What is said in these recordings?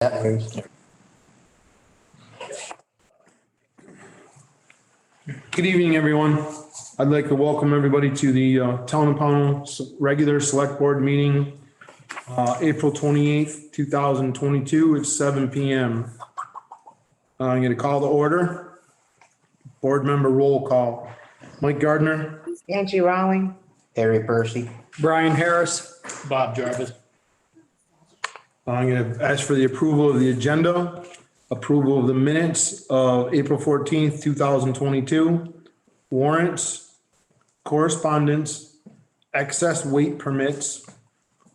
That moves. Good evening, everyone. I'd like to welcome everybody to the Town of Pownell regular select board meeting, April 28th, 2022 at 7 PM. I'm going to call the order. Board member roll call. Mike Gardner, Angie Rowling. Harry Percy. Brian Harris. Bob Jarvis. I'm going to ask for the approval of the agenda, approval of the minutes of April 14th, 2022, warrants, correspondence, excess weight permits,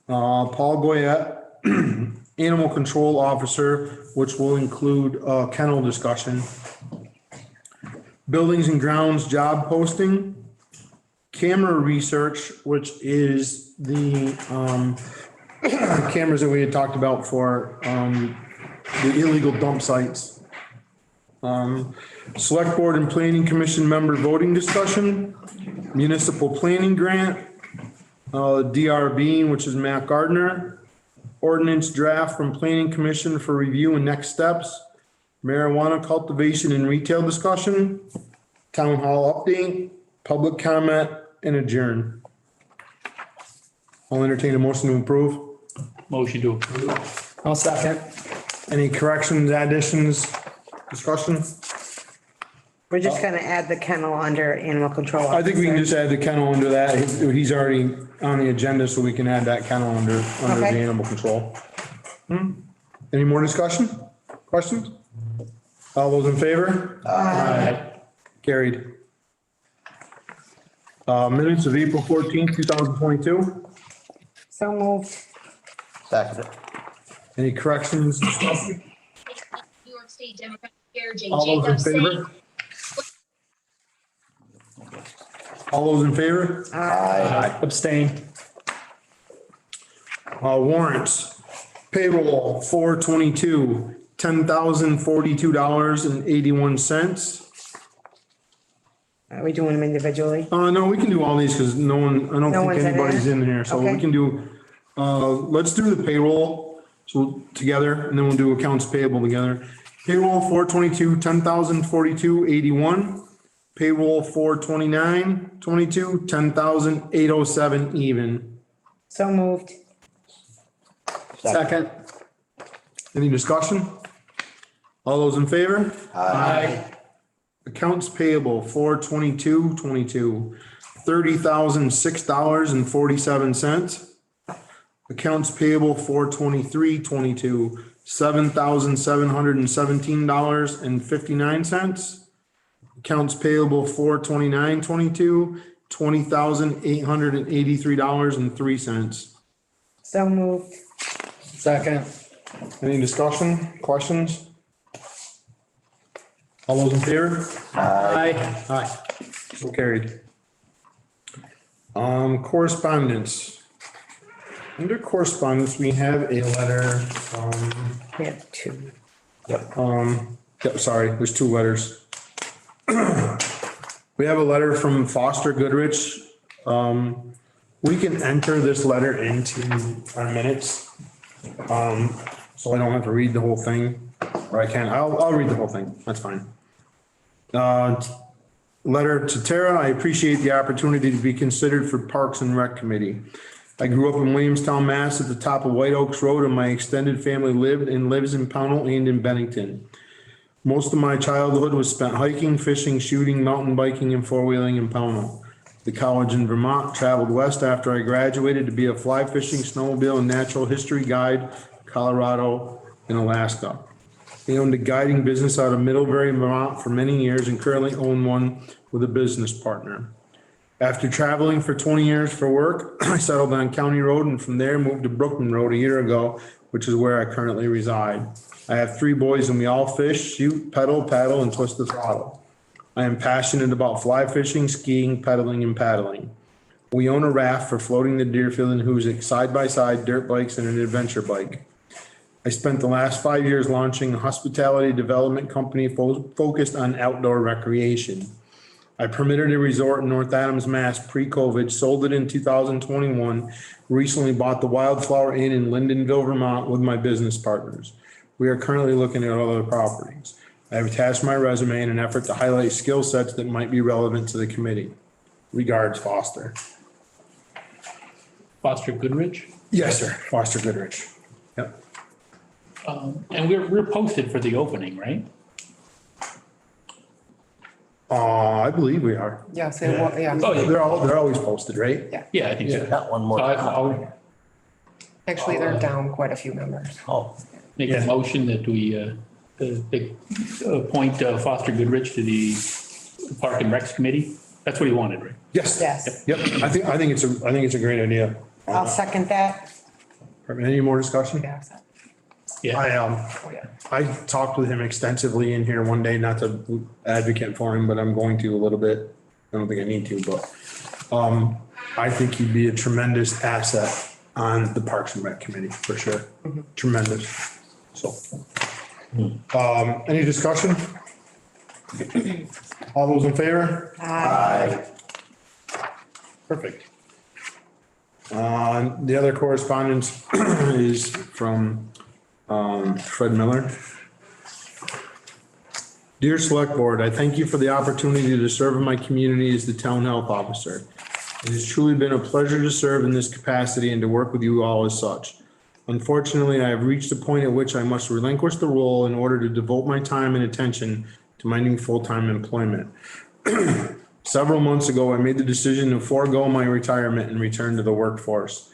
Paul Goyette, animal control officer, which will include kennel discussion, buildings and grounds job posting, camera research, which is the cameras that we had talked about for the illegal dump sites. Select board and planning commission member voting discussion, municipal planning grant, DRB, which is Matt Gardner, ordinance draft from planning commission for review and next steps, marijuana cultivation and retail discussion, town hall update, public comment, and adjourn. I'll entertain a motion to approve. Motion to approve. I'll second. Any corrections, additions, discussion? We're just gonna add the kennel under animal control. I think we can officer. just add the kennel under that. He's already on the agenda, so we can add that kennel under the Okay. animal control. Any more discussion? Questions? All those in favor? Aye. Carried. Minutes of April 14th, 2022. So moved. Second. Any corrections? Discussion? New York State Democratic Chair Jay All those in Jacobs saying favor? All those in favor? Aye. Abstain. Warrants, payroll, 4/22, $10,042.81. Are we doing them individually? No, we can do all these because no one, I don't No think one's in anybody's there? in here, so we Okay. can do, let's do the payroll. So together, and then we'll do accounts payable together. Payroll 4/22, $10,042.81. Payroll 4/29/22, $10,807 even. So moved. Second. Any discussion? All those in favor? Aye. Accounts payable 4/22/22, $30,006.47. Accounts payable 4/23/22, $7,717.59. Accounts payable 4/29/22, $20,883.03. So moved. Second. Any discussion, questions? All those in favor? Aye. Aye. So carried. Correspondence. Under correspondence, we have a letter, We have two. yep, sorry, there's two letters. We have a letter from Foster Goodrich. We can enter this letter into our minutes. So I don't have to read the whole thing, or I can, I'll read the whole thing, that's fine. Letter to Tara, I appreciate the opportunity to be considered for Parks and Rec Committee. I grew up in Williamstown, Mass. at the top of White Oaks Road, and my extended family lived and lives in Pownell and in Bennington. Most of my childhood was spent hiking, fishing, shooting, mountain biking, and four-wheeling in Pownell. The college in Vermont, traveled west after I graduated to be a fly fishing, snowmobile, and natural history guide, Colorado and Alaska. I owned a guiding business out of Middlebury, Vermont for many years and currently own one with a business partner. After traveling for 20 years for work, I settled on County Road and from there moved to Brooklyn Road a year ago, which is where I currently reside. I have 3 boys and we all fish, shoot, pedal, paddle, and twist the throttle. I am passionate about fly fishing, skiing, pedaling, and paddling. We own a raft for floating the Deerfield and Hoosick side-by-side dirt bikes and an adventure bike. I spent the last 5 years launching a hospitality development company focused on outdoor recreation. I permitted a resort in North Adams, Mass. Pre-COVID, sold it in 2021, recently bought the Wildflower Inn in Lindenville, Vermont with my business partners. We are currently looking at other properties. I have attached my resume in an effort to highlight skill sets that might be relevant to the committee. Regards, Foster. Foster Goodrich. Yes, sir. Foster Goodrich. Yep. And we're posted for the opening, right? I believe we are. Yes, it was, yeah. Oh, yeah. They're always posted, right? Yeah, I think so. Got one more. So I'll Actually, they're down quite a few members. Oh, make Yeah. a motion that we appoint Foster Goodrich to the Park and Recs Committee. That's what he wanted, right? Yes. Yes, Yep. I think it's a great idea. I'll second that. Any more discussion? Yeah. Yeah, Oh, yeah. I talked with him extensively in here one day, not to advocate for him, but I'm going to a little bit. I don't think I need to, but, I think he'd be a tremendous asset on the Parks and Rec Committee, for sure. Tremendous. So, any discussion? All those in favor? Aye. Perfect. The other correspondence is from, Fred Miller. Dear Select Board, I thank you for the opportunity to serve in my community as the town health officer. It has truly been a pleasure to serve in this capacity and to work with you all as such. Unfortunately, I have reached a point at which I must relinquish the role in order to devote my time and attention to my new full-time employment. Several months ago, I made the decision to forego my retirement and return to the workforce.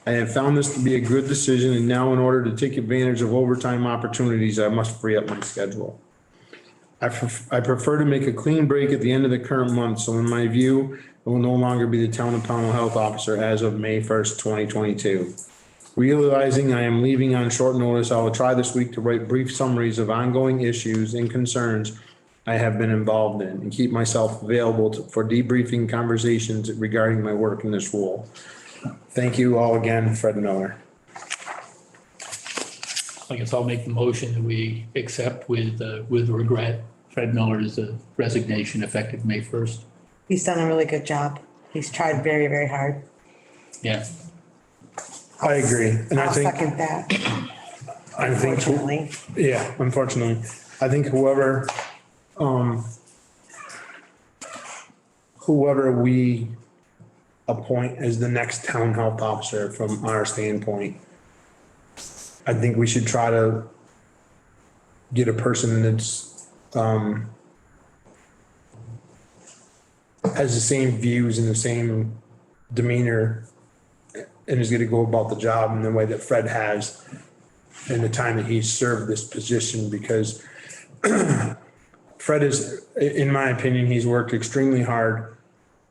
I have found this to be a good decision, and now in order to take advantage of overtime opportunities, I must free up my schedule. I prefer to make a clean break at the end of the current month, so in my view, I will no longer be the town of Pownell Health Officer as of May 1st, 2022. Realizing I am leaving on short notice, I will try this week to write brief summaries of ongoing issues and concerns I have been involved in and keep myself available for debriefing conversations regarding my work in this role. Thank you all again, Fred Miller. I guess I'll make the motion that we accept with regret Fred Miller's resignation effective May 1st. He's done a really good job. He's tried very, very hard. Yeah, I agree. And I I'll think, second that, I think, unfortunately. yeah, unfortunately, I think whoever we appoint as the next town health officer from our standpoint, I think we should try to get a person that's, has the same views and the same demeanor and is gonna go about the job in the way that Fred has in the time that he's served this position, because Fred is, in my opinion, he's worked extremely hard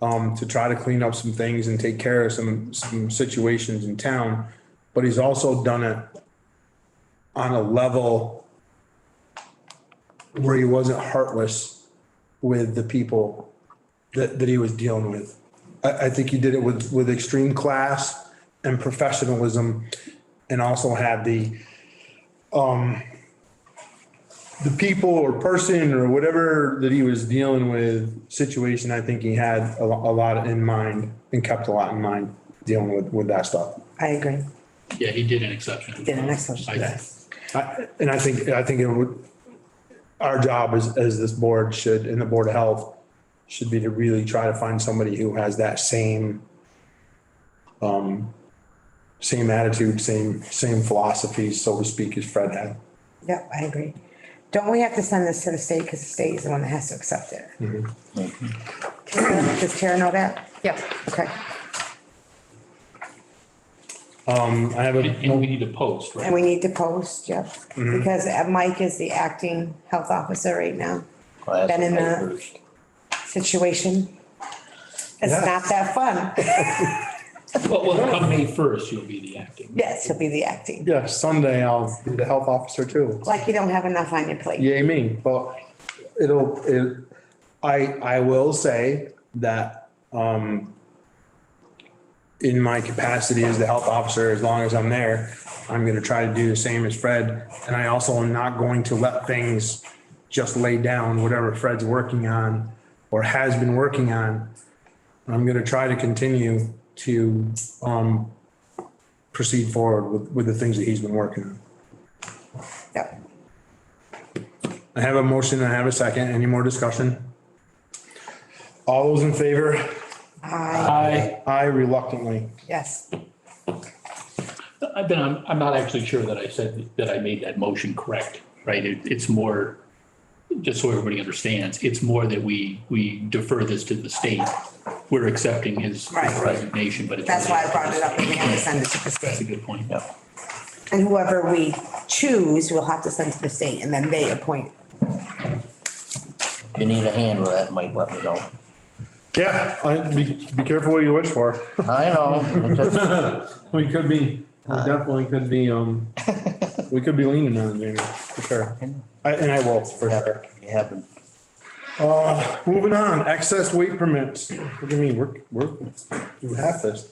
to try to clean up some things and take care of some situations in town, but he's also done it on a level where he wasn't heartless with the people that he was dealing with. I think he did it with extreme class and professionalism, and also had the people or person or whatever that he was dealing with situation. I think he had a lot in mind and kept a lot in mind dealing with that stuff. I agree. yeah, he did an exception. Did an excellent job. And I think it would, our job as this board should, and the Board of Health should be to really try to find somebody who has that same attitude, same philosophies, so to speak, as Fred had. Yep, I agree. Don't we have to send this to the state, because the state is the one that has to accept it? Does Tara know that? Yeah. Okay. I have And we need to post, And right? we need to post, yep, because Mike is the acting health officer right now. well, that's Been in May the- 1st. Situation. It's Yeah. not that fun. Well, come May 1st, you'll be the acting. Yes, he'll be the acting. Yeah, Sunday I'll be the health officer too. Like you don't have enough on your plate. Yay me, but I will say that, in my capacity as the health officer, as long as I'm there, I'm gonna try to do the same as Fred. And I also am not going to let things just lay down, whatever Fred's working on or has been working on. I'm gonna try to continue to, proceed forward with the things that he's been working on. Yep. I have a motion and I have a second. Any more discussion? All those in favor? Aye. Aye reluctantly. Yes. I'm not actually sure that I said that I made that motion correct, right? It's more, just so everybody understands, it's more that we defer this to the state. We're accepting his Right. resignation, but it's. That's why I brought it up, and we have to send it to the That's a state. good point. And whoever we choose, we'll have to send to the state, and then they appoint. If you need a hand with that, Mike, let me know. Yeah, be careful what you wish for. I know. We could be, we definitely could be, we could be leaning on it, Jamie, for sure. And I will, for sure. You haven't. Moving on, excess weight permits. Look at me, we're half this.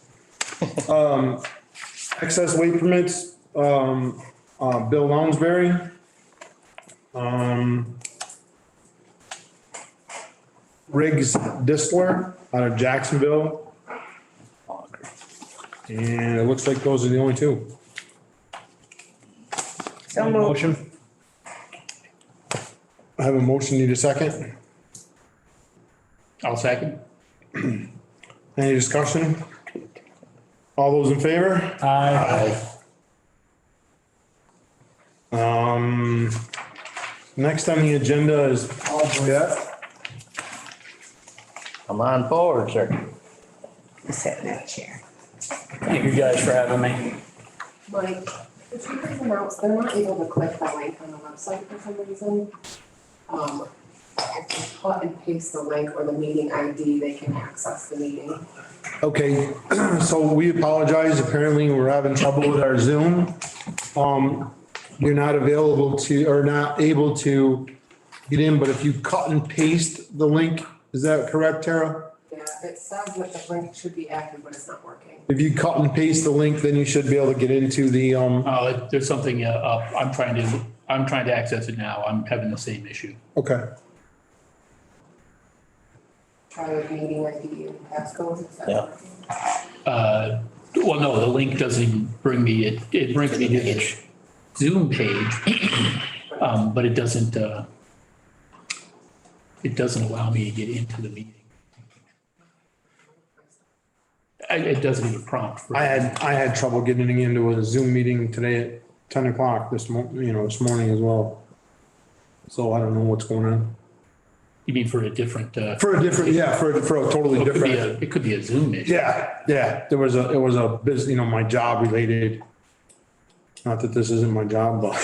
Excess weight permits, Bill Lounsbury. Riggs Disler out of Jacksonville. And it looks like those are the only two. So moved. Motion. I have a motion, need a second? I'll second. Any discussion? All those in favor? Aye. Next on the agenda is Paul Boyette. Come on forward, sir. Sit in that chair. Thank you guys for having me. Mike, could you please announce, they're not able to click the link on the website for some reason. If you cut and paste the link or the meeting ID, they can access the meeting. Okay, so we apologize. Apparently we're having trouble with our Zoom. You're not available to, or not able to get in, but if you cut and paste the link, is that correct, Tara? Yeah, it says that the link should be active, but it's not working. If you cut and paste the link, then you should be able to get into the, There's something up. I'm trying to access it now. I'm having the same issue. okay. Try with meeting ID and passcodes, et Yeah. Well, no, the link doesn't even bring me, it brings me to the Zoom page, but it doesn't allow me to get into the meeting. It doesn't even prompt for. I had trouble getting into a Zoom meeting today at 10 o'clock this morning as well. So I don't know what's going on. You mean for a different? For a different, yeah, for a totally different. It could be a Zoom issue. Yeah, it was a business, my job related. Not that this isn't my job, but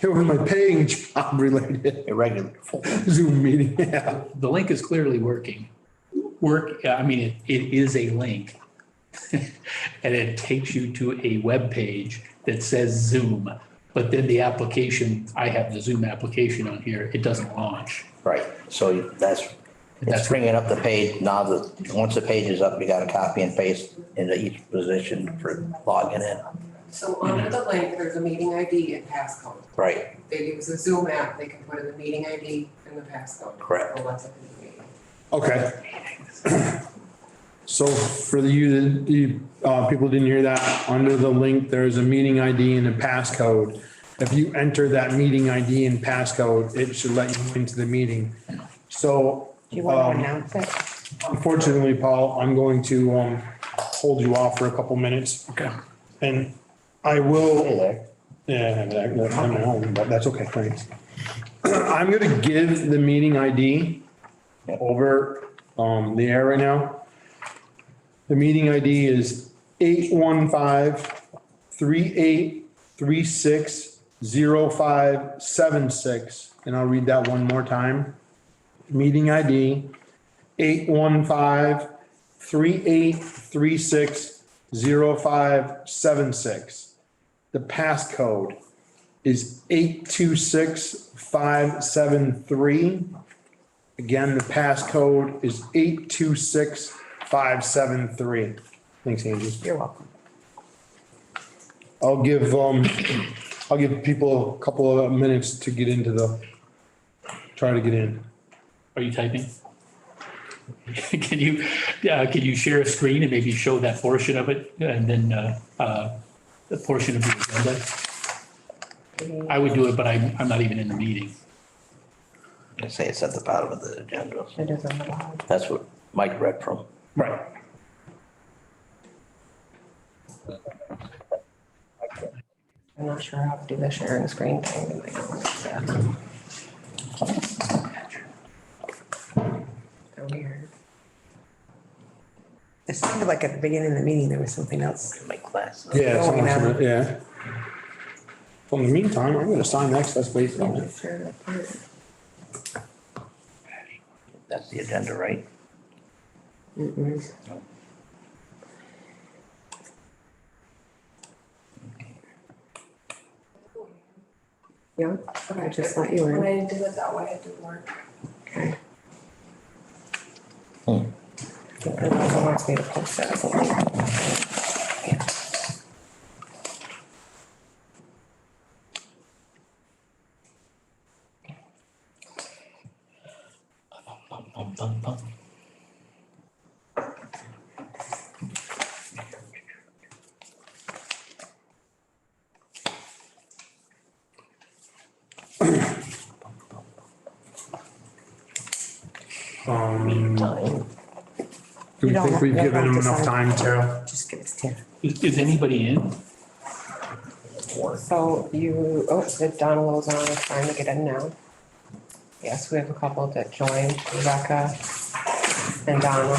it was my paying job related Irregular. Zoom meeting, yeah. The link is clearly working. I mean, it is a link. And it takes you to a web page that says Zoom, but then the application, I have the Zoom application on here, it doesn't launch. Right, so it's bringing up the page. Now once the page is up, you got to copy and paste into each position for logging in. So under the link, there's a meeting ID and passcode. Right, If they use a Zoom app, they can put in the meeting ID and the passcode. Correct. So let's open the meeting. Okay. So for you people didn't hear that, under the link, there's a meeting ID and a passcode. If you enter that meeting ID and passcode, it should let you into the meeting. So, Do you want to announce it? unfortunately, Paul, I'm going to, hold you off for a couple minutes. Okay. And I will. hey there. Yeah, I'm at home, but that's okay, thanks. I'm gonna give the meeting ID over, the air right now. The meeting ID is 815-3836-0576, and I'll read that one more time. Meeting ID 815-3836-0576. The passcode is 826573. Again, the passcode is 826573. Thanks, Angie. You're welcome. I'll give people a couple of minutes to get into try to get in. Are you typing? Can you share a screen and maybe show that portion of it and then, the portion of the agenda? I would do it, but I'm not even in the meeting. I say it's at the bottom of the agenda. It is on the bottom. That's what Mike read from. Right. I'm not sure how to do the sharing screen thing. So weird. It sounded like at the beginning of the meeting, there was something else. My class. Yeah, Going someone on. said it, yeah. Well, in the meantime, I'm gonna sign next, let's wait on it. Share that part. That's the agenda, right? Yeah, I just let you in. When I did it that way, it didn't work. Okay. Hmm. It also wants me to post it. Yeah. Bum, bum, bum. Do we You don't think have- we've you don't given have him to enough sign. time, Tara? Just give it to Tim. Is anybody in? So you, Donald's on, trying to get in now. Yes, we have a couple that joined, Rebecca and Donna.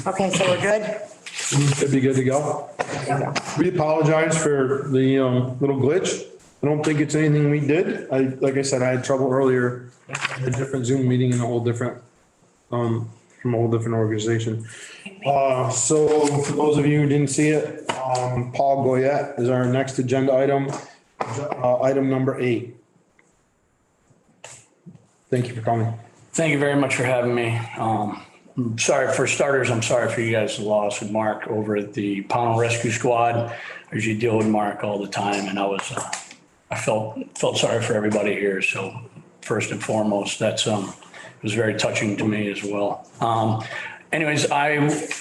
Okay, so we're good? Should be good to go. There you go. We apologize for the, little glitch. I don't think it's anything we did. Like I said, I had trouble earlier. A different Zoom meeting in a whole different, from a whole different organization. So for those of you who didn't see it, Paul Goyette is our next agenda item, item number 8. Thank you for coming. Thank you very much for having me. I'm sorry for starters. I'm sorry for you guys' loss with Mark over at the Pownell Rescue Squad. I usually deal with Mark all the time, and I felt sorry for everybody here. So first and foremost, it was very touching to me as well. Anyways, I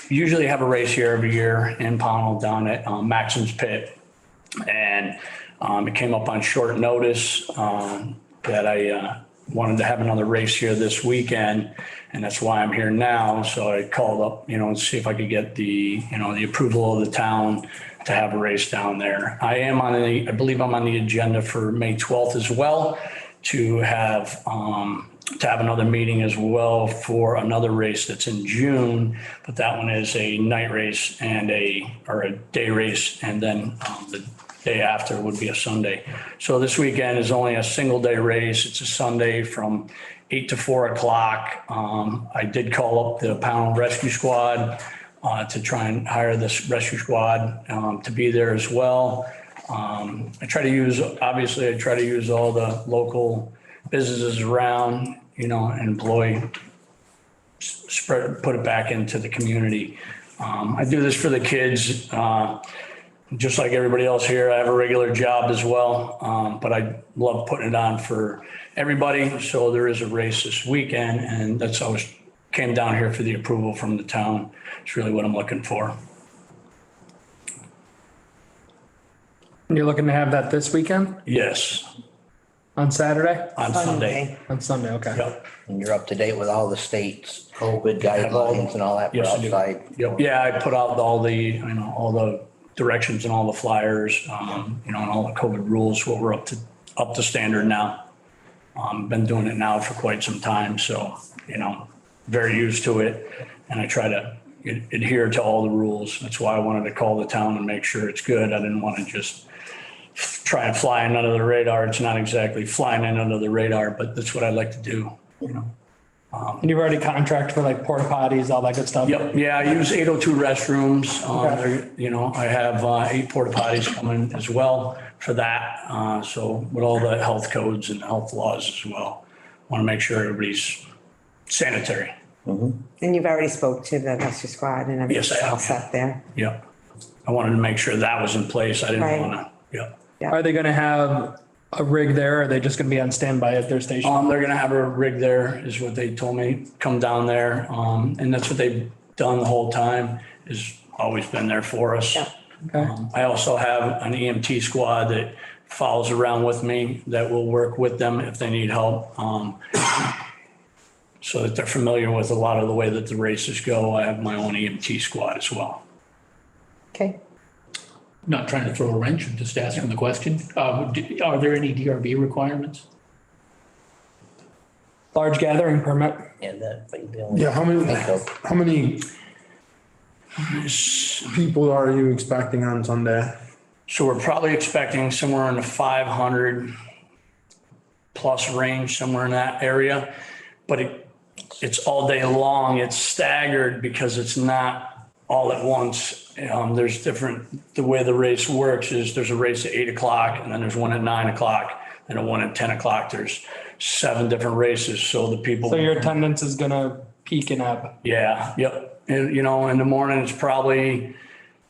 usually have a race here every year in Pownell down at Maxim's Pit, and it came up on short notice that I wanted to have another race here this weekend, and that's why I'm here now. So I called up, and see if I could get the approval of the town to have a race down there. I believe I'm on the agenda for May 12th as well to have another meeting as well for another race that's in June, but that one is a night race or a day race, and then the day after would be a Sunday. So this weekend is only a single day race. It's a Sunday from 8 to 4 o'clock. I did call up the Pownell Rescue Squad to try and hire this rescue squad to be there as well. I try to use all the local businesses around, and employ, put it back into the community. I do this for the kids. Just like everybody else here, I have a regular job as well, but I love putting it on for everybody. So there is a race this weekend, and that's how I came down here for the approval from the town. It's really what I'm looking for. You're looking to have that this weekend Yes, on Saturday? on Sunday. On Sunday, okay. Yep. And you're up to date with all the states, COVID guidelines and all that for Yes, I do. outside. Yep. Yeah, I put out all the directions and all the flyers, and all the COVID rules, what we're up to standard now. Been doing it now for quite some time, so, very used to it. And I try to adhere to all the rules. That's why I wanted to call the town and make sure it's good. I didn't want to just try and fly in under the radar. It's not exactly flying in under the radar, but that's what I like to do, And you've already contracted for like porta potties, all that good stuff? Yep, yeah, I use 802 restrooms. Okay. I have 8 porta potties coming as well for that. So with all the health codes and health laws as well, want to make sure everybody's sanitary. And you've already spoke to the rescue squad and everything's Yes, I have. all set there. Yep. I wanted to make sure that was in place. I didn't Right. want to, yep. Are they gonna have a rig there, or are they just gonna be on standby at their station? They're gonna have a rig there, is what they told me, come down there. And that's what they've done the whole time, is always been there for us. Yeah. Okay. I also have an EMT squad that follows around with me that will work with them if they need help. So that they're familiar with a lot of the way that the races go. I have my own EMT squad as well. Okay. Not trying to throw a wrench, I'm just asking the question. Are there any DRB requirements? Large gathering permit. And that, but the only. Yeah, how many people are you expecting on Sunday? So we're probably expecting somewhere in the 500 plus range, somewhere in that area. But it's all day long. It's staggered because it's not all at once. There's different, the way the race works is there's a race at 8 o'clock and then there's one at 9 o'clock and a one at 10 o'clock. There's 7 different races. So the people. So your attendance is gonna peak and ebb. Yeah, yep. And, you know, in the morning, it's probably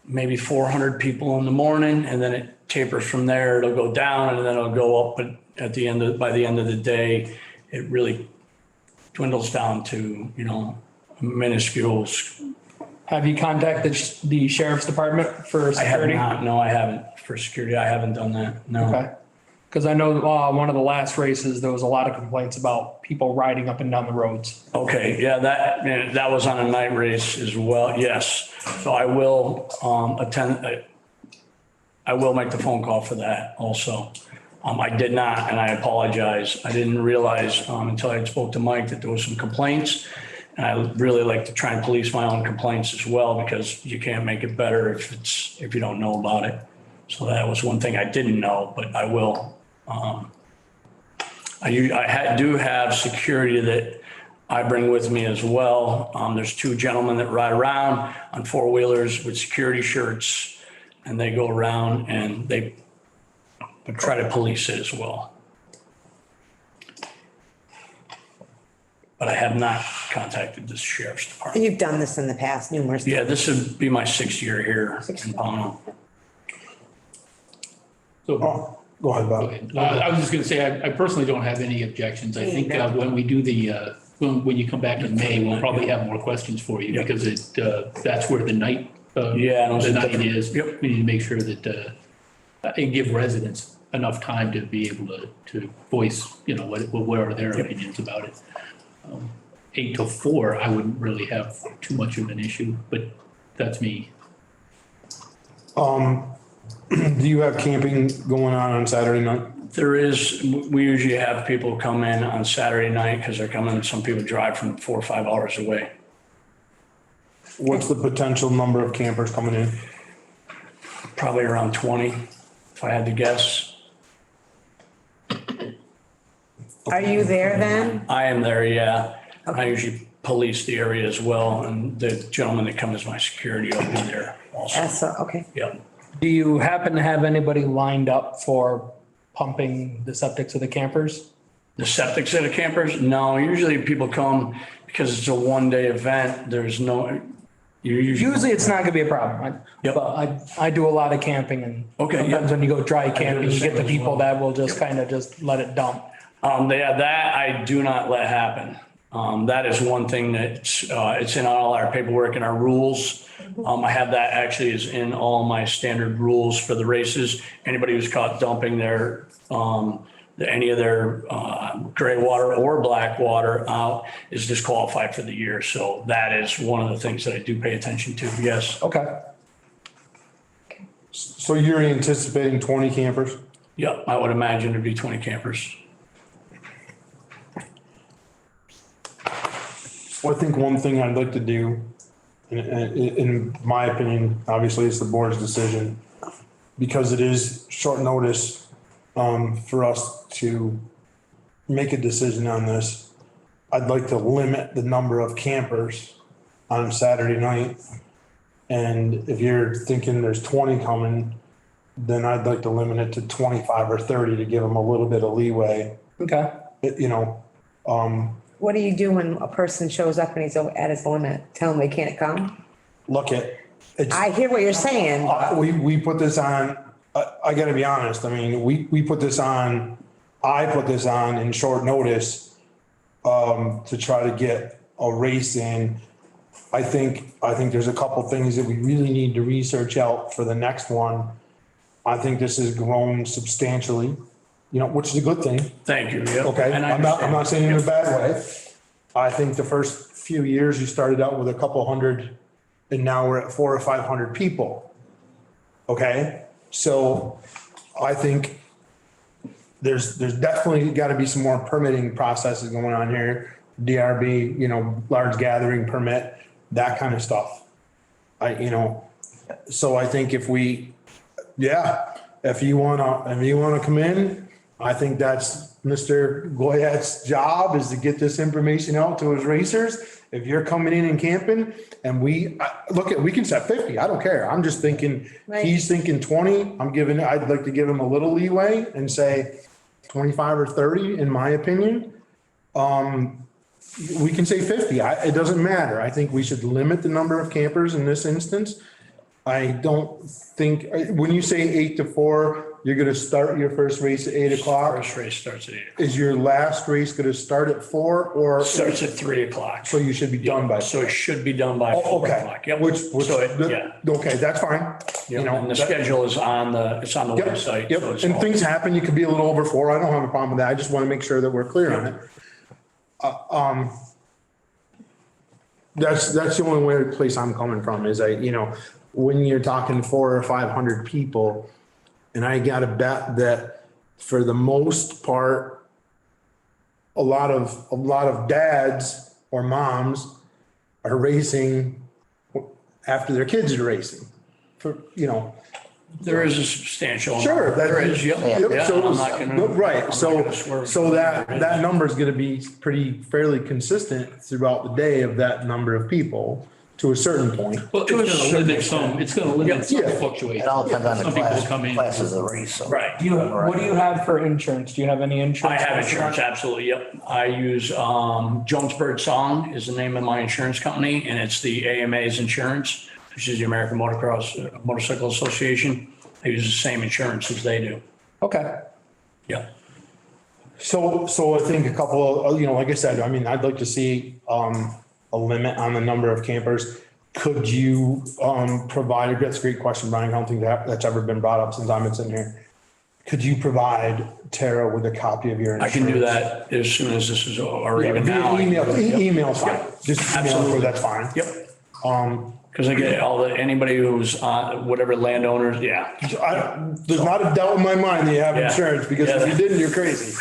maybe 400 people in the morning, and then it tapers from there. It'll go down and then it'll go up. But by the end of the day, it really dwindles down to, you know, minuscule. Have you contacted the sheriff's department for I have security? not. No, I haven't. For security, I haven't done that. No. Okay. Because I know one of the last races, there was a lot of complaints about people riding up and down the roads. Okay, yeah, that was on a night race as well. Yes. So I will attend. I will make the phone call for that also. I did not, and I apologize. I didn't realize until I spoke to Mike that there was some complaints. And I really like to try and police my own complaints as well, because you can't make it better if you don't know about it. So that was one thing I didn't know, but I will. I do have security that I bring with me as well. There's 2 gentlemen that ride around on 4-wheelers with security shirts, and they go around and they try to police it as well. But I have not contacted the sheriff's department. You've done this in the past numerous times. Yeah, this would be my 6th year here in Pownell. So, Go ahead, go Bob. ahead. I was just gonna say, I personally don't have any objections. I think when we do when you come back in May, we'll probably have more questions for you, Yep. because that's where the night, Yeah, the night is. Yep. We need to make sure that, and give residents enough time to be able to voice, you know, what are their opinions about it. 8 to 4, I wouldn't really have too much of an issue, but that's me. Do you have camping going on Saturday night? There is, we usually have people come in on Saturday night because they're coming, some people drive from 4 or 5 hours away. What's the potential number of campers coming in? Probably around 20, if I had to guess. Are you there then? I am there, yeah. I usually police the area as well, and the gentleman that comes as my security will be there also. Okay. Yep. Do you happen to have anybody lined up for pumping the septic to the campers? The septics at the campers? No, usually people come because it's a 1-day event. There's no, Usually it's not gonna be a problem. Yep. But I do a lot of camping, and Okay, sometimes yep. when you go dry do camping, the you get the same as people well. that will just kind of just let it dump. Yeah, that I do not let happen. That is one thing that's, it's in all our paperwork and our rules. I have that actually is in all my standard rules for the races. Anybody who's caught dumping any of their gray water or black water out is disqualified for the year. So that is one of the things that I do pay attention to. Yes. Okay. So you're anticipating 20 campers? Yep. I would imagine there'd be 20 campers. Well, I think one thing I'd like to do, in my opinion, obviously it's the board's decision, because it is short notice for us to make a decision on this. I'd like to limit the number of campers on Saturday night. And if you're thinking there's 20 coming, then I'd like to limit it to 25 or 30 to give them a little bit of leeway. Okay. What do you do when a person shows up and he's at his limit? Tell them they can't come? Look at, I hear what you're saying. we put this on, I gotta be honest, I mean, we put this on, I put this on in short notice to try to get a race in. I think there's a couple things that we really need to research out for the next one. I think this has grown substantially, which is a good thing. Thank you, yeah. Okay, And I I'm not understand. saying in a bad way. I think the first few years you started out with a couple hundred and now we're at 400 or 500 people. Okay, so I think there's definitely got to be some more permitting processes going on here. DRB, large gathering permit, that kind of stuff. So I think if you wanna come in, I think that's Mr. Goyette's job is to get this information out to his racers. If you're coming in and camping and we can set 50, I don't care. I'm just thinking, Right. he's thinking 20, I'd like to give him a little leeway and say 25 or 30, in my opinion. We can say 50, it doesn't matter. I think we should limit the number of campers in this instance. I don't think, when you say 8 to 4, you're gonna start your first race at 8 o'clock. First race starts at 8. Is your last race gonna start at 4 or? Starts at 3 o'clock. So you should be done by. So it should be done by 4 Oh, okay. o'clock. Yep. Which, So yeah. okay, that's fine. Yep. And the schedule is on the website. Yep, so it's and all- things happen, you could be a little over 4, I don't have a problem with that, I just wanna make sure that we're clear on it. That's the only place I'm coming from is when you're talking 400 or 500 people, and I gotta bet that for the most part, a lot of dads or moms are racing after their kids are racing. There is a substantial. Sure. There is, yep. Yeah, So, I'm not gonna- right, I'm so, not gonna swerve. so that number is gonna be fairly consistent throughout the day of that number of people to a certain point. Well, it's gonna limit some Yeah. fluctuation. It all depends on the Some people come in. classes of the race. So. Right. What do you have for insurance? Do you have any I insurance? have insurance, absolutely, yep. I use, Jonesbird Song is the name of my insurance company, and it's the AMA's insurance, which is the American Motorcycle Association. I use the same insurance as they do. Okay. Yeah. So I think a couple of, like I said, I'd like to see, a limit on the number of campers. Could you, provide, that's a great question, Brian, I don't think that's ever been brought up since I've been sitting here. Could you provide Tara with a copy of your I insurance? can do that as soon as this is, or even now. Via email, Yep. email's fine, just email, Absolutely. that's fine. Yep. Because I get anybody who's on, whatever landowners, yeah. There's not a doubt in my mind that you have Yeah. insurance, because if you Yeah. didn't, you're crazy.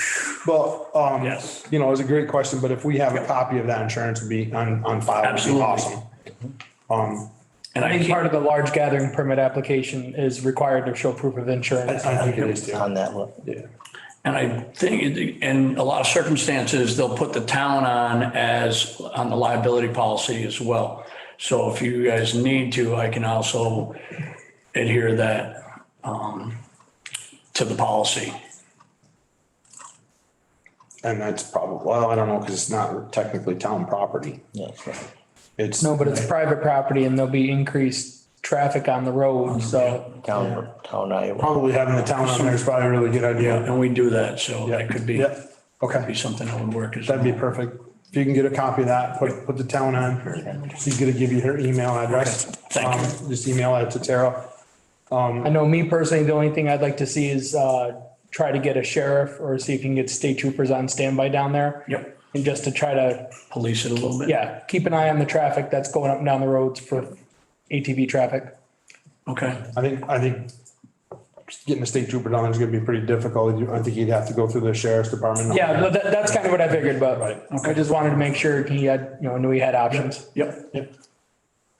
But, Yes. it's a great question, but if we have a copy of that insurance would be on file, would be Absolutely. awesome. And I think can't- part of the large gathering permit application is required to show proof of insurance. I think it is too. On that one. Yeah. And I think in a lot of circumstances, they'll put the town on the liability policy as well. So if you guys need to, I can also adhere that to the policy. And that's probably, well, I don't know, because it's not technically town property. Yeah, so. It's. No, but it's private property and there'll be increased traffic on the road, so. Town, Probably having the town on there is probably a really good idea. And we do that, so that could be Yeah, okay, something that would work as well. that'd be perfect. If you can get a copy of that, put the town on. She's gonna give you her email address. Thank you. Just email that to Tara. I know me personally, the only thing I'd like to see is, try to get a sheriff or see if you can get state troopers on standby down there. Yep. And just to try to, Police it a little bit. yeah, keep an eye on the traffic that's going up and down the roads for ATV traffic. Okay. I think getting a state trooper down there is gonna be pretty difficult. I think you'd have to go through the sheriff's department. Yeah, that's kind of what I figured, but Right. I just wanted to make sure he had, knew he had options. Yep.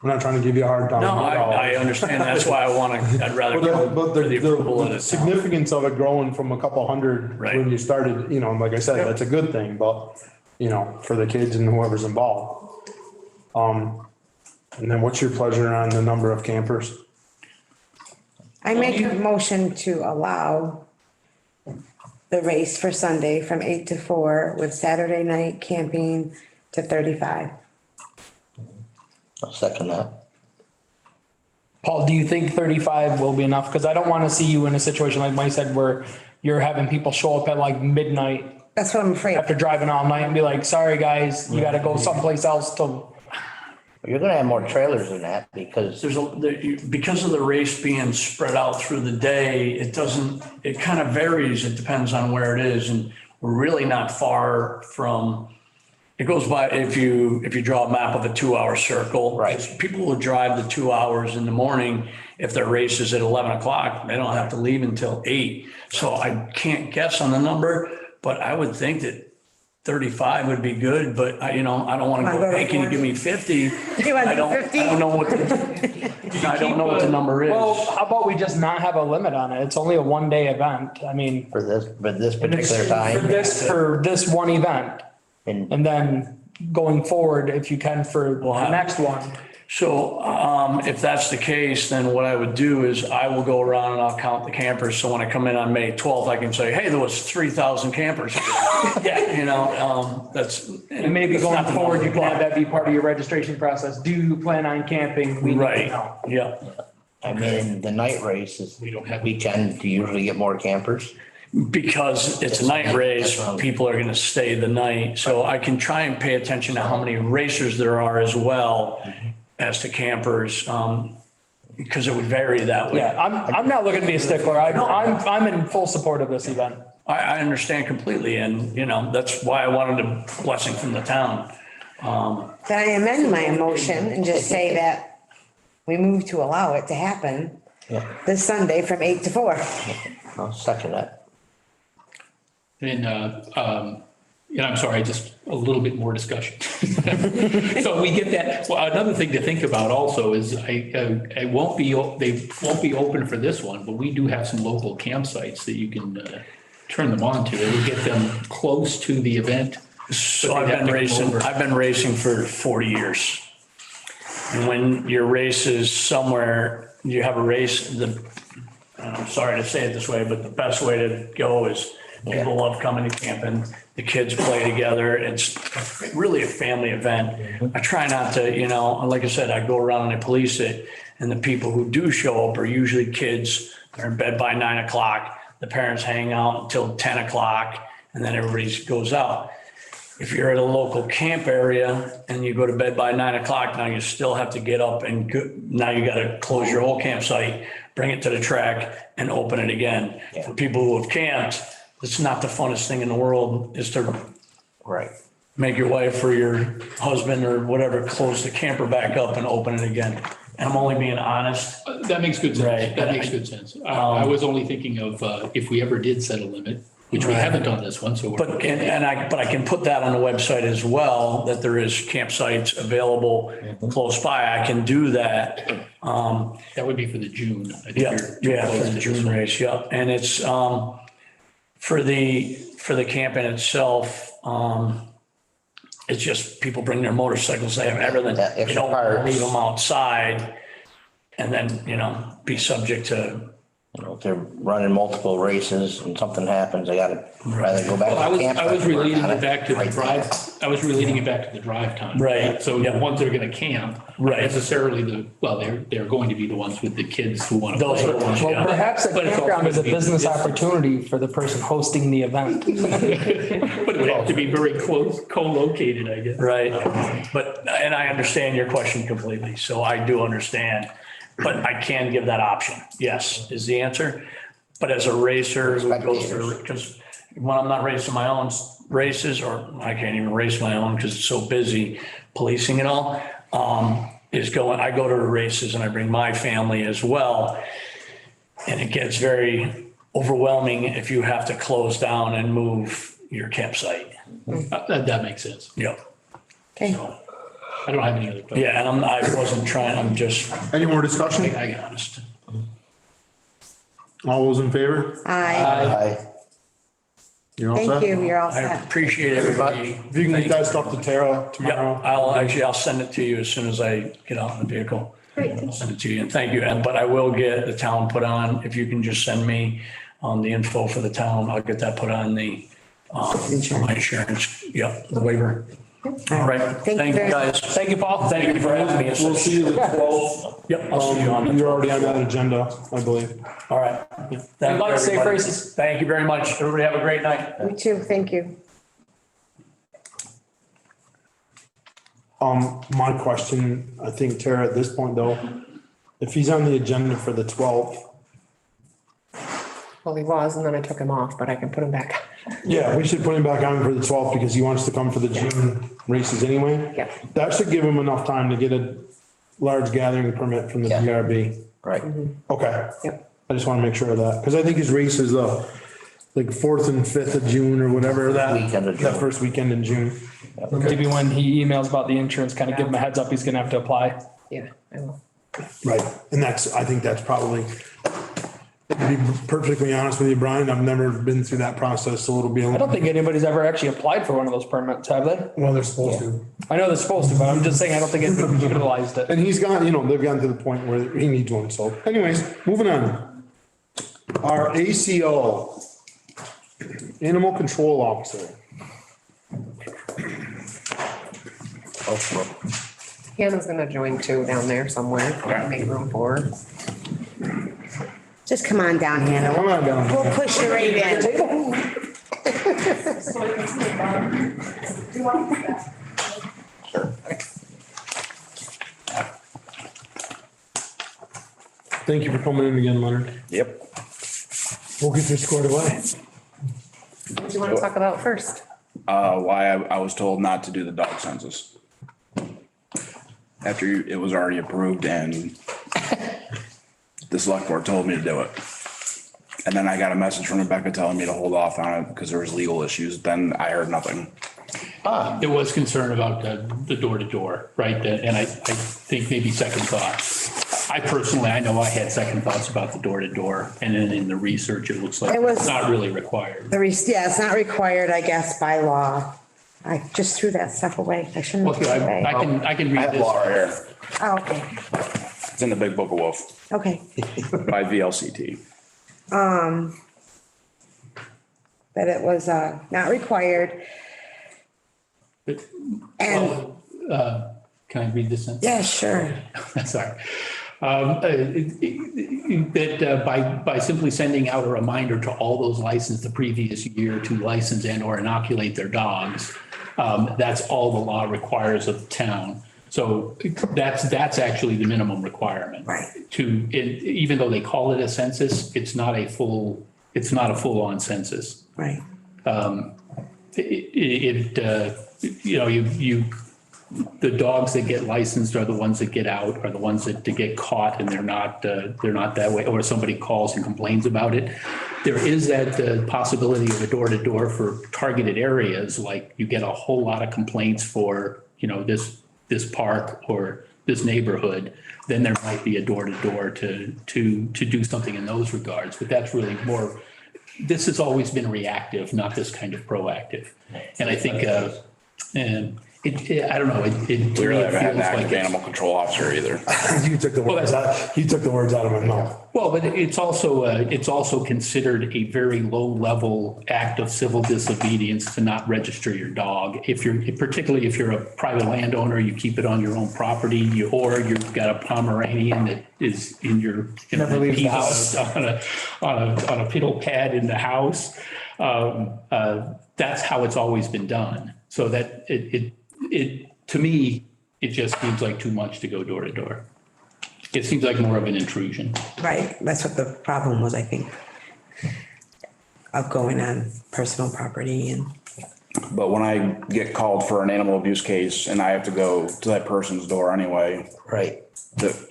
I'm not trying to give you a hard time. No, I understand. That's why I'd rather But go for the approval of the the town. significance of it growing from a couple hundred Right. when you started, like I said, that's a good thing, but, for the kids and whoever's involved. And then what's your pleasure on the number of campers? I make a motion to allow the race for Sunday from 8 to 4 with Saturday night camping to 35. I'll second that. Paul, do you think 35 will be enough? Because I don't want to see you in a situation like Mike said, where you're having people show up at like midnight That's what I'm afraid of. after driving all night and be like, sorry, guys, you got to go someplace else till. You're gonna have more trailers than that because because of the race being spread out through the day, it kind of varies. It depends on where it is. And we're really not far from, it goes by, if you draw a map of a 2-hour circle. Right. People will drive the 2 hours in the morning. If their race is at 11 o'clock, they don't have to leave until 8. So I can't guess on the number, but I would think that 35 would be good, but I don't want to go, hey, can you give me 50? You want I don't 50? I don't know what the number is. Well, how about we just not have a limit on it? It's only a 1-day event. I mean, for this particular for time. this one event. And And then going forward, if you can for the next one. So if that's the case, then what I would do is I will go around and I'll count the campers. So when I come in on May 12th, I can say, hey, there was 3,000 campers. Yeah, that's. And maybe that's going not the forward, number, you can have but- that be part of your registration process. Do you plan on camping? We need to Right, know. yeah. I mean, the night races, we tend to usually get more campers. Because it's a night race, people are going to stay the night. So I can try and pay attention to how many racers there are as well as to campers, because it would vary that way. Yeah, I'm not looking to be a stickler. I'm in full support of this event. I understand completely. And, that's why I wanted a blessing from the town. Then I amend my motion and just say that we move to allow it to happen this Sunday from 8 to 4. I'll second that. And I'm sorry, just a little bit more discussion. So we get that. Well, another thing to think about also is they won't be open for this one, but we do have some local campsites that you can turn them on to. It'll get them close to the event. So I've been racing for 40 years. And when your race is somewhere, you have a race, and I'm sorry to say it this way, but the best way to go is people love coming to camping. The kids play together. It's really a family event. I try not to, like I said, I go around and I police it. And the people who do show up are usually kids. They're in bed by 9 o'clock. The parents hang out until 10 o'clock and then everybody goes out. If you're at a local camp area and you go to bed by 9 o'clock, now you still have to get up and now you got to close your whole campsite, bring it to the track and open it again. For people who have camped, it's not the funnest thing in the world is to make your wife or your husband or whatever close the camper back up and open it again. And I'm only being honest. That makes good sense. Right. That makes good sense. I was only thinking of if we ever did set a limit, which we haven't on this one, so. But I can put that on the website as well, that there is campsites available close by. I can do that. That would be for the June. I think Yeah, you're yeah, close for to the this June one. race, yeah. And it's, for the camp in itself, it's just people bring their motorcycles, they have everything. Yeah, They extra don't parts. leave them outside and then, be subject to. If they're running multiple races and something happens, they gotta rather go back Well, to the campsite. I was relating it back to the Right. drive. I was relating it back to the drive time. Right. So the ones that are going to camp, Right. necessarily they're going to be the ones with the kids who want to Those play. are the ones, Well, yeah. perhaps the But it's also campground is a gonna be business different. opportunity for the person hosting the event. But it would have to be very close, co-located, I guess. Right. And I understand your question completely. So I do understand, but I can give that option. Yes, is the answer. But as a racer who goes through, because when I'm not racing my own races, or I can't even race my own because it's so busy policing it all, I go to the races and I bring my family as well. And it gets very overwhelming if you have to close down and move your campsite. That makes sense. Yeah. Okay. I don't have any other questions. Yeah, and I wasn't trying, I'm just, Any more discussion? I get honest. All those in favor? Aye. You're all Thank set? you. You're all I set. appreciate everybody. If you can get that stuff to Tara Yeah, tomorrow. I'll send it to you as soon as I get out in the vehicle. I'll send it to you and thank you. But I will get the town put on, if you can just send me the info for the town, I'll get that put on the my insurance. Yeah, the waiver. All right. Thank you Thank you very guys. Thank you, Paul. Thank you for having me. We'll see you the 12th. Yep, I'll see you on the. You're already on that agenda, I believe. All right. Good luck, safe races. Thank you very much. Everybody have a great night. You too. Thank you. My question, I think, Tara, at this point though, if he's on the agenda for the 12th, Well, he was, and then I took him off, but I can put him back. yeah, we should put him back on for the 12th because he wants to come for the June races anyway. Yep. That should give him enough time to get a large gathering permit from the Yeah. DRB. Right. Okay. Yep. I just want to make sure of that, because I think his race is like 4th and 5th of June or whatever, Weekend of that June. first weekend in June. Maybe when he emails about the insurance, kind of give him a heads up, he's gonna have to apply. Yeah, I will. Right, and I think that's probably, to be perfectly honest with you, Brian, I've never been through that process, so it'll be a I don't think anybody's ever actually applied for one of those permits, have they? well, they're supposed to. I know they're supposed to, but I'm just saying, I don't think anybody's utilized it. And he's got, they've gotten to the point where he needs one, so anyways, moving on. Our ACO, Animal Control Officer. Hannah's gonna join too down there somewhere, make room for her. Just come on down, Hannah. Come on down. We'll push you right in. Thank you for coming in again, Leonard. Yep. We'll get this squared away. What do you wanna talk about first? Why I was told not to do the dog census. After it was already approved and the select board told me to do it. And then I got a message from Rebecca telling me to hold off on it because there was legal issues. Then I heard nothing. There was concern about the door to door, right? And I think maybe second thoughts. I personally, I know I had second thoughts about the door to door, and then in the research, it looks like It was- it's not really required. Yeah, it's not required, I guess, by law. I just threw that stuff away. I shouldn't have Okay, threw it I away. can I read have law right this. here. Oh, okay, It's in the big book of Wolf okay. by VLCT. That it was, not required. And, Can I read this sentence? yeah, sure. Sorry. That by simply sending out a reminder to all those licensed the previous year to license and or inoculate their dogs, that's all the law requires of the town. So that's actually the minimum requirement. Right. Even though they call it a census, it's not a full-on census. Right. The dogs that get licensed are the ones that get out, are the ones that get caught and they're not that way, or somebody calls and complains about it. There is that possibility of a door to door for targeted areas, like you get a whole lot of complaints for, this park or this neighborhood, then there might be a door to door to do something in those regards, but that's really more, this has always been reactive, not this kind of proactive. And I think, I don't know, to We me, really it haven't had feels an like active animal control officer either. You took the words out of my mouth. Well, but it's also considered a very low-level act of civil disobedience to not register your dog. Particularly if you're a private landowner, you keep it on your own property, or you've got a Pomeranian that is in your Never leaves the house. on a piddle pad in the house. That's how it's always been done. So that it to me, it just seems like too much to go door to door. It seems like more of an intrusion. Right, that's what the problem was, I think. Of going on personal property and, But when I get called for an animal abuse case and I have to go to that person's door anyway, Right.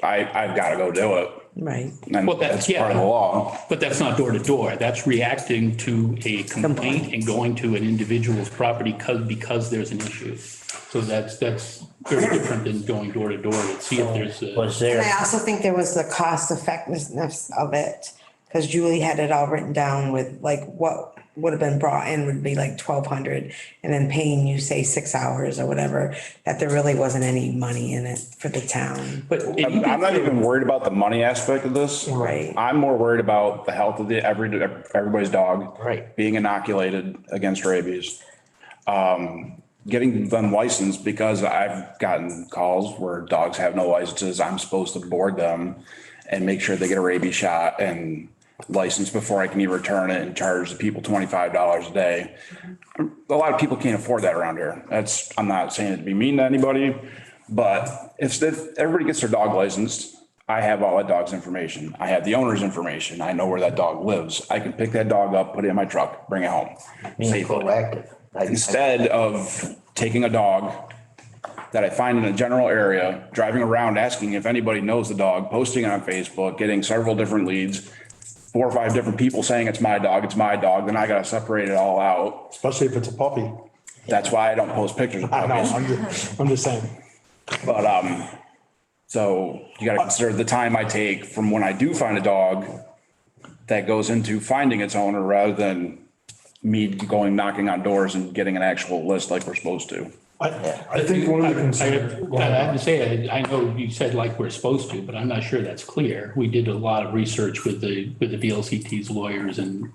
I've got to go do it. right, And Well, that's part of the law. But that's not door to door. That's reacting to a complaint and going to an individual's property because there's an issue. So that's very different than going door to door to see if there's a. Was and I there, also think there was the cost effectiveness of it. Cause Julie had it all written down with like what would have been brought in would be like 1,200 and then paying you say 6 hours or whatever, that there really wasn't any money in it for the town. But I'm not even worried about the money aspect of this. Right. I'm more worried about the health of everybody's dog. Right. Being inoculated against rabies. Getting them licensed, because I've gotten calls where dogs have no licenses. I'm supposed to board them and make sure they get a rabies shot. And license before I can even return it and charge the people $25 a day. A lot of people can't afford that around here. I'm not saying it to be mean to anybody, but if everybody gets their dog licensed, I have all that dog's information. I have the owner's information. I know where that dog lives. I can pick that dog up, put it in my truck, bring it home. Being Safely. proactive. Instead of taking a dog that I find in a general area, driving around asking if anybody knows the dog, posting it on Facebook, getting several different leads, 4 or 5 different people saying it's my dog, then I got to separate it all out. Especially if it's a puppy. That's why I don't post pictures of I know, puppies. I'm just saying. But, so you got to consider the time I take from when I do find a dog that goes into finding its owner rather than me going knocking on doors and getting an actual list like we're supposed to. I think one of the concerns. I have to say, I know you said like we're supposed to, but I'm not sure that's clear. We did a lot of research with the VLCT's lawyers and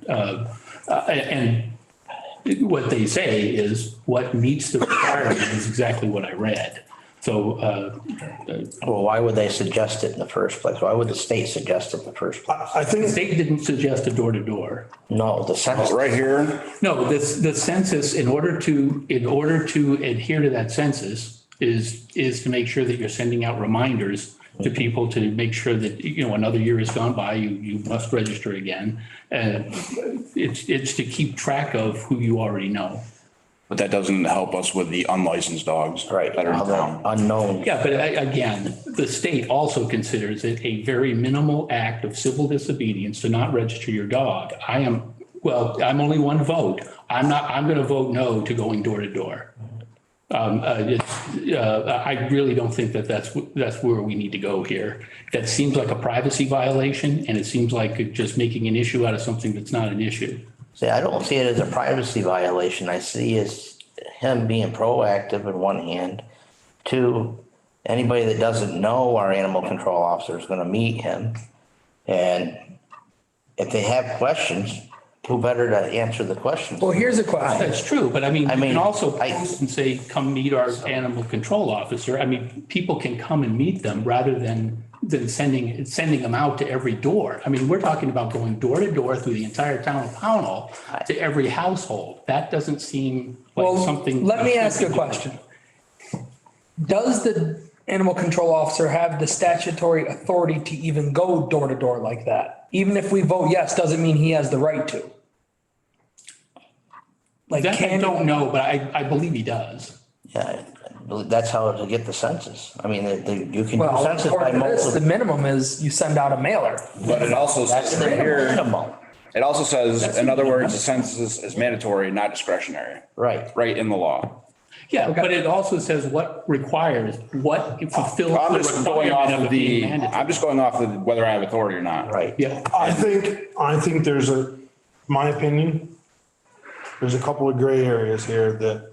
what they say is what meets the requirement is exactly what I read. So, Well, why would they suggest it in the first place? Why would the state suggest it in the first place? I think the state didn't suggest a door to door. No, the census. Right here, No, the census, in order to adhere to that census is to make sure that you're sending out reminders to people to make sure that, another year has gone by, you must register again. It's to keep track of who you already know. but that doesn't help us with the unlicensed dogs. Right. That are in town. Unknown. Yeah, but again, the state also considers it a very minimal act of civil disobedience to not register your dog. I'm only one vote. I'm going to vote no to going door to door. I really don't think that's where we need to go here. That seems like a privacy violation, and it seems like just making an issue out of something that's not an issue. See, I don't see it as a privacy violation. I see as him being proactive in one hand. Two, anybody that doesn't know our animal control officer is going to meet him. And if they have questions, who better to answer the questions? Well, here's a question. That's true, but you can also I- post and say, come meet our animal control officer. People can come and meet them rather than sending them out to every door. We're talking about going door to door through the entire town of Pownell to every household. That doesn't seem like something. Let me ask you a question. Does the animal control officer have the statutory authority to even go door to door like that? Even if we vote yes, doesn't mean he has the right to. Like, That I don't know, but I believe he does. Yeah, that's how to get the census. You can do well, census by according to this, the multiple. minimum is you send out a mailer. But it also That's says the right here, minimum. it also says, in other words, the census is mandatory, not discretionary. Right. Right in the law. Yeah, but it also says what fulfills I'm the just going requirement off of of it being mandatory. I'm just going off of whether I have authority or not. Right. Yeah. I think my opinion, there's a couple of gray areas here that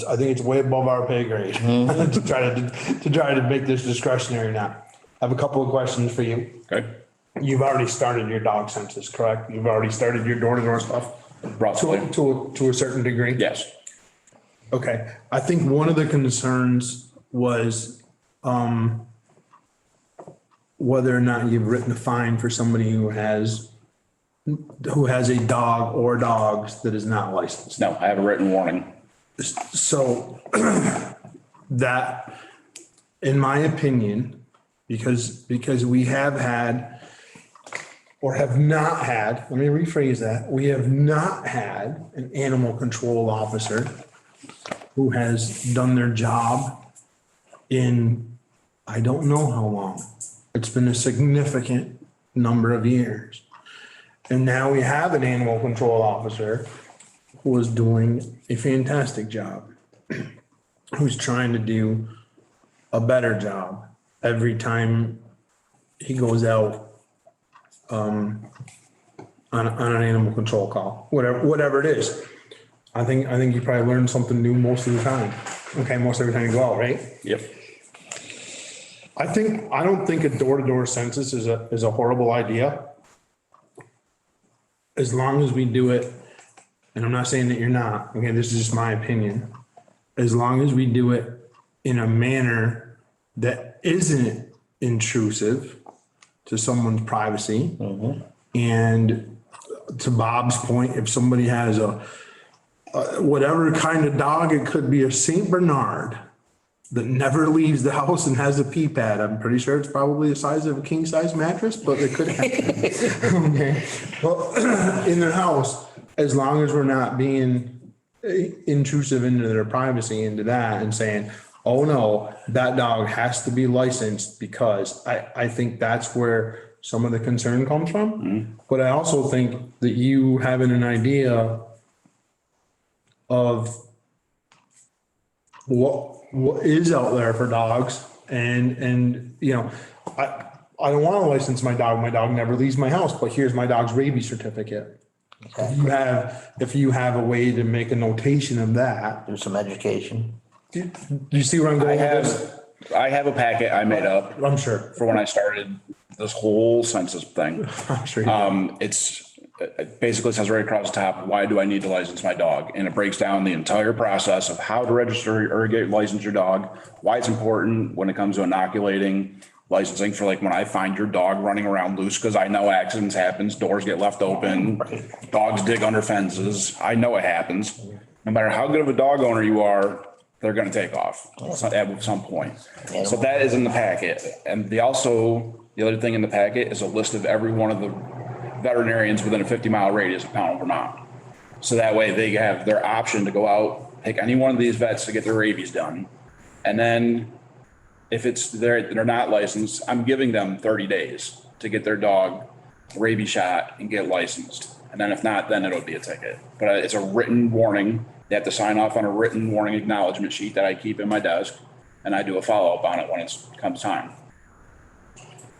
I think it's way above our pay grade to try to make this discretionary now. I have a couple of questions for you. Okay. You've already started your dog census, correct? You've already started your door to door stuff Roughly. to a certain degree? Yes. Okay, I think one of the concerns was, whether or not you've written a fine for somebody who has a dog or dogs that is not licensed. No, I have a written warning. So that, in my opinion, because we have had or have not had, let me rephrase that, we have not had an animal control officer who has done their job in, I don't know how long. It's been a significant number of years. And now we have an animal control officer who is doing a fantastic job, who's trying to do a better job every time he goes out on an animal control call, whatever it is. I think you probably learn something new most of the time. Okay, most every time you go out, right? Yep. I don't think a door-to-door census is a horrible idea. As long as we do it, and I'm not saying that you're not, okay, this is just my opinion. As long as we do it in a manner that isn't intrusive to someone's privacy. And to Bob's point, if somebody has a whatever kind of dog, it could be a Saint Bernard that never leaves the house and has a pee pad. I'm pretty sure it's probably the size of a king size mattress, but it could happen. Okay. Well, in their house, as long as we're not being intrusive into their privacy, into that, and saying, oh no, that dog has to be licensed, because I think that's where some of the concern comes from. But I also think that you having an idea of what is out there for dogs, and you know, I don't want to license my dog. My dog never leaves my house, but here's my dog's rabies certificate. If you have a way to make a notation of that. Do some education. Do you see where I'm going with this? I have a packet I made up I'm sure. for when I started this whole census thing. I'm sure. You do. It basically says right across the top, why do I need to license my dog? And it breaks down the entire process of how to register or get license your dog, why it's important when it comes to inoculating, licensing for, like, when I find your dog running around loose, because I know accidents happens, doors get left open, dogs dig under fences. I know it happens. No matter how good of a dog owner you are, they're going to take off at some point. So that is in the packet. And the other thing in the packet is a list of every one of the veterinarians within a 50-mile radius of Pownell, Vermont. So that way they have their option to go out, pick any one of these vets to get their rabies done. And then if they're not licensed, I'm giving them 30 days to get their dog rabies shot and get licensed. And then if not, then it'll be a ticket. But it's a written warning. They have to sign off on a written warning acknowledgement sheet that I keep in my desk, and I do a follow-up on it when it comes time.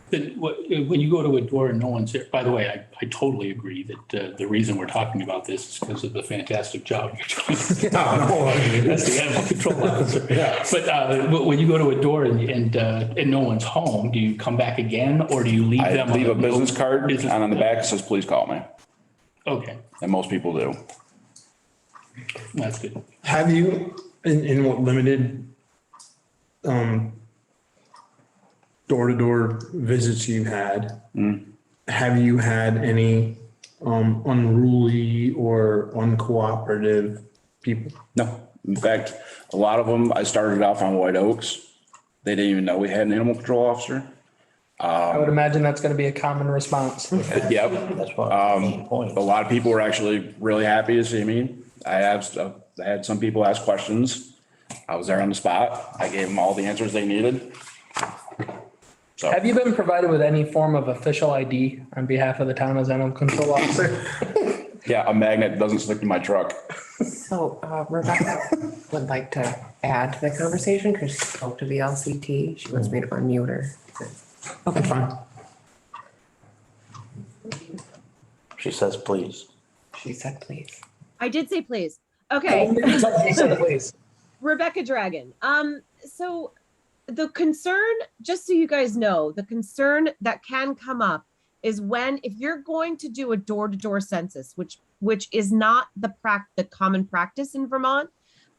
Then when you go to a door and no one's there, by the way, I totally agree that the reason we're talking about this is because of the fantastic job you're doing. That's the animal control officer. Yeah. But when you go to a door and no one's home, do you come back again, or do you leave them? I leave a business card, and on the back it says, please call me. Okay, And most people do. that's good. Have you, in what limited door-to-door visits you've had, have you had any unruly or uncooperative people? No. In fact, a lot of them, I started off on White Oaks. They didn't even know we had an animal control officer. I would imagine that's going to be a common response. Yep. That's one of the main points. A lot of people were actually really happy to see me. I had some people ask questions. I was there on the spot. I gave them all the answers they needed. So. Have you been provided with any form of official ID on behalf of the town as animal control officer? Yeah, a magnet doesn't stick to my truck. So Rebecca would like to add to the conversation because she spoke to the LCT. She wants me to unmute her. Okay, fine. She says, please. She said, please. I did say please. Okay. Please. Rebecca Dragon. So the concern, just so you guys know, the concern that can come up is if you're going to do a door-to-door census, which is not the common practice in Vermont,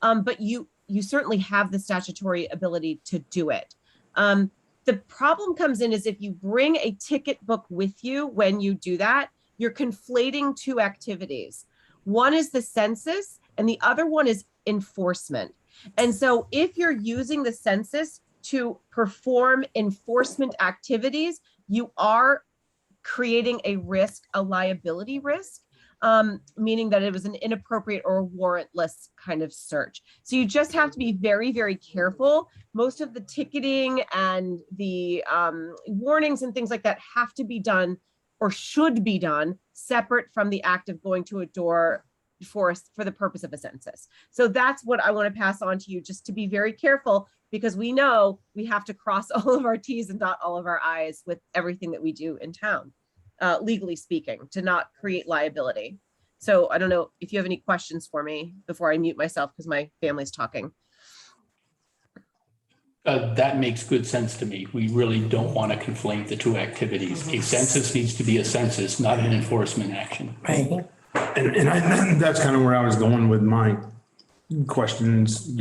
but you certainly have the statutory ability to do it. The problem comes in is if you bring a ticket book with you when you do that, you're conflating two activities. One is the census and the other one is enforcement. And so if you're using the census to perform enforcement activities, you are creating a risk, a liability risk, meaning that it was an inappropriate or warrantless kind of search. So you just have to be very, very careful. Most of the ticketing and the warnings and things like that have to be done or should be done separate from the act of going to a door for the purpose of a census. So that's what I want to pass on to you, just to be very careful, because we know we have to cross all of our T's and dot all of our I's with everything that we do in town, legally speaking, to not create liability. So I don't know if you have any questions for me before I mute myself because my family's talking. That makes good sense to me. We really don't want to conflate the two activities. A census needs to be a census, not an enforcement action. And that's kind of where I was going with my questions,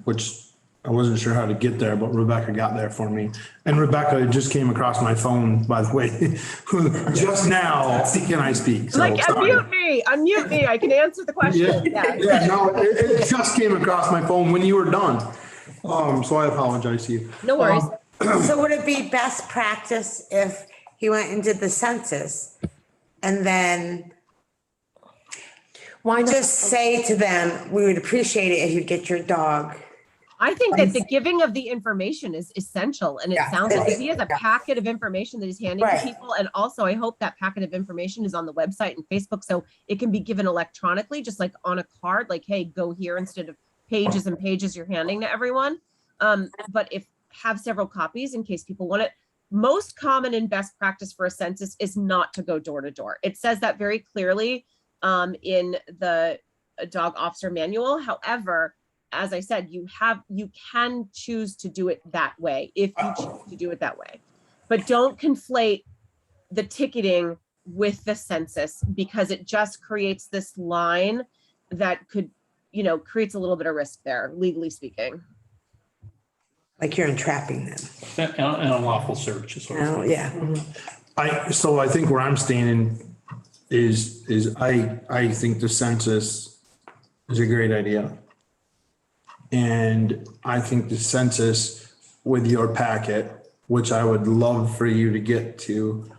which I wasn't sure how to get there, but Rebecca got there for me. And Rebecca just came across my phone, by the way, just now, can I speak? So, Like, sorry. unmute me. I can answer the question. Yeah. Yeah, no, it just came across my phone when you were done. So I apologize to you. No worries. So would it be best practice if he went and did the census and then Why not? just say to them, we would appreciate it if you get your dog? I think that the giving of the information is essential, and it Yeah. sounds like if he has a packet of information that he's handing to Right. people, and also I hope that packet of information is on the website and Facebook, so it can be given electronically, just like on a card, like, hey, go here instead of pages and pages you're handing to everyone. But if have several copies in case people want it. Most common and best practice for a census is not to go door to door. It says that very clearly in the dog officer manual. However, as I said, you can choose to do it that way if you choose to do it that way. But don't conflate the ticketing with the census, because it just creates this line that could, creates a little bit of risk there, legally speaking. Like you're entrapping them. An unlawful search is what. Oh, yeah. So I think where I'm standing is I think the census is a great idea. And I think the census with your packet, which I would love for you to get to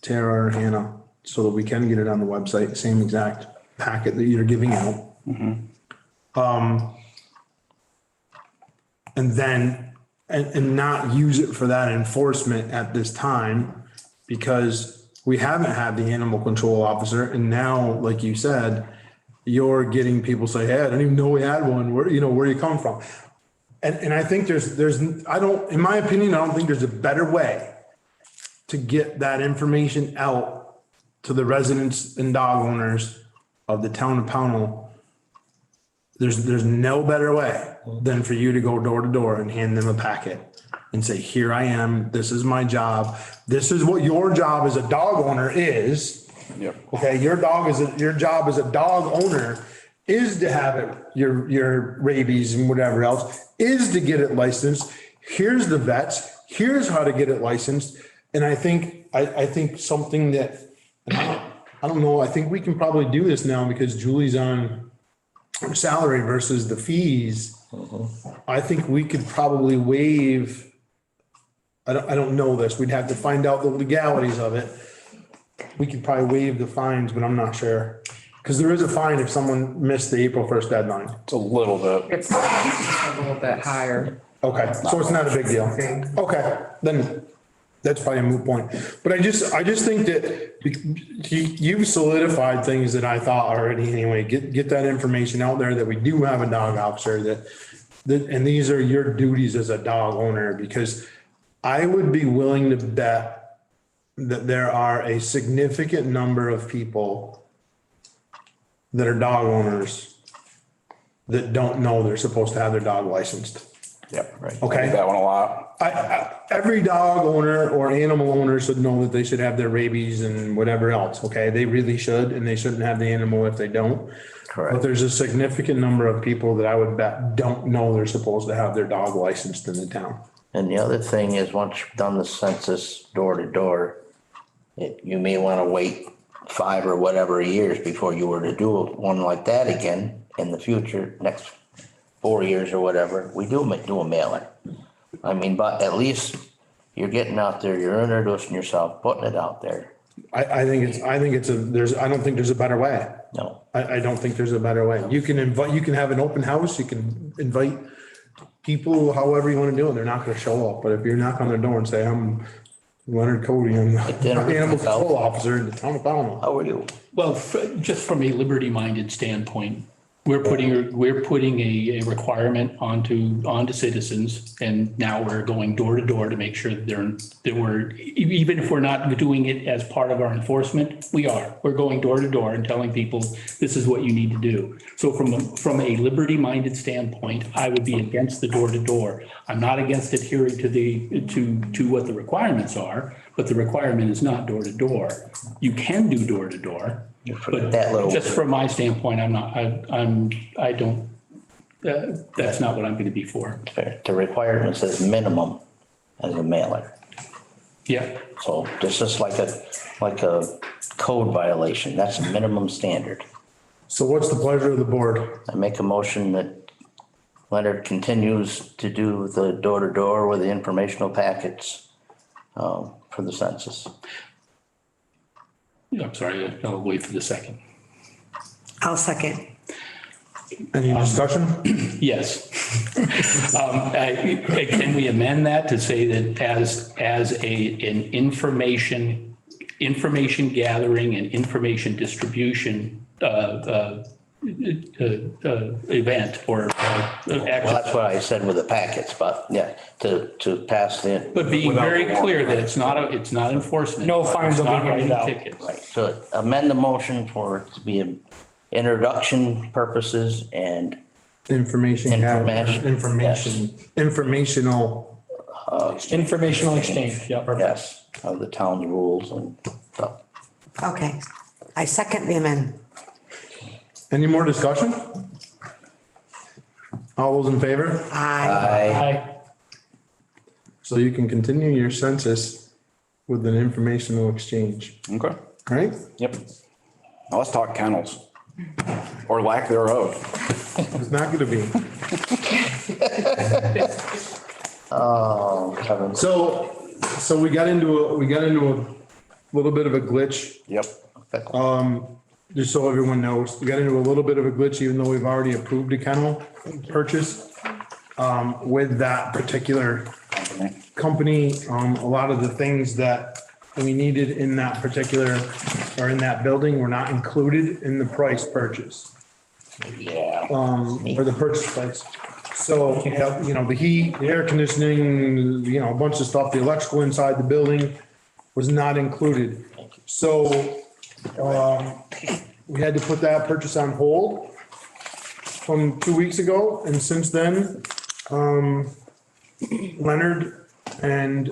Tara or Hannah, so that we can get it on the website, same exact packet that you're giving out. And then, and not use it for that enforcement at this time, because we haven't had the animal control officer. And now, like you said, you're getting people say, hey, I didn't even know we had one. Where you come from? And I think in my opinion, I don't think there's a better way to get that information out to the residents and dog owners of the town of Pownell. There's no better way than for you to go door to door and hand them a packet and say, here I am, this is my job. This is what your job as a dog owner is. Yep. Okay, your job as a dog owner is to have it, your rabies and whatever else, is to get it licensed. Here's the vets, here's how to get it licensed. And I think something that, I don't know, I think we can probably do this now because Julie's on salary versus the fees. I think we could probably waive, I don't know this, we'd have to find out the legalities of it. We could probably waive the fines, but I'm not sure. Because there is a fine if someone missed the April 1st deadline. It's a little bit. It's a little bit higher. Okay, so it's not a big deal. Okay, then that's probably a moot point. But I just think that you've solidified things that I thought already anyway. Get that information out there that we do have a dog officer that and these are your duties as a dog owner, because I would be willing to bet that there are a significant number of people that are dog owners that don't know they're supposed to have their dog licensed. Yep, right. Okay. I do that one a lot. Every dog owner or animal owner should know that they should have their rabies and whatever else, okay? They really should, and they shouldn't have the animal if they don't. Correct. But there's a significant number of people that I would bet don't know they're supposed to have their dog licensed in the town. And the other thing is, once you've done the census door to door, you may want to wait 5 or whatever years before you were to do one like that again in the future, next 4 years or whatever. We do a mailer. I mean, but at least you're getting out there, you're introducing yourself, putting it out there. I don't think there's a better way. No. I don't think there's a better way. You can have an open house, you can invite people however you want to do it. They're not going to show up. But if you knock on their door and say, I'm Leonard Cody, I'm the animal control officer in the town of Pownell. How are you? Well, just from a liberty-minded standpoint, we're putting a requirement onto citizens, and now we're going door to door to make sure that we're, even if we're not doing it as part of our enforcement, we're going door to door and telling people this is what you need to do. So from a liberty-minded standpoint, I would be against the door to door. I'm not against adhering to what the requirements are, but the requirement is not door to door. You can do door to door. But that little, just from my standpoint, I don't That's not what I'm gonna be for. The requirement says minimum as a mailer. Yeah, So this is like a code violation. That's a minimum standard. So what's the pleasure of the board? I make a motion that Leonard continues to do the door-to-door with the informational packets for the census. I'm sorry, I'll wait for the second. I'll second. Any discussion? Yes. Can we amend that to say that as an information gathering and information distribution event or Well, action? that's what I said with the packets, but yeah, to pass the. But being very clear that it's not enforcement. No fines will be It's not handed out. writing tickets. Right, so amend the motion for it to be an introduction purposes and Informational. Informational exchange, yeah. yes, of the town's rules and stuff. Okay. I second the amendment. Any more discussion? All those in favor? Aye. So you can continue your census with an informational exchange, Okay, all right? yep. Now let's talk kennels. Or lack thereof. It's not gonna be. Oh, Kevin. So we got into a little bit of a glitch. Yep. Just so everyone knows, we got into a little bit of a glitch, even though we've already approved a kennel purchase. With that particular company, a lot of the things that we needed in that particular, or in that building were not included in the price purchase. Yeah. Or the purchase price. So, the heat, the air conditioning, a bunch of stuff, the electrical inside the building was not included. So, we had to put that purchase on hold from 2 weeks ago, and since then, Leonard and,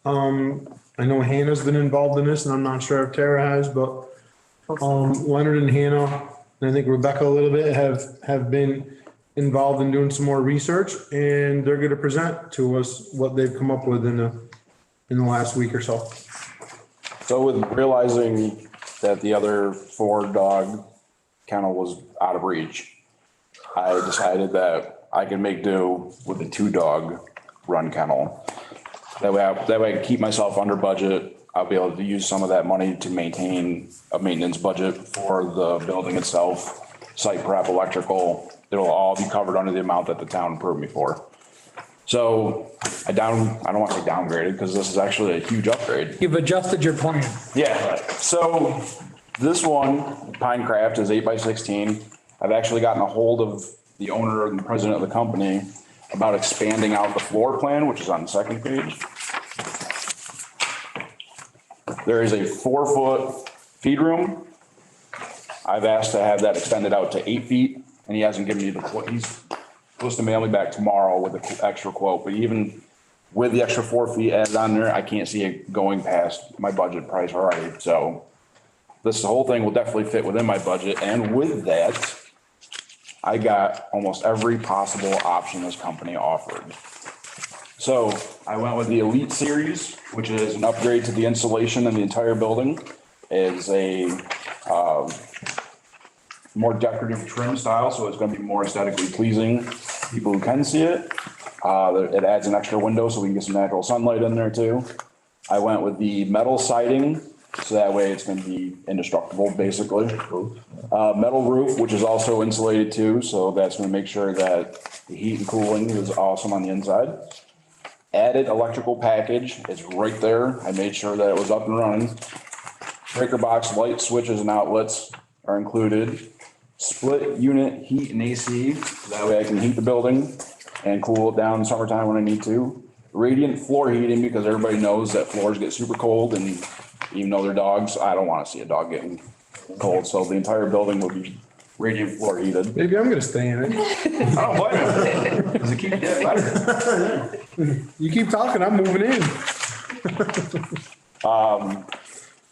I know Hannah's been involved in this, and I'm not sure if Tara has, but, Leonard and Hannah, and I think Rebecca a little bit, have been involved in doing some more research, and they're gonna present to us what they've come up with in the last week or so. So with realizing that the other 4-dog kennel was out of reach, I decided that I could make do with the 2-dog run kennel. That way I can keep myself under budget. I'll be able to use some of that money to maintain a maintenance budget for the building itself, site prep, electrical. It'll all be covered under the amount that the town approved me for. So I don't want to say downgraded, because this is actually a huge upgrade. You've adjusted your plan. Yeah, so this one, Pinecraft, is 8x16. I've actually gotten a hold of the owner and the president of the company about expanding out the floor plan, which is on the second page. There is a 4-foot feed room. I've asked to have that extended out to 8 feet, and he hasn't given me the quote. He's supposed to mail me back tomorrow with the extra quote, but even with the extra 4 feet added on there, I can't see it going past my budget price already. So this whole thing will definitely fit within my budget. And with that, I got almost every possible option this company offered. So I went with the Elite Series, which is an upgrade to the insulation in the entire building. It's a more decorative trim style, so it's going to be more aesthetically pleasing to people who can see it. It adds an extra window so we can get some natural sunlight in there too. I went with the metal siding, so that way it's going to be indestructible, basically. Metal roof, which is also insulated too, so that's going to make sure that the heat and cooling is awesome on the inside. Added electrical package is right there. I made sure that it was up and running. Breaker box, light switches and outlets are included. Split unit heat and AC, so that way I can heat the building and cool it down in summertime when I need to. Radiant floor heating, because everybody knows that floors get super cold, and even though they're dogs, I don't want to see a dog getting cold. So the entire building will be radiant floor heated. Maybe I'm gonna stay in it. I don't blame you. Does it keep getting better? You keep talking, I'm moving in.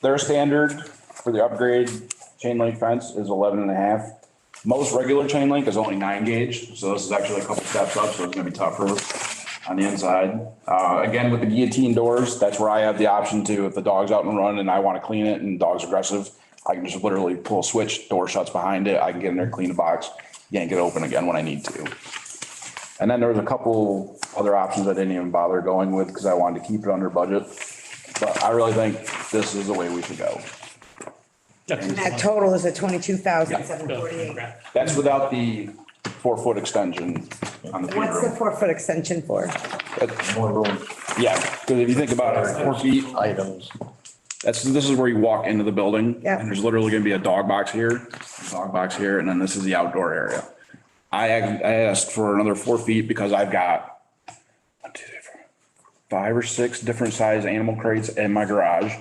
Their standard for the upgrade chain link fence is 11.5. Most regular chain link is only 9 gauge, so this is actually a couple steps up, so it's gonna be tougher on the inside. Again, with the guillotine doors, that's where I have the option to, if the dog's out and running and I want to clean it and the dog's aggressive, I can just literally pull a switch, door shuts behind it. I can get in there, clean the box, yank it open again when I need to. And then there was a couple other options I didn't even bother going with because I wanted to keep it under budget. But I really think this is the way we should go. That total is at 22,748. That's without the 4-foot extension on the feed What's the room. 4-foot extension for? More room, Yeah, because if you think about it, 4 feet, items. this is where you walk into the building. Yeah. And there's literally gonna be a dog box here, and then this is the outdoor area. I asked for another 4 feet because I've got 1, 2, 3, 4, 5 or 6 different size animal crates in my garage.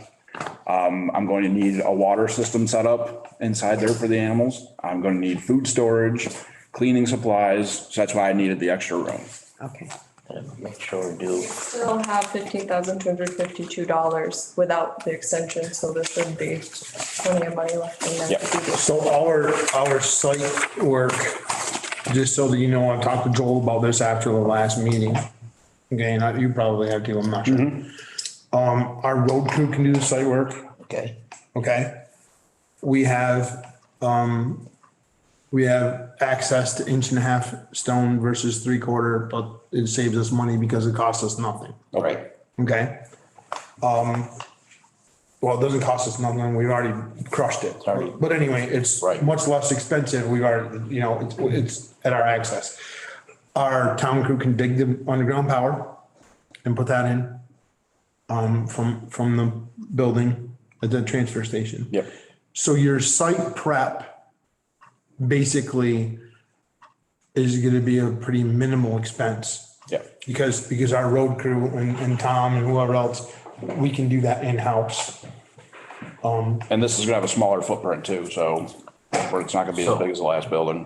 I'm going to need a water system set up inside there for the animals. I'm going to need food storage, cleaning supplies. So that's why I needed the extra room. Okay. Make sure we do. Still have $15,252 without the extension, so there should be plenty of money left in there. Yep. to do this. So our site work, just so that you know, I talked to Joel about this after the last meeting. Okay, and you probably have to, I'm not sure. Our road crew can do the site work, Okay. okay? We have access to 1.5 stone versus 3/4, but it saves us money because it costs us nothing, Okay. okay? Well, it doesn't cost us nothing, we've already crushed it. Sorry. But anyway, it's Right. much less expensive, we've already, it's at our access. Our town crew can dig the underground power and put that in, from the building at the transfer station. Yep. So your site prep basically is gonna be a pretty minimal expense. Yep. Because our road crew and Tom and whoever else, we can do that in-house. And this is gonna have a smaller footprint too, so where it's not gonna be as big as the last building.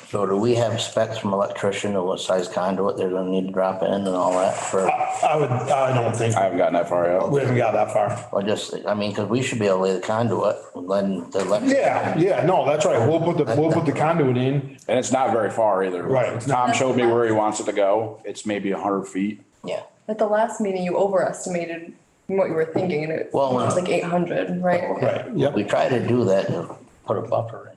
So do we have specs from electrician or what size conduit they're gonna need to drop in and all that for, I don't think, I haven't gotten that far yet. we haven't got that far. or just, I mean, cause we should be able to lay the conduit, then the electric. Yeah, no, that's right. We'll put the conduit in. And it's not very far either. Right, it's not- Tom showed me where he wants it to go. It's maybe 100 feet. Yeah. At the last meeting, you overestimated what you were thinking, and it Well, was like 800, right? Right, yep. We try to do that and put a buffer in.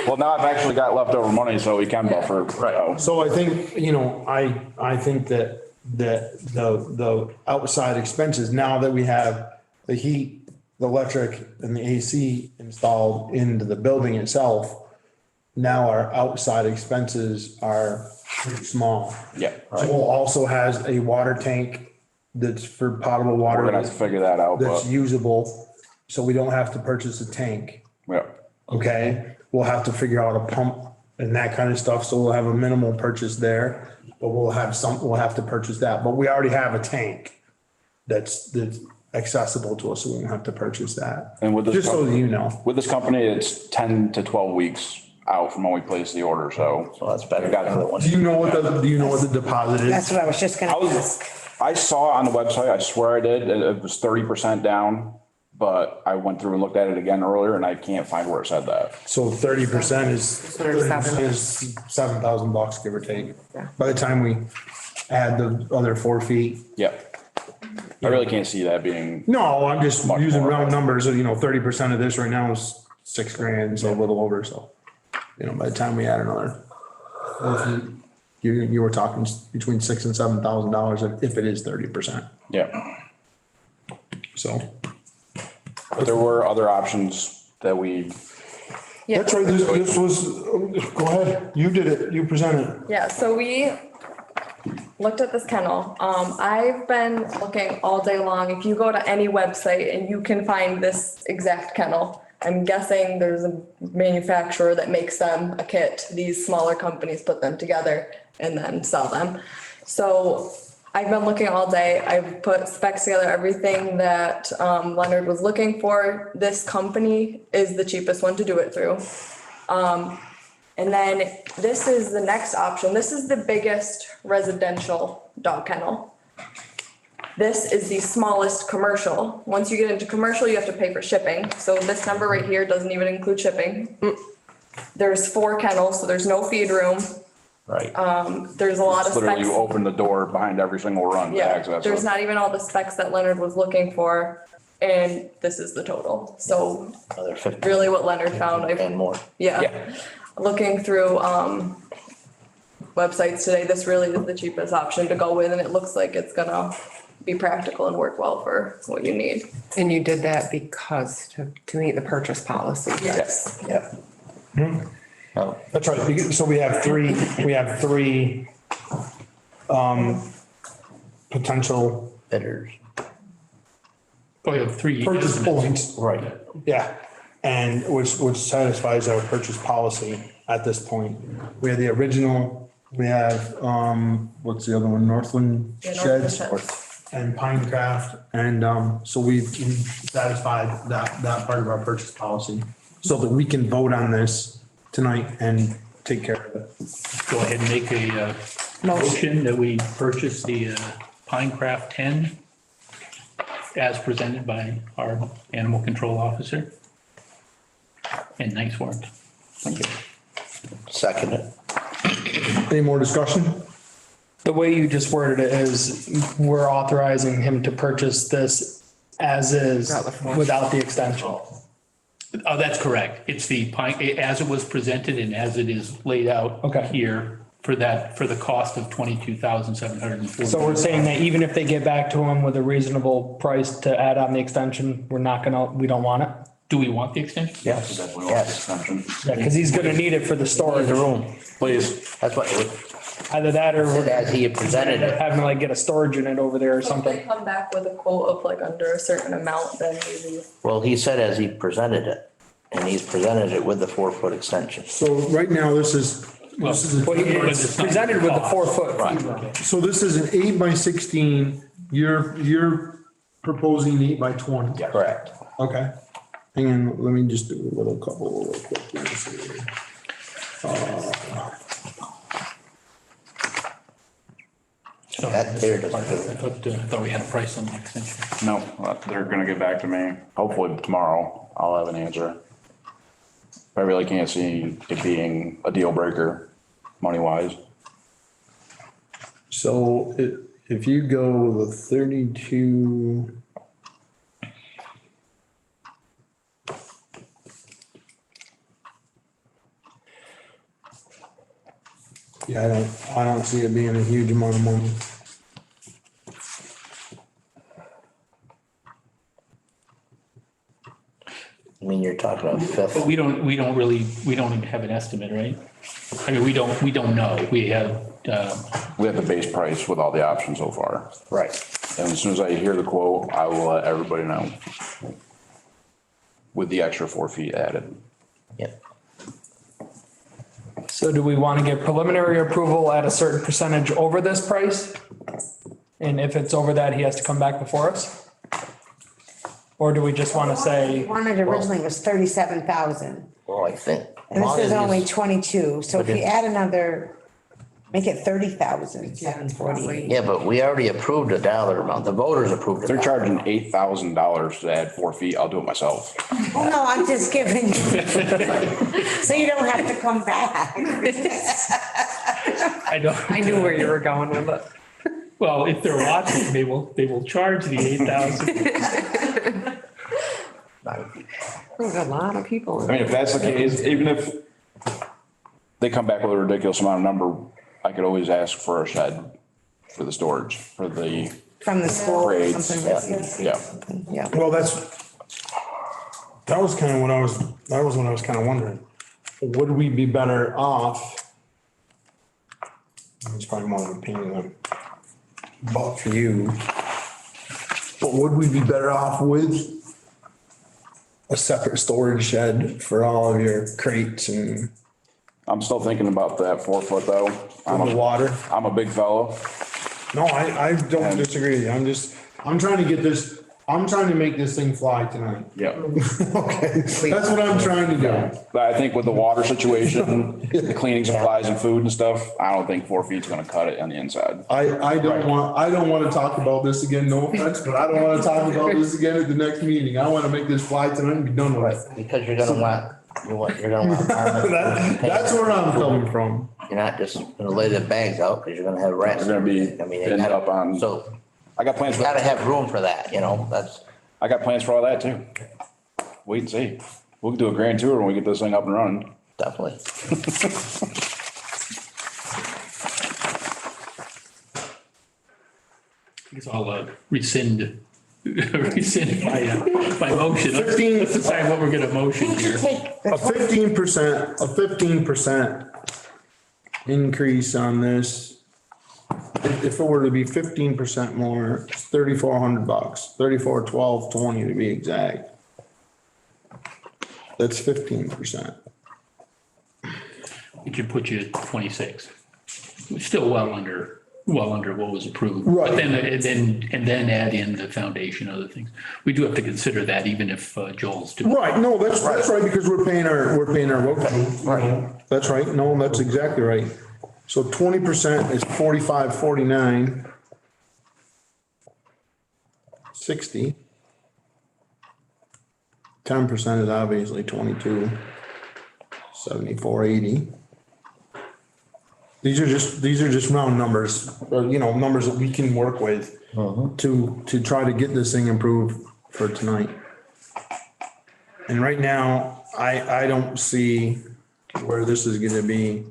Well, now I've actually got leftover money, so we can buffer. Right. So I think, I think that the outside expenses, now that we have the heat, the electric and the AC installed into the building itself, now our outside expenses are pretty small. Yeah. Joel also has a water tank that's for potable water. We're gonna have to figure that out, That's but usable, so we don't have to purchase a tank. yeah. Okay, we'll have to figure out a pump and that kind of stuff, so we'll have a minimal purchase there. But we'll have to purchase that, but we already have a tank that's accessible to us, so we won't have to purchase that. And with this Just so that you know. With this company, it's 10 to 12 weeks out from when we place the order, so. So that's better. We've got another one. Do you know what the deposit That's is? what I was just gonna ask. I saw on the website, I swear I did, it was 30% down, but I went through and looked at it again earlier and I can't find where it said that. So 30% is $7,000, give or take. By the time we add the other 4 feet. Yep. I really can't see that being, No, I'm just Much using more. round numbers, 30% of this right now is $6,000, so a little over, so. By the time we add another, you were talking between $6,000 and $7,000 if it is 30%, yeah. so. But there were other options that we, Yeah. That's right, this was, go ahead, you did it, you presented it. Yeah, so we looked at this kennel. I've been looking all day long. If you go to any website and you can find this exact kennel, I'm guessing there's a manufacturer that makes them a kit. These smaller companies put them together and then sell them. So I've been looking all day. I've put specs together, everything that Leonard was looking for. This company is the cheapest one to do it through. And then this is the next option. This is the biggest residential dog kennel. This is the smallest commercial. Once you get into commercial, you have to pay for shipping. So this number right here doesn't even include shipping. There's 4 kennels, so there's no feed room. Right. There's a lot of Literally, specs. you open the door behind every single run to Yeah, access there's it. not even all the specs that Leonard was looking for, and this is the total. So Another 50 really what Leonard found, and more. yeah. Looking through, websites today, this really is the cheapest option to go with, and it looks like it's gonna be practical and work well for what you need. And you did that because to meet the purchase policy. Yes. Yeah. Oh, That's right. So we have three potential bidders. Oh, you have 3. purchase points. Right. Yeah, and which satisfies our purchase policy at this point. We have the original, we have, what's the other one, Northland Yeah, Northland Sheds Sheds. and Pinecraft, and, so we've satisfied that part of our purchase policy. So that we can vote on this tonight and take care of it. Go ahead and make a motion that we purchase the Pinecraft 10 as presented by our animal control officer. And nice work. Thank you. Second it. Any more discussion? The way you just worded it is we're authorizing him to purchase this as is without the extension. Oh, that's correct. It's the as it was presented and as it is laid out Okay. here for the cost of $22,740. So we're saying that even if they get back to him with a reasonable price to add on the extension, we don't want it? Do we want the extension? Yes. Yes. Yeah, because he's gonna need it for the storage. The room. Please. That's what, Either that or we're as he had presented it. having to like get a storage unit over there or So if they something. come back with a quote of like under a certain amount, then maybe. Well, he said as he presented it, and he's presented it with the 4-foot extension. So right now, this is. Well, it's presented with the 4-foot. So this is an 8x16, you're proposing 8x20. Correct. Okay. Hang on, let me just do a little couple real quick. That there doesn't I do it. thought we had a price on the extension. No, they're gonna get back to me. Hopefully tomorrow I'll have an answer. I really can't see it being a deal breaker, money wise. So if you go with a 32. Yeah, I don't see it being a huge amount of money. I mean, you're talking a fifth. But we don't even have an estimate, right? I mean, we don't know. We have, We have the base price with all the options so far. Right. And as soon as I hear the quote, I will let everybody know. With the extra 4 feet added. Yep. So do we want to get preliminary approval at a certain percentage over this price? And if it's over that, he has to come back before us? Or do we just want to say, Wanted originally was 37,000, Well, I think. and this is only Long 22, so if But you it- add another, make it 30,740. Yeah, but we already approved a dollar amount. The voters approved it. They're charging $8,000 to add 4 feet. I'll do it myself. Oh, no, I'm just giving you. So you don't have to come back. I don't. I knew where you were going with it. Well, if they're watching, they will charge the 8,000. There's a lot of people. I mean, if that's the case, even if they come back with a ridiculous amount of number, I could always ask for a shed for the storage, for the, From the school or Grades, something. yeah. Yeah. Well, that was kind of what I was kind of wondering. Would we be better off? It's probably more of an opinion than, but for you. But would we be better off with a separate storage shed for all of your crates and I'm still thinking about that 4 foot though. the water? I'm a big fellow. No, I don't disagree with you. I'm trying to get this I'm trying to make this thing fly tonight. Yep. Okay, that's what I'm trying to do. But I think with the water situation, the cleaning supplies and food and stuff, I don't think 4 feet's gonna cut it on the inside. I don't want to talk about this again, no offense, but I don't want to talk about this again at the next meeting. I want to make this fly tonight and be done with it. Because you're gonna want. That's where I'm coming from. You're not just gonna lay the bags out, because you're gonna have rats. They're gonna be I mean, they end gotta, up on, so I got plans you for gotta that. have room for that, I got plans for all that too. Wait and see. We'll do a grand tour when we get this thing up and running. definitely. I guess I'll rescind my motion. 15 Let's decide what we're gonna motion here. A 15% increase on this. If it were to be 15% more, it's $3,400, 1220 to be exact. That's 15%. It should put you at 26. Still well under what was approved. Right. But then add in the foundation, other things. We do have to consider that even if Joel's doing. Right, no, that's right, because we're paying our road crew. Right. That's right, no, that's exactly right. So 20% is 45.49. 60. 10% is obviously 22. 74.80. These are just round numbers, or, numbers that we can work with to try to get this thing improved for tonight. And right now, I don't see where this is gonna be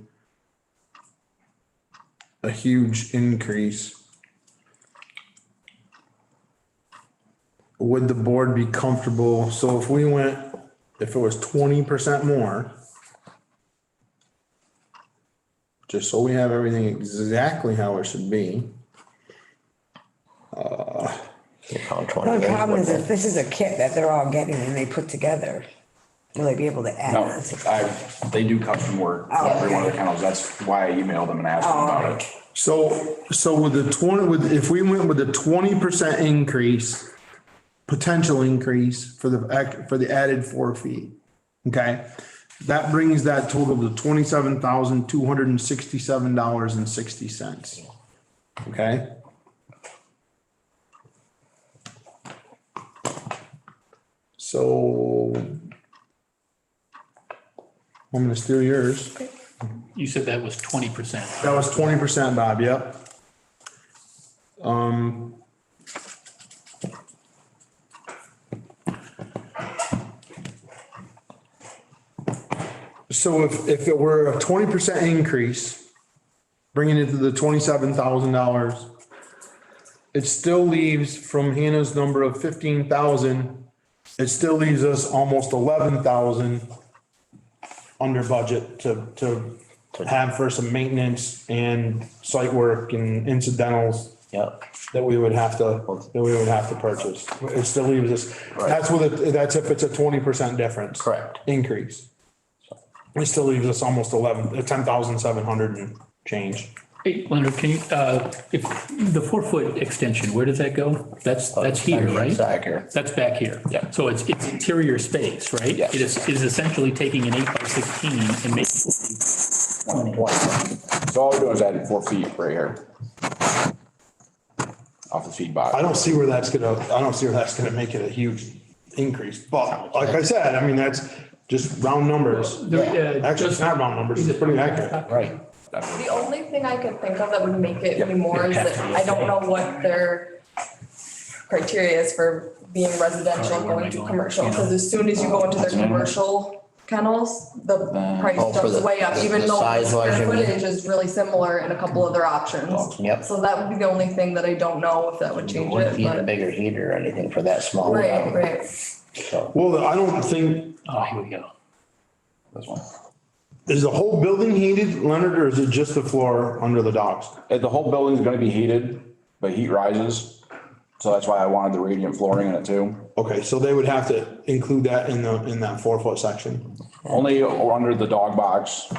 a huge increase. Would the board be comfortable? So if it was 20% more, just so we have everything exactly how it should be. You count 20 The only in, problem is wouldn't if this is a kit that they're all getting and they put together, will they be able to add No, on to? they do custom work for every one of the kennels. That's why I emailed them and asked them about it. So with the 20, if we went with the 20% increase, potential increase for the added 4 feet, okay? That brings that total to $27,267.60. Okay? So I'm gonna steal yours. You said that was 20%. That was 20%, Bob, yep. So if it were a 20% increase, bringing it to the $27,000, it still leaves from Hannah's number of 15,000, it still leaves us almost 11,000 under budget to have for some maintenance and site work and incidentals Yep. that we would have to purchase. It still leaves us, that's if it's a 20% difference. Correct. Increase. It still leaves us almost 10,700 and change. Hey, Leonard, can you, if the 4-foot extension, where does that go? That's here, right? Back here. That's back here. Yeah. So it's interior space, right? Yes. It is essentially taking an 8x16 and making. So all we're doing is adding 4 feet right here. Off the feed box. I don't see where that's gonna make it a huge increase, but like I said, I mean, that's just round numbers. Actually, it's not round numbers, it's pretty accurate. Right. The only thing I could think of that would make it be more is that I don't know what their criteria is for being residential and going to commercial, because as soon as you go into their commercial kennels, the price Oh, for jumps the- way up, even the though the size-wise, square you mean? footage is really similar in a couple other options. Yep. So that would be the only thing that I don't know if that would change Wouldn't it, need a but, bigger heater or anything for that small. right. So, Well, I don't think, Oh, here we go. This one. is the whole building heated, Leonard, or is it just the floor under the docks? The whole building's gonna be heated, but heat rises. So that's why I wanted the radiant flooring in it too. Okay, so they would have to include that in that 4-foot section. Only under the dog box.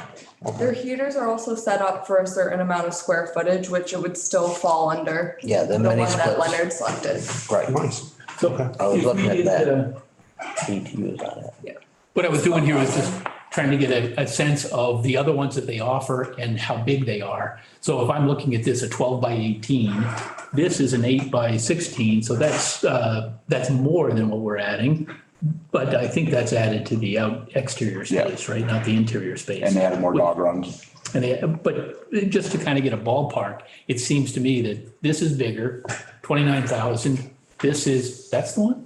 Their heaters are also set up for a certain amount of square footage, which it would still fall under. Yeah, the The mini one that splits. Leonard selected. right. Nice. So I was if we looking at did, that. BTUs on it. what I was doing here was just trying to get a sense of the other ones that they offer and how big they are. So if I'm looking at this, a 12 by 18, this is an 8 by 16, so that's more than what we're adding. But I think that's added to the exterior space, right? Not the interior space. And they have more dog runs. But just to kind of get a ballpark, it seems to me that this is bigger, 29,000. That's the one?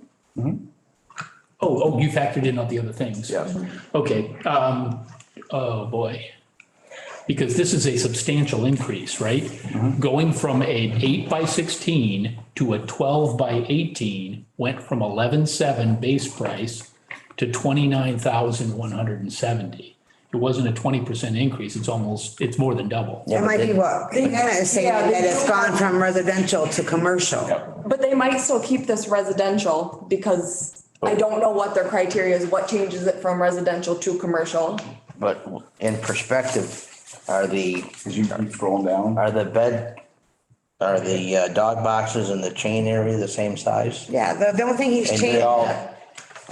Oh, you factored in all the other things. Yes. Okay, oh boy. Because this is a substantial increase, right? Going from an 8 by 16 to a 12 by 18 went from 11,700 base price to 29,170. It wasn't a 20% increase. It's more than double. It might be what, Anna is saying, Yeah, they that it's do. gone from residential to commercial. But they might still keep this residential because I don't know what their criteria is, what changes it from residential to commercial. But in perspective, are the Cause you keep scrolling down. dog boxes in the chain area the same size? Yeah, the only thing he's And changed. they all,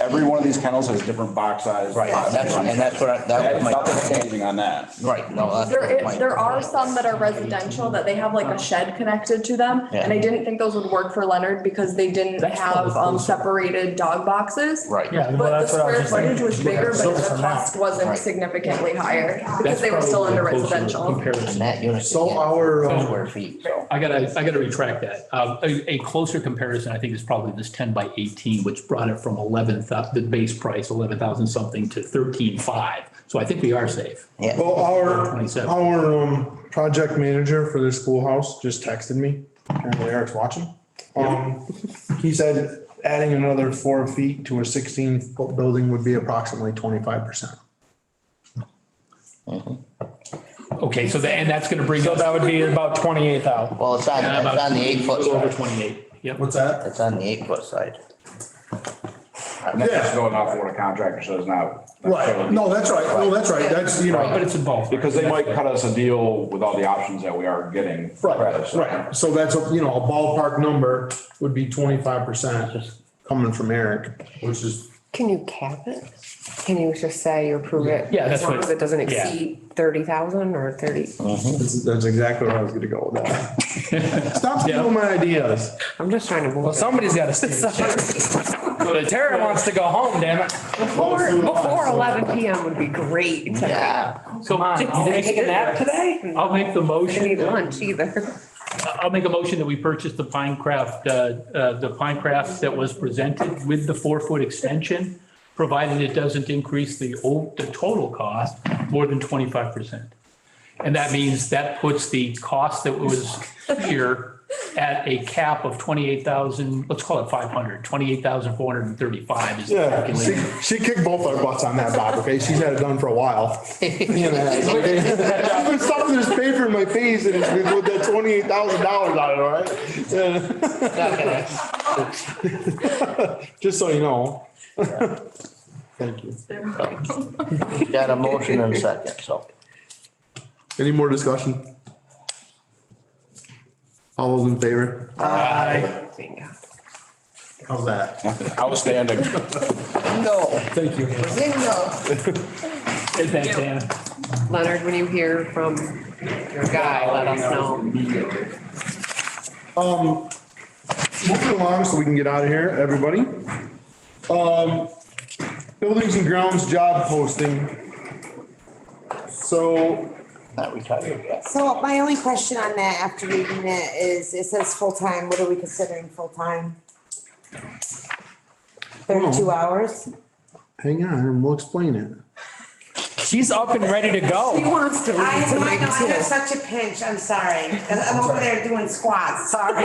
Every one of these kennels has different box size. right, that's what that was my. Nothing's changing on that. Right, no, that's what my. There are some that are residential that they have like a shed connected to them. And I didn't think those would work for Leonard because they didn't That's have probably closer. separated dog boxes. Right. Yeah, well, But the that's what I was square just footage was bigger, but the cost wasn't Right. significantly higher because That's they were still probably under a closer residential. And comparison. that unit. So our, Square feet, so. I gotta retract that. A closer comparison, I think, is probably this 10 by 18, which brought it from 11,000, the base price, 11,000 something to 13,500. So I think we are safe. Yeah. well, our 27. project manager for the schoolhouse just texted me. Apparently Eric's watching. He said adding another 4 feet to a 16-foot building would be approximately 25%. Okay, so and that's gonna bring So us that would be about 28,000. Well, it's on the 8-foot little over side. 28. Yep. What's that? It's on the 8-foot side. And that's just going off what a contractor says now. Right, no, that's right, no, that's right, that's, you But know, it's involved. Because they might cut us a deal with all the options that we are getting. right. So that's, a ballpark number would be 25% coming from Eric, which is, Can you cap it? Can you just say you approve it? Yeah, that's as long what- as it doesn't yeah. exceed 30,000 or 30? that's exactly where I was gonna go with that. Stop stealing my ideas. I'm just trying to. Well, somebody's got to stay. Tara wants to go home, damn it. Before 11 PM would be great. Yeah. Come on, You didn't take a nap today? I'll make the I motion. didn't eat lunch either. I'll make a motion that we purchase the Pinecraft that was presented with the 4-foot extension, provided it doesn't increase the total cost more than 25%. And that means that puts the cost that was here at a cap of 28,000, let's call it 500, 28,435 is the Yeah, calculation. she kicked both our butts on that, Bob, okay? She's had it done for a while. She's been stuffing this paper in my face and it's with that $28,000 on it, all right? Just so you know. Thank you. Got a motion and a second, so. Any more discussion? All those in favor? Bingo. How's that? Outstanding. No. Thank you. Hey, thanks, Anna. Leonard, when you hear from your guy, let us know. Moving along so we can get out of here, everybody. Buildings and grounds job posting. So, Not retired yet. So my only question on that after reading it is, it says full-time, what are we considering full-time? 32 hours? hang on, and we'll explain it. She's up and ready to He go. wants to I read know, I tonight have too. such a pinch, I'm sorry. I'm over there doing squats, sorry.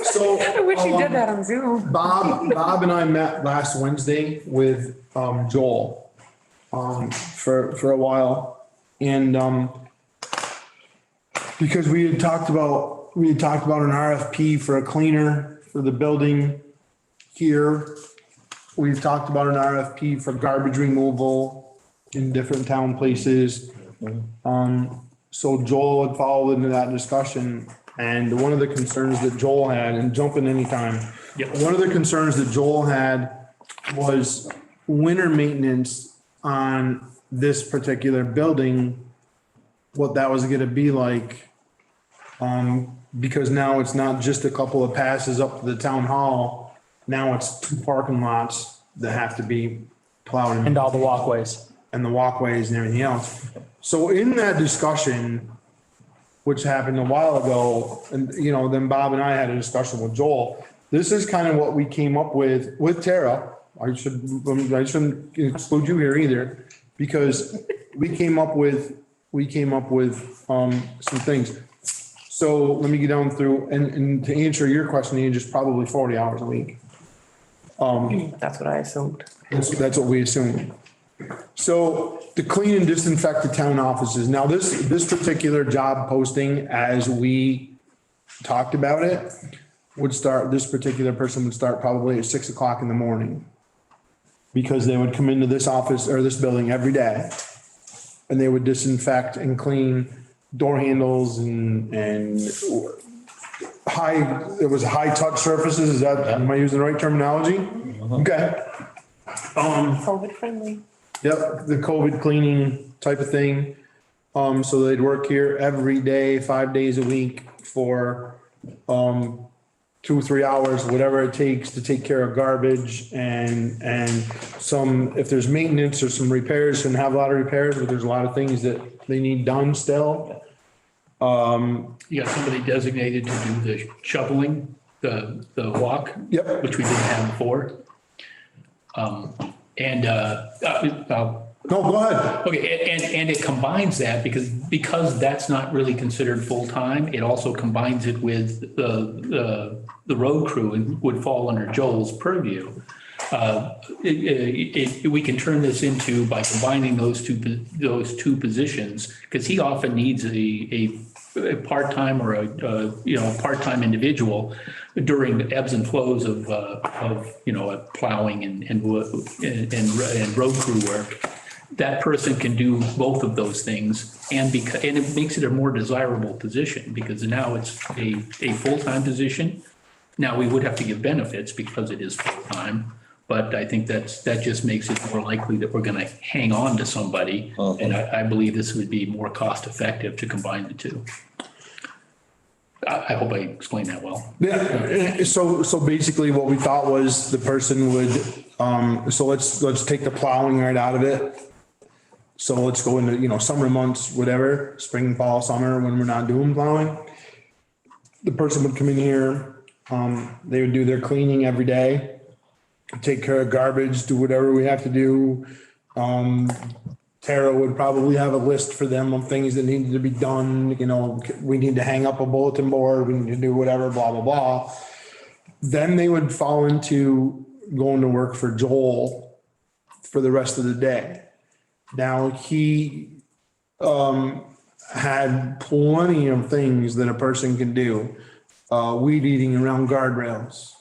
So. I wish you did that on Zoom. Bob and I met last Wednesday with Joel for a while. And because we had talked about an RFP for a cleaner for the building here. We've talked about an RFP for garbage removal in different town places. So Joel had followed into that discussion And one of the concerns that Joel had, and jump in anytime. Yep. One of the concerns that Joel had was winter maintenance on this particular building, what that was gonna be like. Because now it's not just a couple of passes up to the town hall. Now it's 2 parking lots that have to be plowed And all the walkways. and the walkways and everything else. So in that discussion, which happened a while ago, and then Bob and I had a discussion with Joel. This is kind of what we came up with Tara. I shouldn't exclude you here either, because we came up with some things. So let me get down through, and to answer your question, Ange, is probably 40 hours a week. That's what I assumed. That's what we assume. So to clean and disinfect the town offices. Now, this particular job posting, as we talked about it, this particular person would start probably at 6 o'clock in the morning. Because they would come into this office or this building every day. And they would disinfect and clean door handles and high touch surfaces. Am I using the right terminology? Okay. COVID friendly. Yep, the COVID cleaning type of thing. So they'd work here every day, 5 days a week for 2 or 3 hours, whatever it takes to take care of garbage and some, if there's maintenance or some repairs, shouldn't have a lot of repairs, but there's a lot of things that they need done still. You got somebody designated to do the shoveling, the walk. Yep. Which we didn't have before. No, go ahead. Okay, and it combines that because that's not really considered full-time, it also combines it with the road crew and would fall under Joel's purview. We can turn this into, by combining those two positions, because he often needs a part-time or a part-time individual during the ebbs and flows of plowing and road crew work. That person can do both of those things, and it makes it a more desirable position, because now it's a full-time position. Now, we would have to give benefits because it is full-time, but I think that just makes it more likely that we're gonna hang on to somebody. And I believe this would be more cost-effective to combine the two. I hope I explained that well. Yeah, so basically what we thought was the person would, so let's take the plowing right out of it. So let's go into, summer months, whatever, spring, fall, summer, when we're not doing plowing. The person would come in here, they would do their cleaning every day, take care of garbage, do whatever we have to do. Tara would probably have a list for them of things that needed to be done, we need to hang up a bulletin board, we need to do whatever, blah, blah, blah. Then they would fall into going to work for Joel for the rest of the day. Now, he had plenty of things that a person can do. Weed eating around guardrails,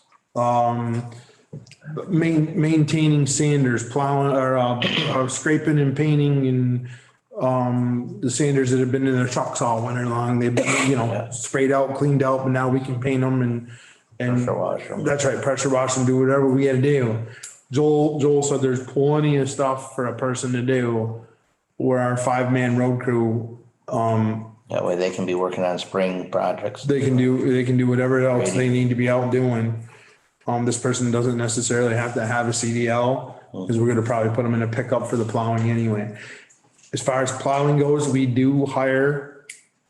maintaining sanders, plowing or scraping and painting and the sanders that have been in their trucks all winter long. They've been, sprayed out, cleaned out, but now we can paint them and Pressure wash 'em. That's right, pressure wash them, do whatever we gotta do. Joel said there's plenty of stuff for a person to do where our 5-man road crew, That way they can be working on spring projects. they can do whatever else they need to be out doing. This person doesn't necessarily have to have a CDL, because we're gonna probably put them in a pickup for the plowing anyway. As far as plowing goes, we do hire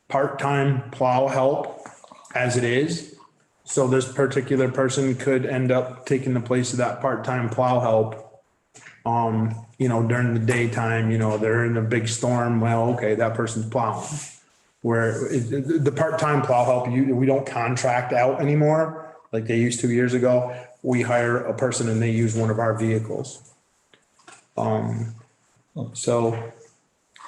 part-time plow help as it is. So this particular person could end up taking the place of that part-time plow help. During the daytime, they're in a big storm, well, okay, that person's plowing. Where the part-time plow help, we don't contract out anymore like they used 2 years ago. We hire a person and they use one of our vehicles. So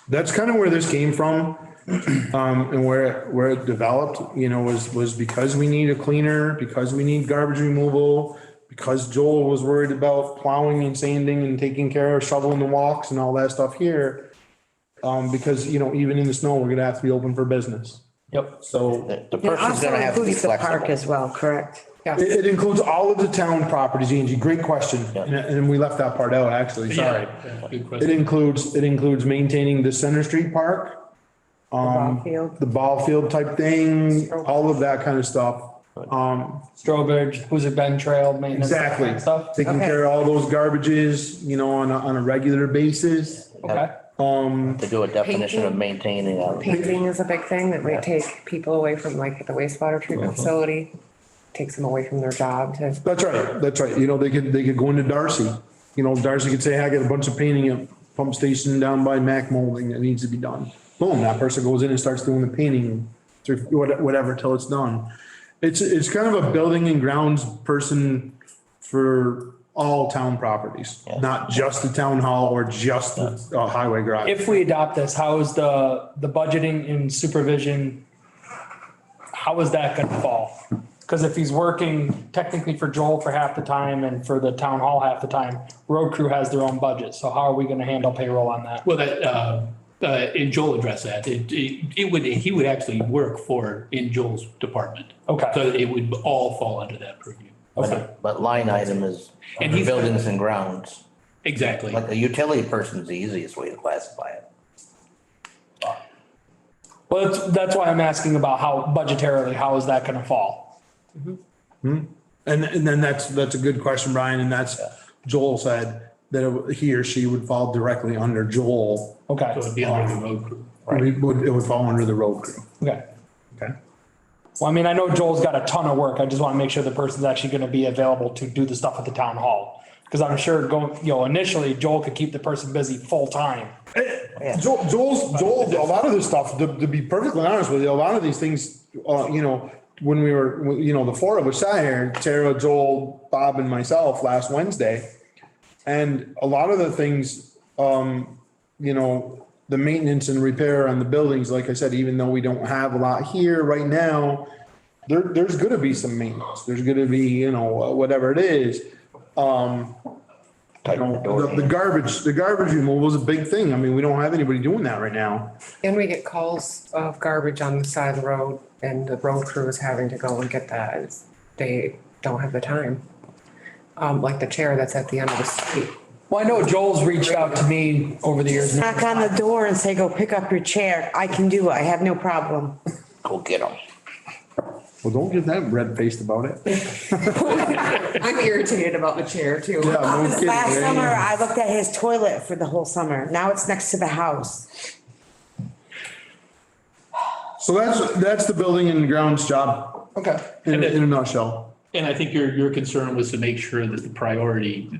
that's kind of where this came from. And where it developed, was because we need a cleaner, because we need garbage removal, because Joel was worried about plowing and sanding and taking care of shoveling the walks and all that stuff here. Because, even in the snow, we're gonna have to be open for business. Yep. So The It person's also gonna have to be includes the park flexible. as well, correct? it includes all of the town properties, Angie, great question. Yeah. And we left that part out, actually, sorry. Yeah, good It question. includes maintaining the Center Street Park, Ball field. the ball field type thing, all of that kind of stuff. Strobridge, Hoosier Bend Trail maintenance. that kind Exactly. of Stuff. Taking Okay. care of all those garbages, on a regular basis. Okay. To do a definition of maintaining a. Painting is a big thing that might take people away from like the wastewater treatment facility. Takes them away from their job to, That's right, that's right. They could go into Darcy. Darcy could say, "Hey, I got a bunch of painting at pump station down by Mac Molding that needs to be done." Boom, that person goes in and starts doing the painting, through whatever, till it's done. It's kind of a building and grounds person for all town properties, not just the town hall or just the highway garage. If we adopt this, how is the budgeting and supervision, how is that gonna fall? Because if he's working technically for Joel for half the time and for the town hall half the time, road crew has their own budget. So how are we gonna handle payroll on that? Well, and Joel addressed that. He would actually work in Joel's department. Okay. So it would all fall under that purview. But line item is And under he's- buildings and grounds. Exactly. Like a utility person's the easiest way to classify it. Well, that's why I'm asking about how budgetarily, how is that gonna fall? And then that's a good question, Brian, and that's, Joel said that he or she would fall directly under Joel. Okay. So it'd be under the road crew. It would fall under the road crew. Okay. Okay. Well, I mean, I know Joel's got a ton of work. I just want to make sure the person's actually going to be available to do the stuff at the town hall. Because I'm sure initially Joel could keep the person busy full time. Joel, a lot of this stuff, to be perfectly honest with you, a lot of these things, when we were, the four of us sat here, Tara, Joel, Bob and myself last Wednesday. And a lot of the things, the maintenance and repair on the buildings, like I said, even though we don't have a lot here right now, there's gonna be some maintenance. There's gonna be, whatever it is. The garbage removal is a big thing. I mean, we don't have anybody doing that right now. and we get calls of garbage on the side of the road and the road crew is having to go and get that. They don't have the time. Like the chair that's at the end of the street. Well, I know Joel's reached out to me over the years. Knock on the door and say, go pick up your chair. I can do it. I have no problem. Go get them. Well, don't get that red-faced about it. I'm irritated about the chair too. Yeah, no kidding. Last summer, I looked at his toilet for the whole summer. Now it's next to the house. So that's the building and grounds job Okay. in a nutshell. And I think your concern was to make sure that the priority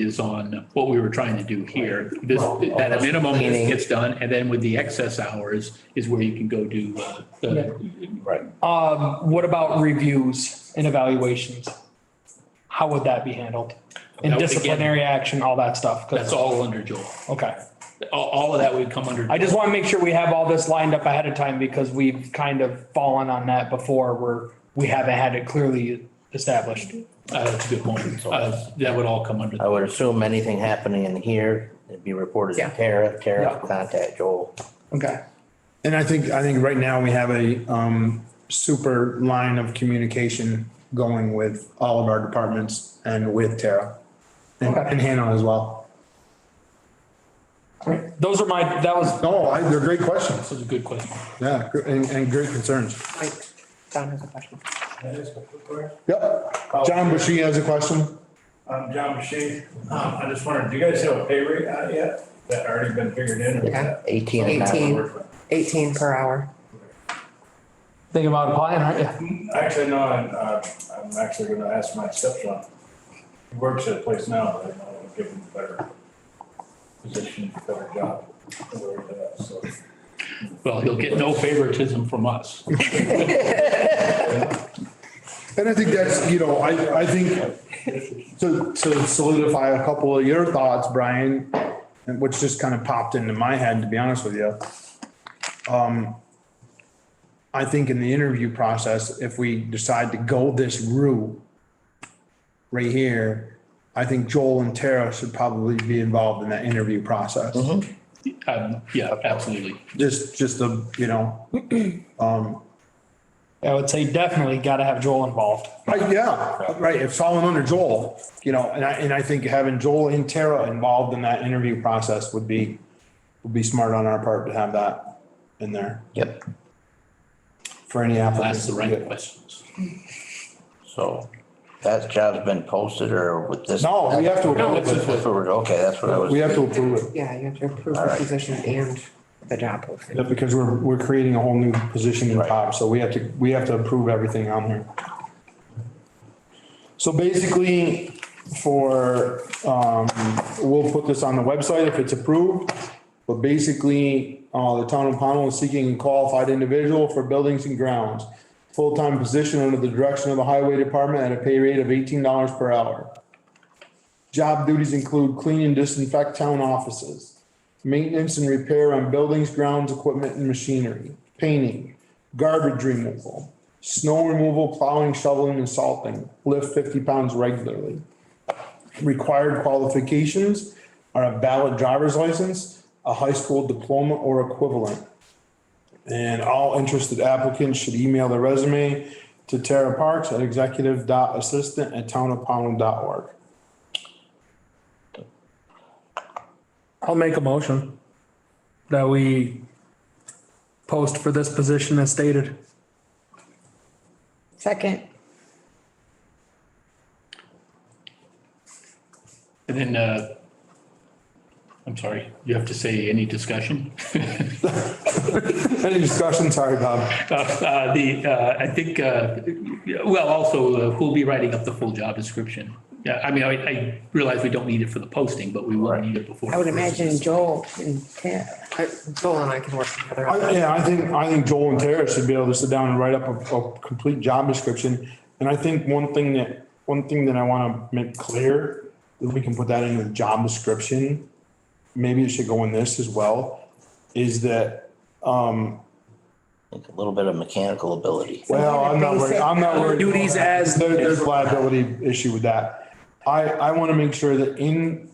is on what we were trying to do here. This, at a minimum, this gets done, and then with the excess hours is where you can go do, Right. What about reviews and evaluations? How would that be handled? And That would, again- disciplinary action, all that stuff? 'Cause- that's all under Joel. Okay. All of that would come under. I just want to make sure we have all this lined up ahead of time because we've kind of fallen on that before where we haven't had it clearly established. That's a good point. That would all come under. I would assume anything happening in here, it'd be reported to Yeah. Tara. Tara would contact Joel. Okay. And I think right now we have a super line of communication going with all of our departments and with Tara. And Hannah as well. Those are that was, They're great questions. That's a good question. Yeah, and great concerns. Like, Don has a question. Yep. John Bushy has a question. John Bashy. I just wondered, do you guys have a pay rate out yet that already been figured in? Or is Yeah. that 18 and 18. 18 per hour. thinking about applying, aren't you? Actually, no, I'm actually gonna ask my stepson. He works at a place now, but I want to give him a better position, better job. Where he does, so. Well, he'll get no favoritism from us. And I think that's, I think to solidify a couple of your thoughts, Brian, and which just kind of popped into my head, to be honest with you. I think in the interview process, if we decide to go this route right here, I think Joel and Tara should probably be involved in that interview process. Yeah, absolutely. Just a, you know, I would say definitely gotta have Joel involved. right, yeah, right, it's falling under Joel, you know, and I think having Joel and Tara involved in that interview process would be smart on our part to have that in there Yep. for any applicants. Ask the right questions. So that job's been posted or with this? No, we have to approve it. Okay, that's what I was. We have to approve it. Yeah, you have to approve the Alright. position and the job posting. Yeah, because we're creating a whole new position in Right. job, so we have to approve everything on there. So basically, we'll put this on the website if it's approved. But basically, the town of Pownell is seeking a qualified individual for buildings and grounds. Full-time position under the direction of the highway department at a pay rate of $18 per hour. Job duties include clean and disinfect town offices, maintenance and repair on buildings, grounds, equipment and machinery, painting, garbage removal, snow removal, plowing, shoveling and salting, lift 50 pounds regularly. Required qualifications are a valid driver's license, a high school diploma or equivalent. And all interested applicants should email their resume to Tara Parks at executive.assistant@townofpownell.org. I'll make a motion that we post for this position as stated. Second. And then, I'm sorry, you have to say any discussion? Any discussion? Sorry, Bob. I think, well, also, who'll be writing up the full job description? Yeah, I mean, I realize we don't need it for the posting, but we will need it before. I would imagine Joel and Tara. Joel and I can work together. Yeah, I think Joel and Tara should be able to sit down and write up a complete job description. And I think one thing that I want to make clear, if we can put that in the job description, maybe it should go in this as well, is that, Like a little bit of mechanical ability. well, I'm not worried. Duties as- There's a liability issue with that. I want to make sure that in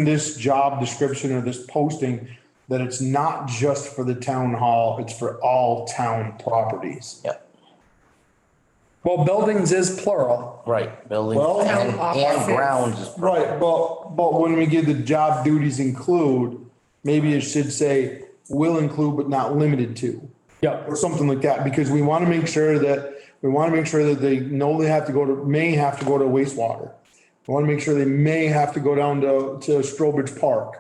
this job description or this posting, that it's not just for the town hall, it's for all town properties. Yep. Well, buildings is plural. Right, buildings Well- and grounds is. Right, but when we give the job duties include, maybe it should say will include but not limited to. Yep. Or something like that, because we want to make sure that they know they have to may have to go to wastewater. We want to make sure they may have to go down to Strobridge Park.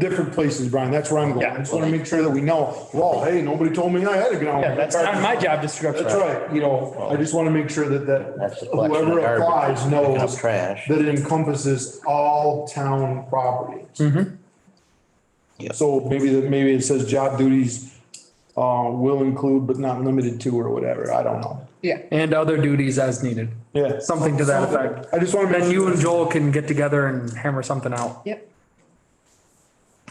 Different places, Brian, that's where I'm going. Yeah. I just want to make sure that we know, well, hey, nobody told me I had to go down. Yeah, that's not my job description. That's right, you know, I just want to make sure that That's the collection of whoever garbage, applies picking up knows trash. that it encompasses all town properties. Yep. So maybe it says job duties, will include but not limited to or whatever, I don't know. Yeah. And other duties as needed. Yeah. Something to that effect. I just want to Then make you sure. and Joel can get together and hammer something out. Yep.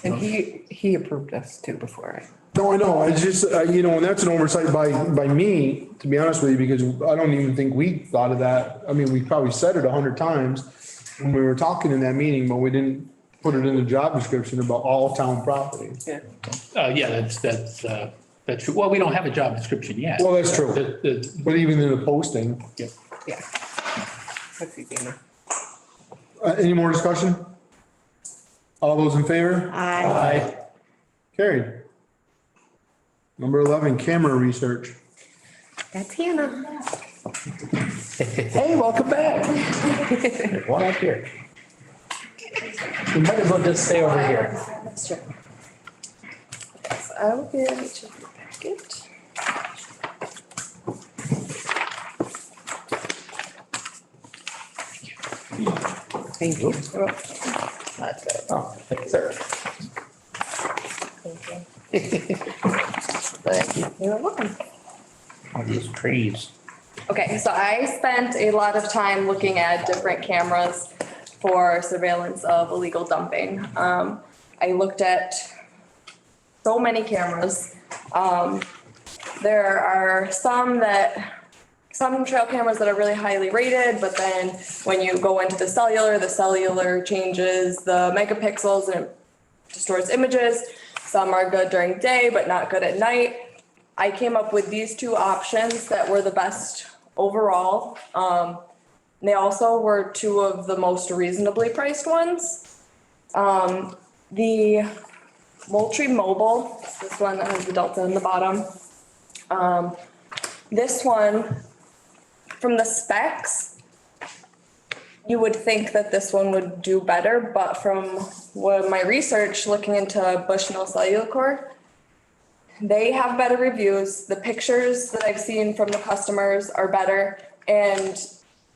And he approved us too before. No, I know, it's just, you know, and that's an oversight by me, to be honest with you, because I don't even think we thought of that. I mean, we probably said it 100 times when we were talking in that meeting, but we didn't put it in the job description about all town property. Yeah. Yeah, that's true. Well, we don't have a job description yet. Well, that's true. The- But even in the posting, Yeah. That's easy enough. any more discussion? All those in favor? Aye. Carried. Number 11, camera research. That's Hannah. Hey, welcome back. One up here. We might as well just stay over here. That's true. Yes, I will give each of your packet. Thank you. Oh, thank you, sir. Thank you. You're welcome. All these trees. Okay, so I spent a lot of time looking at different cameras for surveillance of illegal dumping. I looked at so many cameras. There are some trail cameras that are really highly rated, but then when you go into the cellular changes the megapixels and it distorts images. Some are good during day, but not good at night. I came up with these two options that were the best overall. They also were two of the most reasonably priced ones. The Moultrie Mobile, this one that has the Delta in the bottom. This one, from the specs, you would think that this one would do better, but from what my research looking into Bushnell Cellular, they have better reviews. The pictures that I've seen from the customers are better, and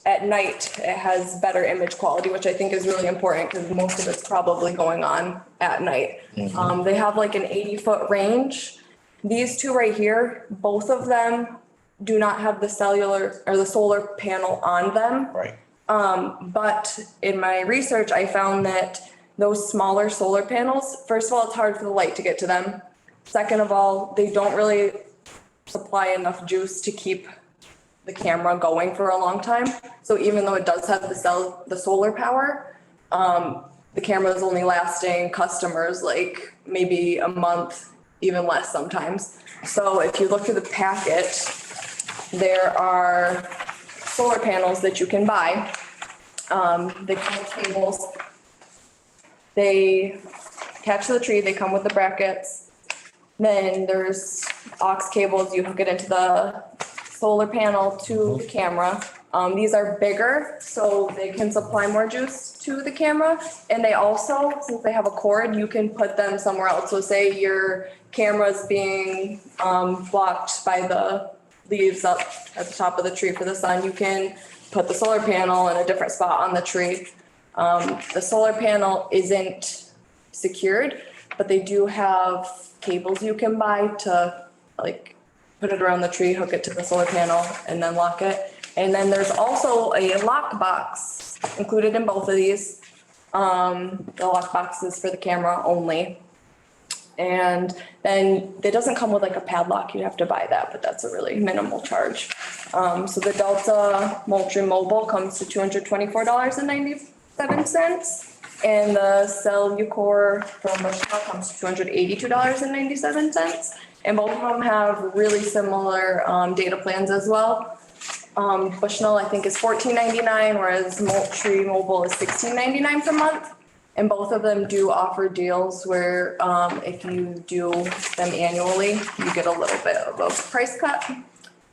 at night it has better image quality, which I think is really important because most of it's probably going on at night. They have like an 80-foot range. These two right here, both of them do not have the cellular or the solar panel on them. Right. But in my research, I found that those smaller solar panels, first of all, it's hard for the light to get to them. Second of all, they don't really supply enough juice to keep the camera going for a long time. So even though it does have the solar power, the camera is only lasting customers like maybe a month, even less sometimes. So if you look through the packet, there are solar panels that you can buy. They come with cables. They attach to the tree. They come with the brackets. Then there's aux cables. You hook it into the solar panel to the camera. These are bigger, so they can supply more juice to the camera. And they also, since they have a cord, you can put them somewhere else. So say your camera's being blocked by the leaves up at the top of the tree for the sun, you can put the solar panel in a different spot on the tree. The solar panel isn't secured, but they do have cables you can buy to like put it around the tree, hook it to the solar panel, and then lock it. And then there's also a lock box included in both of these. The lock box is for the camera only. And then it doesn't come with like a padlock, you have to buy that, but that's a really minimal charge. So the Delta Moultrie Mobile comes to $224.97. And the Cellucor from Bushnell comes to $282.97. And both of them have really similar data plans as well. Bushnell, I think, is $14.99, whereas Moultrie Mobile is $16.99 per month. And both of them do offer deals where if you do them annually, you get a little bit of a price cut.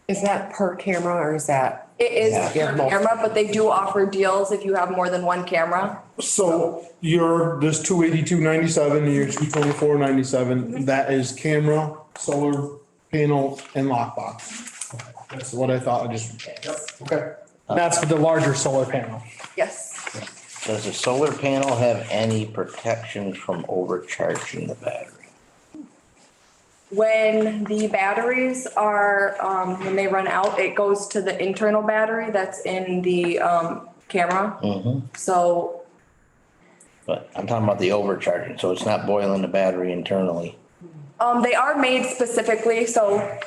Is that per camera or is that? It is per camera, but they do offer deals if you have more than one camera. So this $282.97 and your $224.97, that is camera, solar panel and lockbox. That's what I thought. Okay. That's for the larger solar panel. Yes. Does the solar panel have any protection from overcharging the battery? When the batteries are, when they run out, it goes to the internal battery that's in the camera. So. But I'm talking about the overcharging, so it's not boiling the battery internally. They are made specifically, so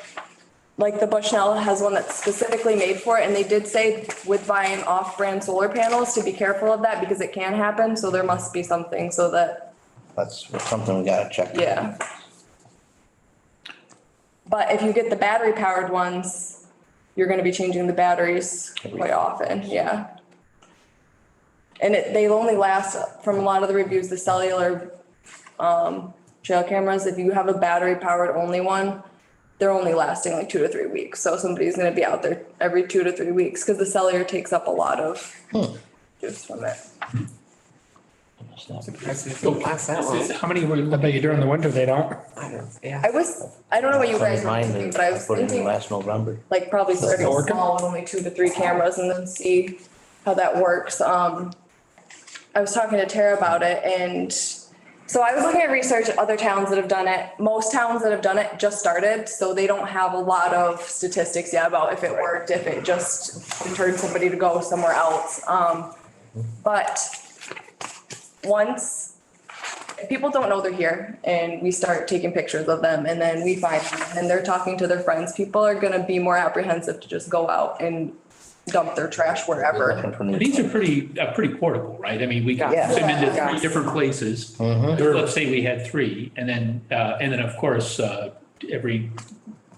like the Bushnell has one that's specifically made for it, and they did say with buying off-brand solar panels to be careful of that because it can happen, so there must be something so that. That's something we gotta check. Yeah. But if you get the battery powered ones, you're gonna be changing the batteries quite often, yeah. And they only last, from a lot of the reviews, the cellular trail cameras, if you have a battery powered only one, they're only lasting like 2 to 3 weeks. So somebody's gonna be out there every 2 to 3 weeks because the cellular takes up a lot of juice from it. Don't last that long. How many, I bet you during the winter they don't. Yeah. I don't know what you guys were Mine, thinking, but I was put it in thinking last November. like probably starting working? small with only 2 to 3 cameras and then see how that works. I was talking to Tara about it, and so I was looking at research at other towns that have done it. Most towns that have done it just started, so they don't have a lot of statistics yet about if it worked, if it just deterred somebody to go somewhere else. But once, if people don't know they're here and we start taking pictures of them and then we find them and they're talking to their friends, people are gonna be more apprehensive to just go out and dump their trash wherever. Looking for new- These are pretty portable, right? I mean, we can Yeah. put them into Yeah. three different places. Let's say we had three, and then of course, every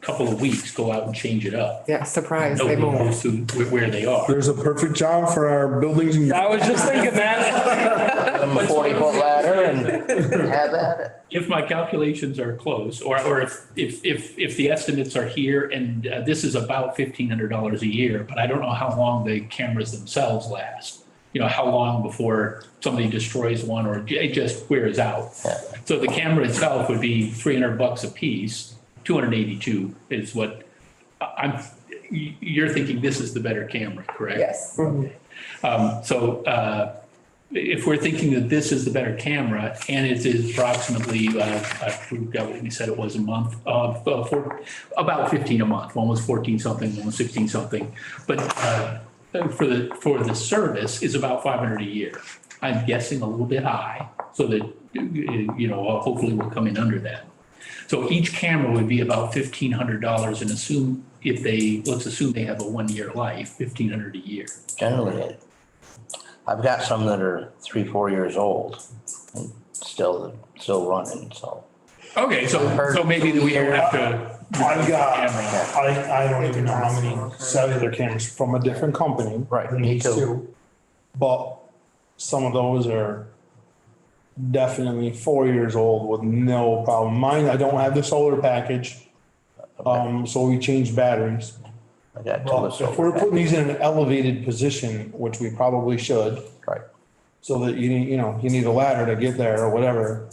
couple of weeks, go out and change it up. Yeah, surprise, they Nobody move. knows where they are. There's a perfect job for our buildings and. I was just thinking that. Give them a 40-foot ladder and have at it. If my calculations are close, or if the estimates are here, and this is about $1,500 a year, but I don't know how long the cameras themselves last. You know, how long before somebody destroys one or it just wears out. Yeah. So the camera itself would be $300 a piece, 282 is what you're thinking this is the better camera, correct? Yes. So if we're thinking that this is the better camera and it is approximately, I forgot what we said it was a month, for about 15 a month, one was 14 something, one was 16 something. But for the service is about 500 a year. I'm guessing a little bit high so that, you know, hopefully we'll come in under that. So each camera would be about $1,500 and let's assume they have a 1-year life, $1,500 a year. Generally, I've got some that are 3-4 years old and still running, so. Okay, so maybe we don't have to. I've got, Camera. I don't even know how many cellular cameras from a different company. Right, than me these too. two. But some of those are definitely 4 years old with no problem. Mine, I don't have the solar package. So we changed batteries. I got two But of if we're putting these in an elevated position, which we probably should, Right. so that you need a ladder to get there or whatever.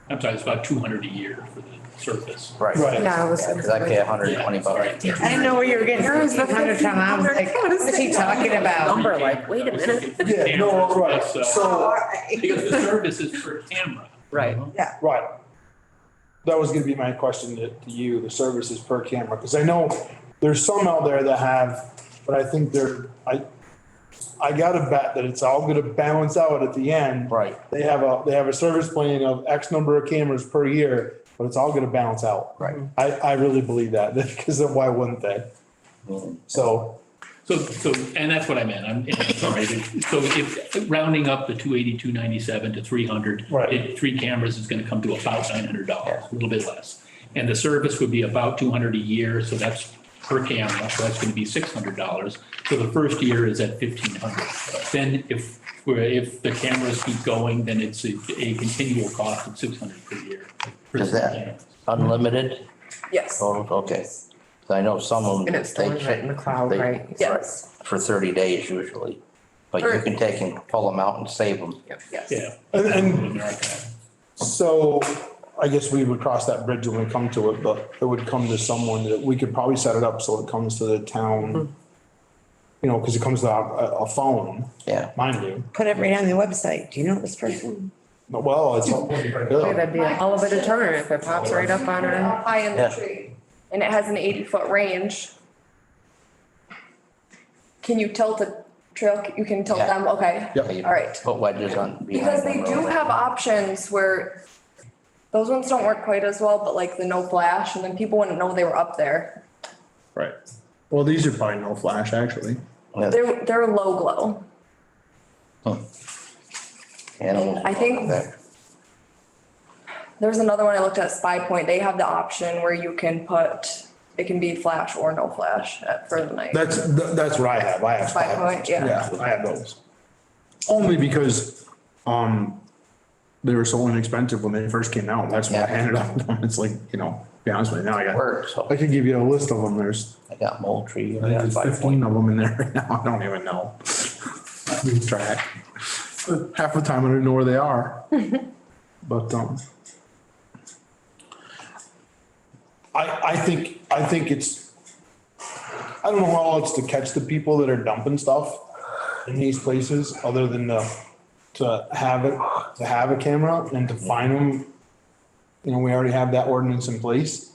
I'm sorry, it's about 200 a year for the surface. Right. Right. Yeah, I was. Because I pay 120 bucks. I didn't know where you were getting $1,500 from. I was like, what's he talking about? Number, like, wait a minute. Yeah, no, right. So, Because the service is per camera. Right. right. That was gonna be my question to you, the services per camera, because I know there's some out there that have, but I think I gotta bet that it's all gonna balance out at the end. Right. They have a service plan of X number of cameras per year, but it's all gonna balance out. Right. I really believe that, because why wouldn't they? So, And that's what I meant. I'm sorry. So if rounding up the 282.97 to 300, Right. 3 cameras is going to come to about $900, a little bit less. And the service would be about 200 a year. So that's per camera. So that's going to be $600. So the first year is at 1,500. Then if the cameras keep going, then it's a continual cost of 600 per year. Is that unlimited? Yes. Oh, okay. So I know some of them. And it's stored right in the cloud, they- right? Yes. For 30 days usually. But you can take and pull them out and save them. Yes. Yeah. and so I guess we would cross that bridge when we come to it, but it would come to someone that we could probably set it up so it comes to the town. You know, because it comes to a phone, Yeah. mind you. Put it right on the website. Do you know this person? But well, it's all Hey, good. that'd be a hell of a deterrent if it pops right up on our. High in the Yeah. tree, and it has an 80-foot range. Can you tilt a trail? You can tilt Yeah. them, okay? Yep. All right. Put wedges on. Because they behind the do road. have options where those ones don't work quite as well, but like the no flash, and then people wouldn't know they were up there. Right. Well, these are probably no flash, actually. Yeah. They're low glow. Animals. I think- There's another one I looked at, Spy Point. They have the option where you can it can be flash or no flash for the night. That's what I have. I have. Spy Point, yeah. Yeah, I have those. Only because, they were so inexpensive when they first came out. That's why I Yeah. handed out them. It's like, to be honest with you, now Work, so I could give you a list of them. There's, I got Moultrie. I think there's 15 of them in there right now. I don't even know. Lose track. Half the time I don't know where they are. But, I think it's, I don't know how else to catch the people that are dumping stuff in these places other than to have a camera and to find them. You know, we already have that ordinance in place.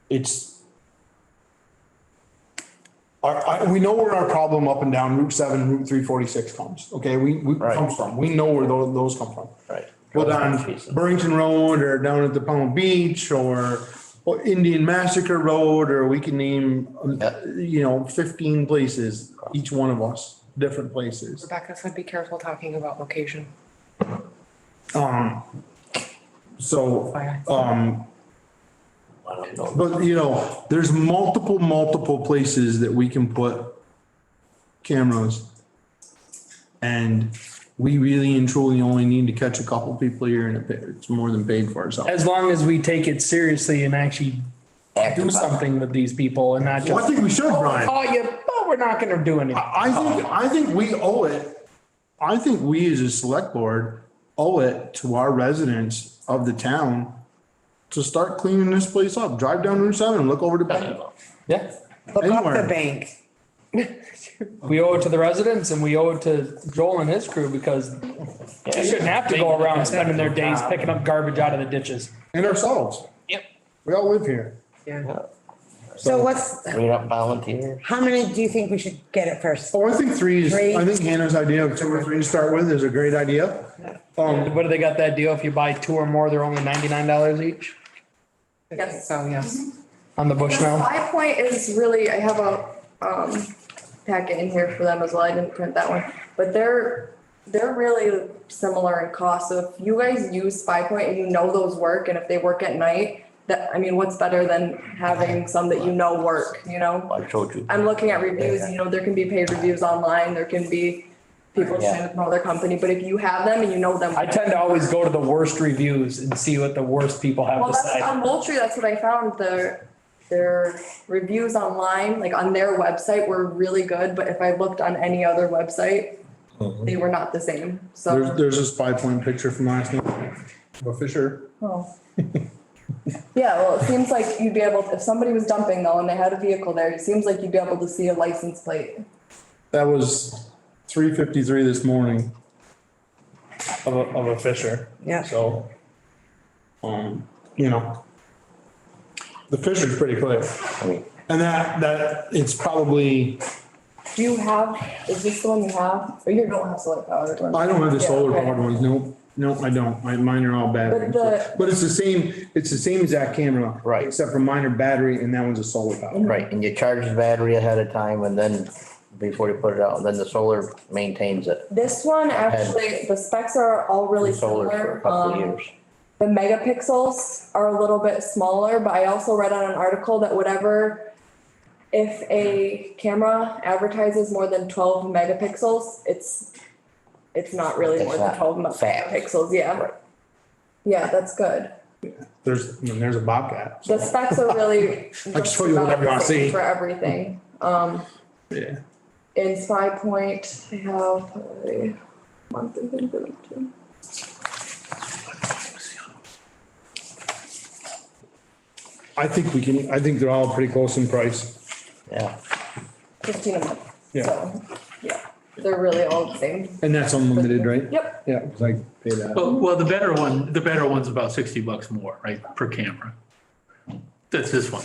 It's, we know where our problem up and down Route 7, Route 346 comes, okay? We Right. comes from, we know where those come from. Right. But on Burrington Road or down at the Palm Beach or Indian Massacre Road, or we can name, Yeah. 15 places, each one of us, different places. Rebecca said be careful talking about location. So, FYI. I don't know. but there's multiple places that we can put cameras. And we really and truly only need to catch a couple people here and it's more than paid for ourselves. As long as we take it seriously and actually Act do about it. something with these people and not Well, I just, think we should, Brian. oh, yeah, but we're not gonna do anything. I think we owe it. I think we as a select board owe it to our residents of the town to start cleaning this place up. Drive down Route 7 and look over the bank. Yeah, Look up Anywhere. the bank. we owe it to the residents and we owe it to Joel and his crew because they shouldn't have to go around spending their days picking up garbage out of the ditches. And ourselves. Yep. We all live here. Yeah. So what's, Bring up volunteers. how many do you think we should get at first? Oh, I think Three. I think Hannah's idea of 2 or 3 to start with is a great idea. What do they got that deal? If you buy 2 or more, they're only $99 each Yes. So, yes. on the Bushnell. 5 Point is really, I have a, packet in here for them as well. I didn't print that one, but they're really similar in cost. So if you guys use 5 Point and you know those work, and if they work at night, what's better than having some that work, I showed you. I'm looking at reviews, there can be paid reviews online, there can be people Yeah. trying to promote their company, but if you have them and you know them. I tend to always go to the worst reviews and see what the worst people have Well, to that's say. on Moultrie, that's what I found, their reviews online, like on their website were really good, but if I looked on any other website, they were not the same, so. There's this 5 Point picture from last night of a fisher. Oh. Yeah, well, it seems like you'd be able, if somebody was dumping though and they had a vehicle there, it seems like you'd be able to see a license plate. That was 3:53 this morning of a fisher. Yeah. So, the fisher's pretty clear. And that it's probably, Do you have, is this the one you have, or you don't have solar powered one? I don't have the Yeah, solar okay. powered ones. No, I don't. Mine are all battery. But it's the same exact camera. Right. Except for mine are battery and that one's a solar power. Right, and you charge the battery ahead of time and then before you put it out, and then the solar maintains it. This one, actually, the specs are all really Solar for a similar. couple of years. The megapixels are a little bit smaller, but I also read on an article that if a camera advertises more than 12 megapixels, it's not really It's more than not 12 fast. megapixels, yeah. Right. Yeah, that's good. There's a Bobcat. The specs are really. I can show you whatever you wanna see. For everything. Yeah. In 5 Point, I have a monthly thing. I think they're all pretty close in price. Yeah, 15 a month. Yeah. So, yeah, they're really all the same. And that's unlimited, right? Yep. Yeah, cause I pay that. Well, the better one's about $60 more, right, per camera. That's this one,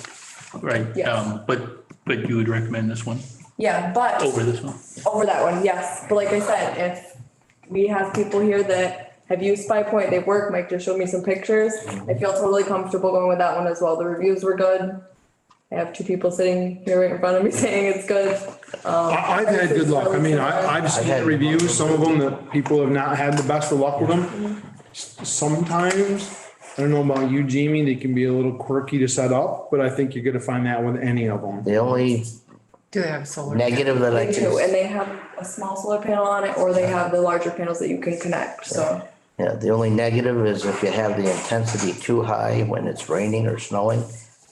right? Yes. But you would recommend this one Yeah, but over this one? over that one, yes. But like I said, if we have people here that have used 5 Point, they work, Mike just showed me some pictures. I feel totally comfortable going with that one as well. The reviews were good. I have 2 people sitting here right in front of me saying it's good. I've had good luck. I mean, I've seen the reviews, some of them that people have not had the best of luck with them. Sometimes, I don't know about you, Jamie, they can be a little quirky to set up, but I think you're gonna find that with any of them. the only Do they have solar? negative that I They do, can, and they have a small solar panel on it, or they have the larger panels that you can connect, so. yeah, the only negative is if you have the intensity too high when it's raining or snowing,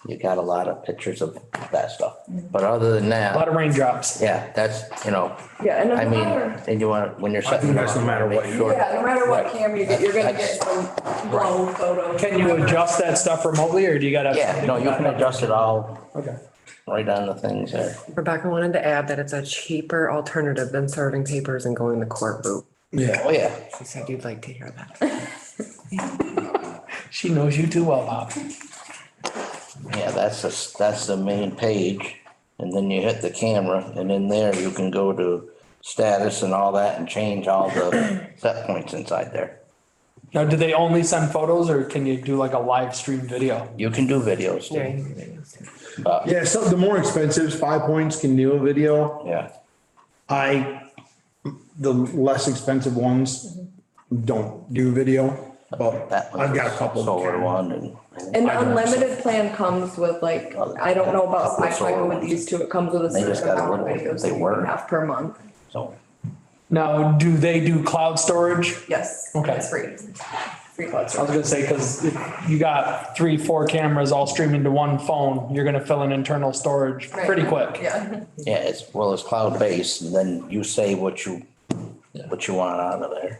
you got a lot of pictures of that stuff. But other than A lot that, of raindrops. yeah, that's, Yeah, and no I mean, matter, and you want, when you're I think setting. that's no matter what make you- sure- yeah, no matter what Right. camera you get, you're gonna get some glow photos. Can you adjust that stuff remotely or do you gotta? Yeah, no, you can adjust it all Okay. right on the things there. Rebecca wanted to add that it's a cheaper alternative than serving papers and going the court route. Yeah. Oh, yeah. She said you'd like to hear that. She knows you too well, Bob. Yeah, that's the main page, and then you hit the camera, and in there you can go to status and all that and change all the set points inside there. Now, do they only send photos or can you do like a live stream video? You can do videos Yeah, too, you can do videos too. but, Yeah, so the more expensive, 5 Points can do a video. yeah. The less expensive ones don't do video, but That I've got a couple. Solar one and. An unlimited plan comes with like, I don't know about Couple solar Wi-Fi with ones. these two, it comes with a They just certain got a amount of little- videos they that you work. can have per month. So, Now, do they do cloud storage? Yes, Okay. it's free. Free cloud I was storage. gonna say, cause if you got 3-4 cameras all streaming to one phone, you're gonna fill in internal storage pretty quick. Yeah. yeah, it's cloud-based, and then you say what you want out of there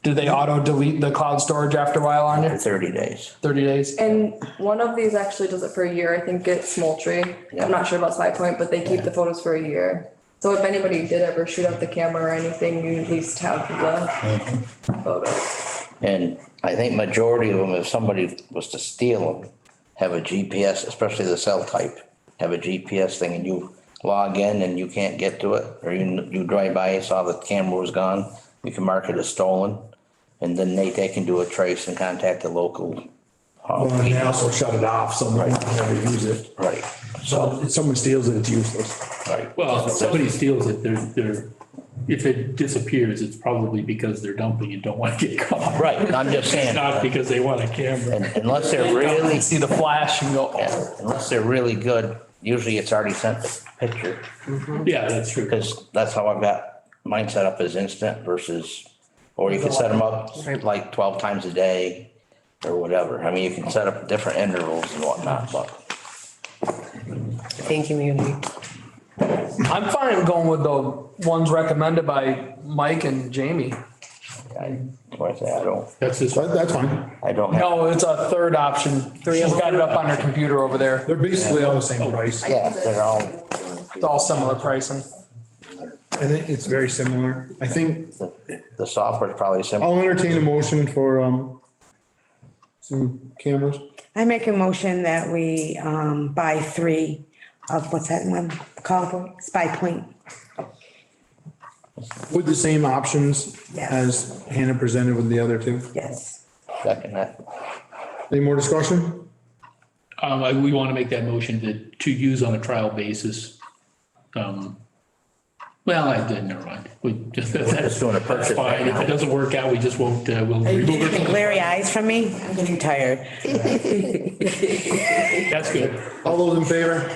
Do they auto delete the cloud storage after a while on for you? 30 days. 30 days? And one of these actually does it for a year. I think it's Moultrie. Yeah. I'm not sure about Spy Point, but they keep the photos for a year. So if anybody did ever shoot up the camera or anything, you at least have the photos. And I think majority of them, if somebody was to steal them, have a GPS, especially the cell type, have a GPS thing and you log in and you can't get to it, or you drive by and saw the camera was gone, you can mark it as stolen. And then they can do a trace and contact the local. Well, and they also shut it off, so no one can ever use it. Right, So if someone steals it, it's useless. right. Well, if somebody steals it, if it disappears, it's probably because they're dumping and don't want to get caught. Right, I'm just saying. Not because they want a camera. And unless they're really, See the flash and go, yeah, oh. unless they're really good, usually it's already sent the picture. Yeah, that's true. Because that's how I've got mine set up as instant versus, or you can set them up like 12 times a day or whatever. I mean, you can set up different intervals and whatnot, but Thank you, Munie. I'm fine with going with the ones recommended by Mike and Jamie. like I say, I don't That's fine. have, No, it's a third option. She's got it up on her computer over there. They're basically all the same price. yeah, they're all, It's all similar pricing. I think it's very similar. I think the software's probably simple. I'll entertain a motion for, some cameras. I make a motion that we, buy 3 of, what's that one called? Spy Point. With the same options Yes. as Hannah presented with the other two. Yes. Second that. Any more discussion? We want to make that motion to use on a trial basis. Well, I did, never mind. just doing a purchase That's fine. right If now. it doesn't work out, we just won't, we'll Are you remove getting it. glary eyes from me? I'm getting tired. That's good. All those in favor?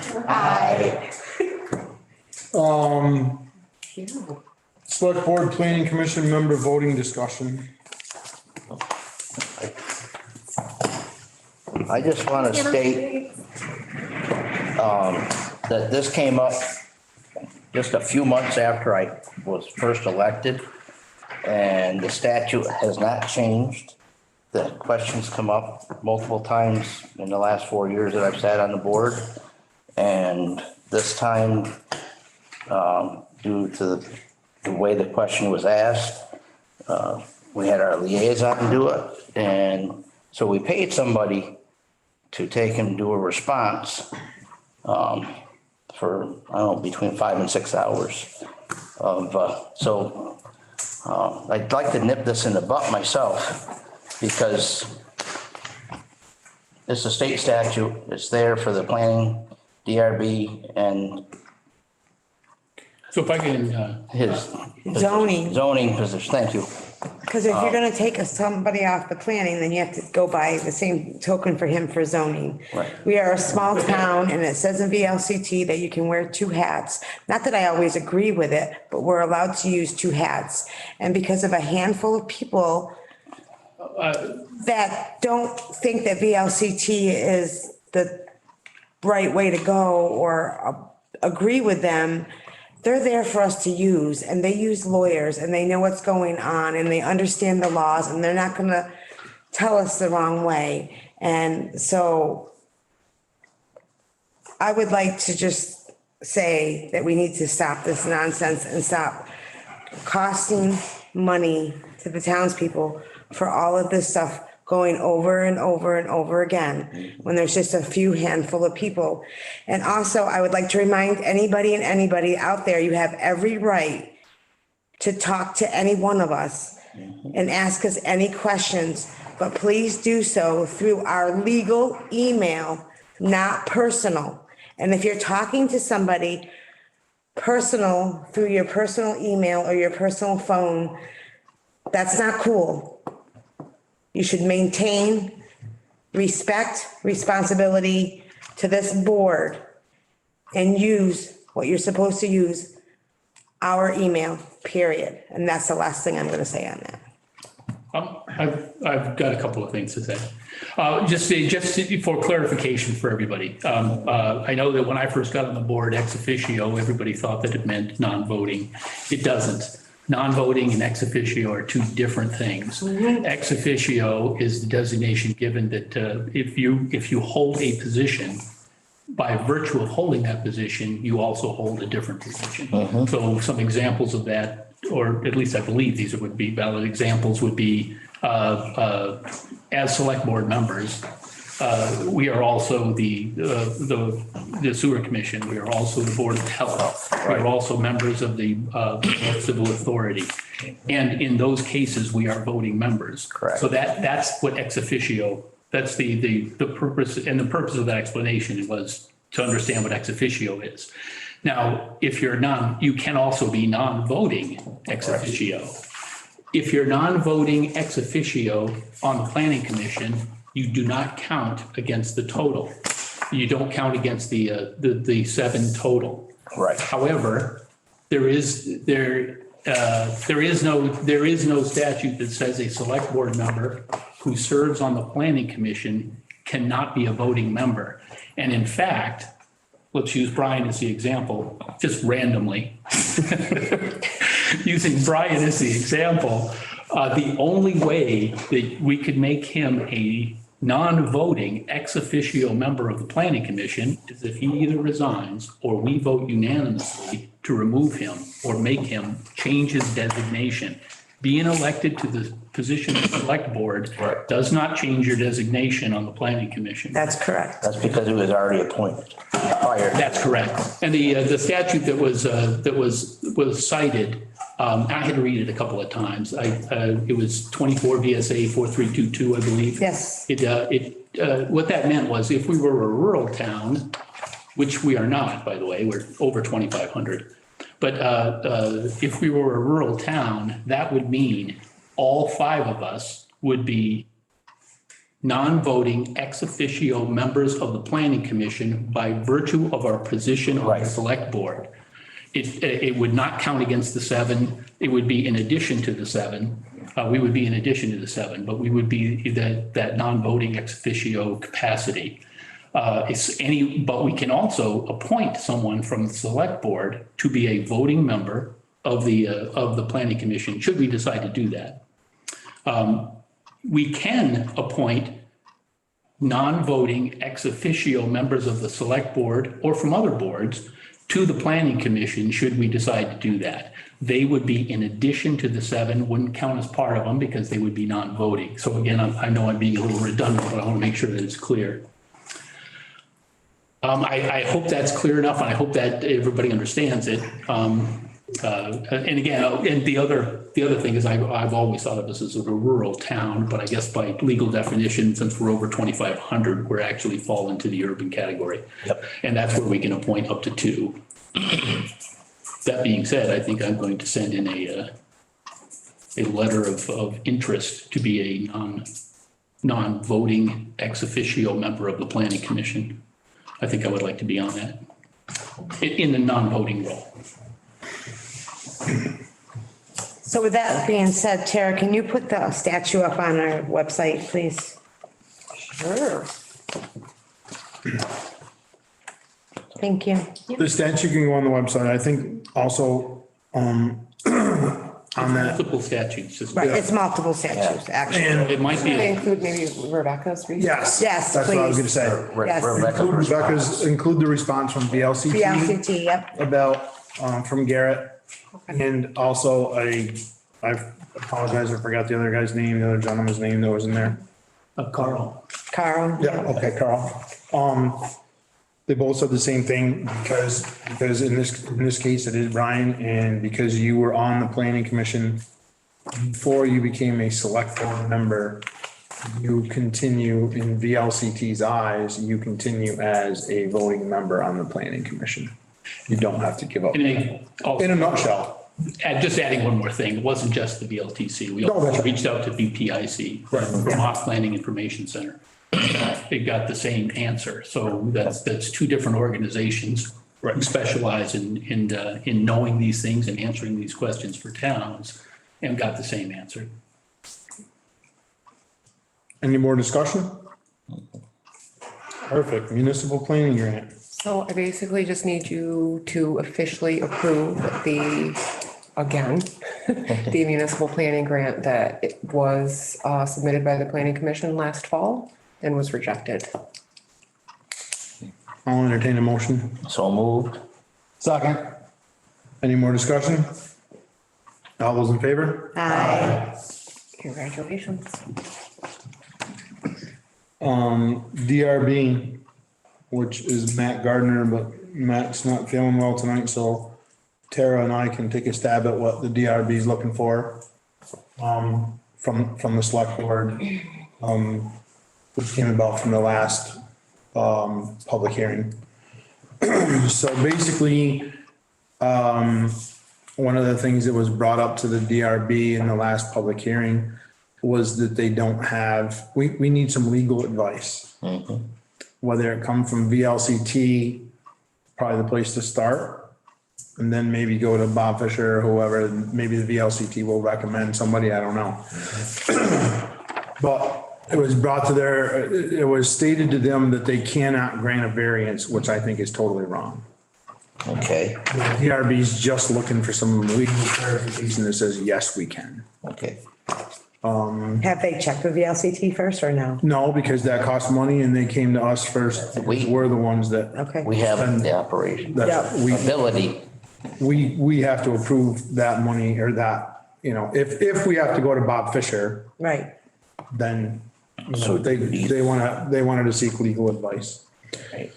Select Board Planning Commission member voting discussion. I just want to state, that this came up just a few months after I was first elected, and the statute has not changed. The questions come up multiple times in the last 4 years that I've sat on the board. And this time, due to the way the question was asked, we had our liaison do it. And so we paid somebody to take and do a response for, I don't know, between 5 and 6 hours of, I'd like to nip this in the butt myself, because it's a state statute. It's there for the planning, DRB, and So if I can, his Zoning, position. Thank you. because if you're gonna take somebody off the planning, then you have to go by the same token for him for zoning. Right. We are a small town and it says in VLCT that you can wear 2 hats. Not that I always agree with it, but we're allowed to use 2 hats. And because of a handful of people that don't think that VLCT is the right way to go or agree with them, they're there for us to use, and they use lawyers and they know what's going on and they understand the laws and they're not gonna tell us the wrong way. And so I would like to just say that we need to stop this nonsense and stop costing money to the townspeople for all of this stuff going over and over and over again, when there's just a few handful of people. And also, I would like to remind anybody and anybody out there, you have every right to talk to any one of us and ask us any questions, but please do so through our legal email, not personal. And if you're talking to somebody personal through your personal email or your personal phone, that's not cool. You should maintain respect, responsibility to this board and use what you're supposed to use, our email, period. And that's the last thing I'm going to say on that. I've got a couple of things to say. Just for clarification for everybody. I know that when I first got on the board, ex officio, everybody thought that it meant non-voting. It doesn't. Non-voting and ex officio are two different things. Ex officio is the designation given that if you hold a position, by virtue of holding that position, you also hold a different position. So some examples of that, or at least I believe these would be valid examples, would be as select board members, we are also the sewer commission. We are also the board of health. We are also members of the civil authority. And in those cases, we are voting members. Correct. So that's what ex officio, that's the purpose, and the purpose of that explanation was to understand what ex officio is. Now, if you're you can also be non-voting ex officio. If you're non-voting ex officio on the planning commission, you do not count against the total. You don't count against the 7 total. Right. However, there is no statute that says a select board member who serves on the planning commission cannot be a voting member. And in fact, let's use Brian as the example, just randomly. Using Brian as the example, the only way that we could make him a non-voting ex officio member of the planning commission is if he either resigns or we vote unanimously to remove him or make him change his designation. Being elected to the position of select board does not change your designation on the planning commission. That's correct. That's because it was already appointed prior. That's correct. And the statute that was cited, I had to read it a couple of times. It was 24 VSA 4322, I believe. Yes. What that meant was if we were a rural town, which we are not, by the way, we're over 2,500. But if we were a rural town, that would mean all 5 of us would be non-voting ex officio members of the planning commission by virtue of our position on the select board. It would not count against the 7. It would be in addition to the 7. We would be in addition to the 7, but we would be that non-voting ex officio capacity. But we can also appoint someone from the select board to be a voting member of the planning commission, should we decide to do that. We can appoint non-voting ex officio members of the select board or from other boards to the planning commission, should we decide to do that. They would be in addition to the 7, wouldn't count as part of them because they would be non-voting. So again, I know I'm being a little redundant, but I want to make sure that it's clear. I hope that's clear enough, and I hope that everybody understands it. And again, and the other thing is I've always thought of this as a rural town, but I guess by legal definition, since we're over 2,500, we're actually fall into the urban category. Yep. And that's where we can appoint up to 2. That being said, I think I'm going to send in a letter of interest to be a non-voting ex officio member of the planning commission. I think I would like to be on that in the non-voting role. So with that being said, Tara, can you put the statue up on our website, please? Sure. Thank you. The statute can go on the website. I think also, on that. Multiple statutes. Right, it's multiple statutes, actually. And It might be. Can I include maybe Rebecca's? yes. Yes, That's what I was gonna please. say. Yes. Include the response from VLCT. VLCT, yep. About, from Garrett. And also I apologize, I forgot the other guy's name, the other gentleman's name that was in there. Carl. Carl. Yeah, okay, Carl. They both said the same thing because in this case it is Brian, and because you were on the planning commission before you became a select board member, you continue in VLCT's eyes, you continue as a voting member on the planning commission. You don't have to give up. In a nutshell. And just adding one more thing, it wasn't just the VLTC. We No, that's also right. reached out to VPIC, Vermont Planning Information Center. It got the same answer. So that's two different organizations who specialize in knowing these things and answering these questions for towns, and got the same answer. Any more discussion? Perfect. Municipal planning grant. So I basically just need you to officially approve the municipal planning grant that it was submitted by the planning commission last fall and was rejected. I'll entertain a motion. So moved. Second. Any more discussion? All those in favor? Aye. Congratulations. DRB, which is Matt Gardner, but Matt's not feeling well tonight, so Tara and I can take a stab at what the DRB is looking for. From the select board, which came about from the last, public hearing. So basically, one of the things that was brought up to the DRB in the last public hearing was that they don't have, we need some legal advice. Whether it come from VLCT, probably the place to start. And then maybe go to Bob Fisher or whoever, maybe the VLCT will recommend somebody, I don't know. But it was brought to it was stated to them that they cannot grant a variance, which I think is totally wrong. Okay, DRB's just looking for some legal clarification that says, yes, we can. okay. Have they checked with VLCT first or no? No, because that costs money and they came to us first. We're the ones that. Okay. We have the operation, That's, ability. we have to approve that money or that, if we have to go to Bob Fisher, Right. then So they wanted to seek legal advice. Right.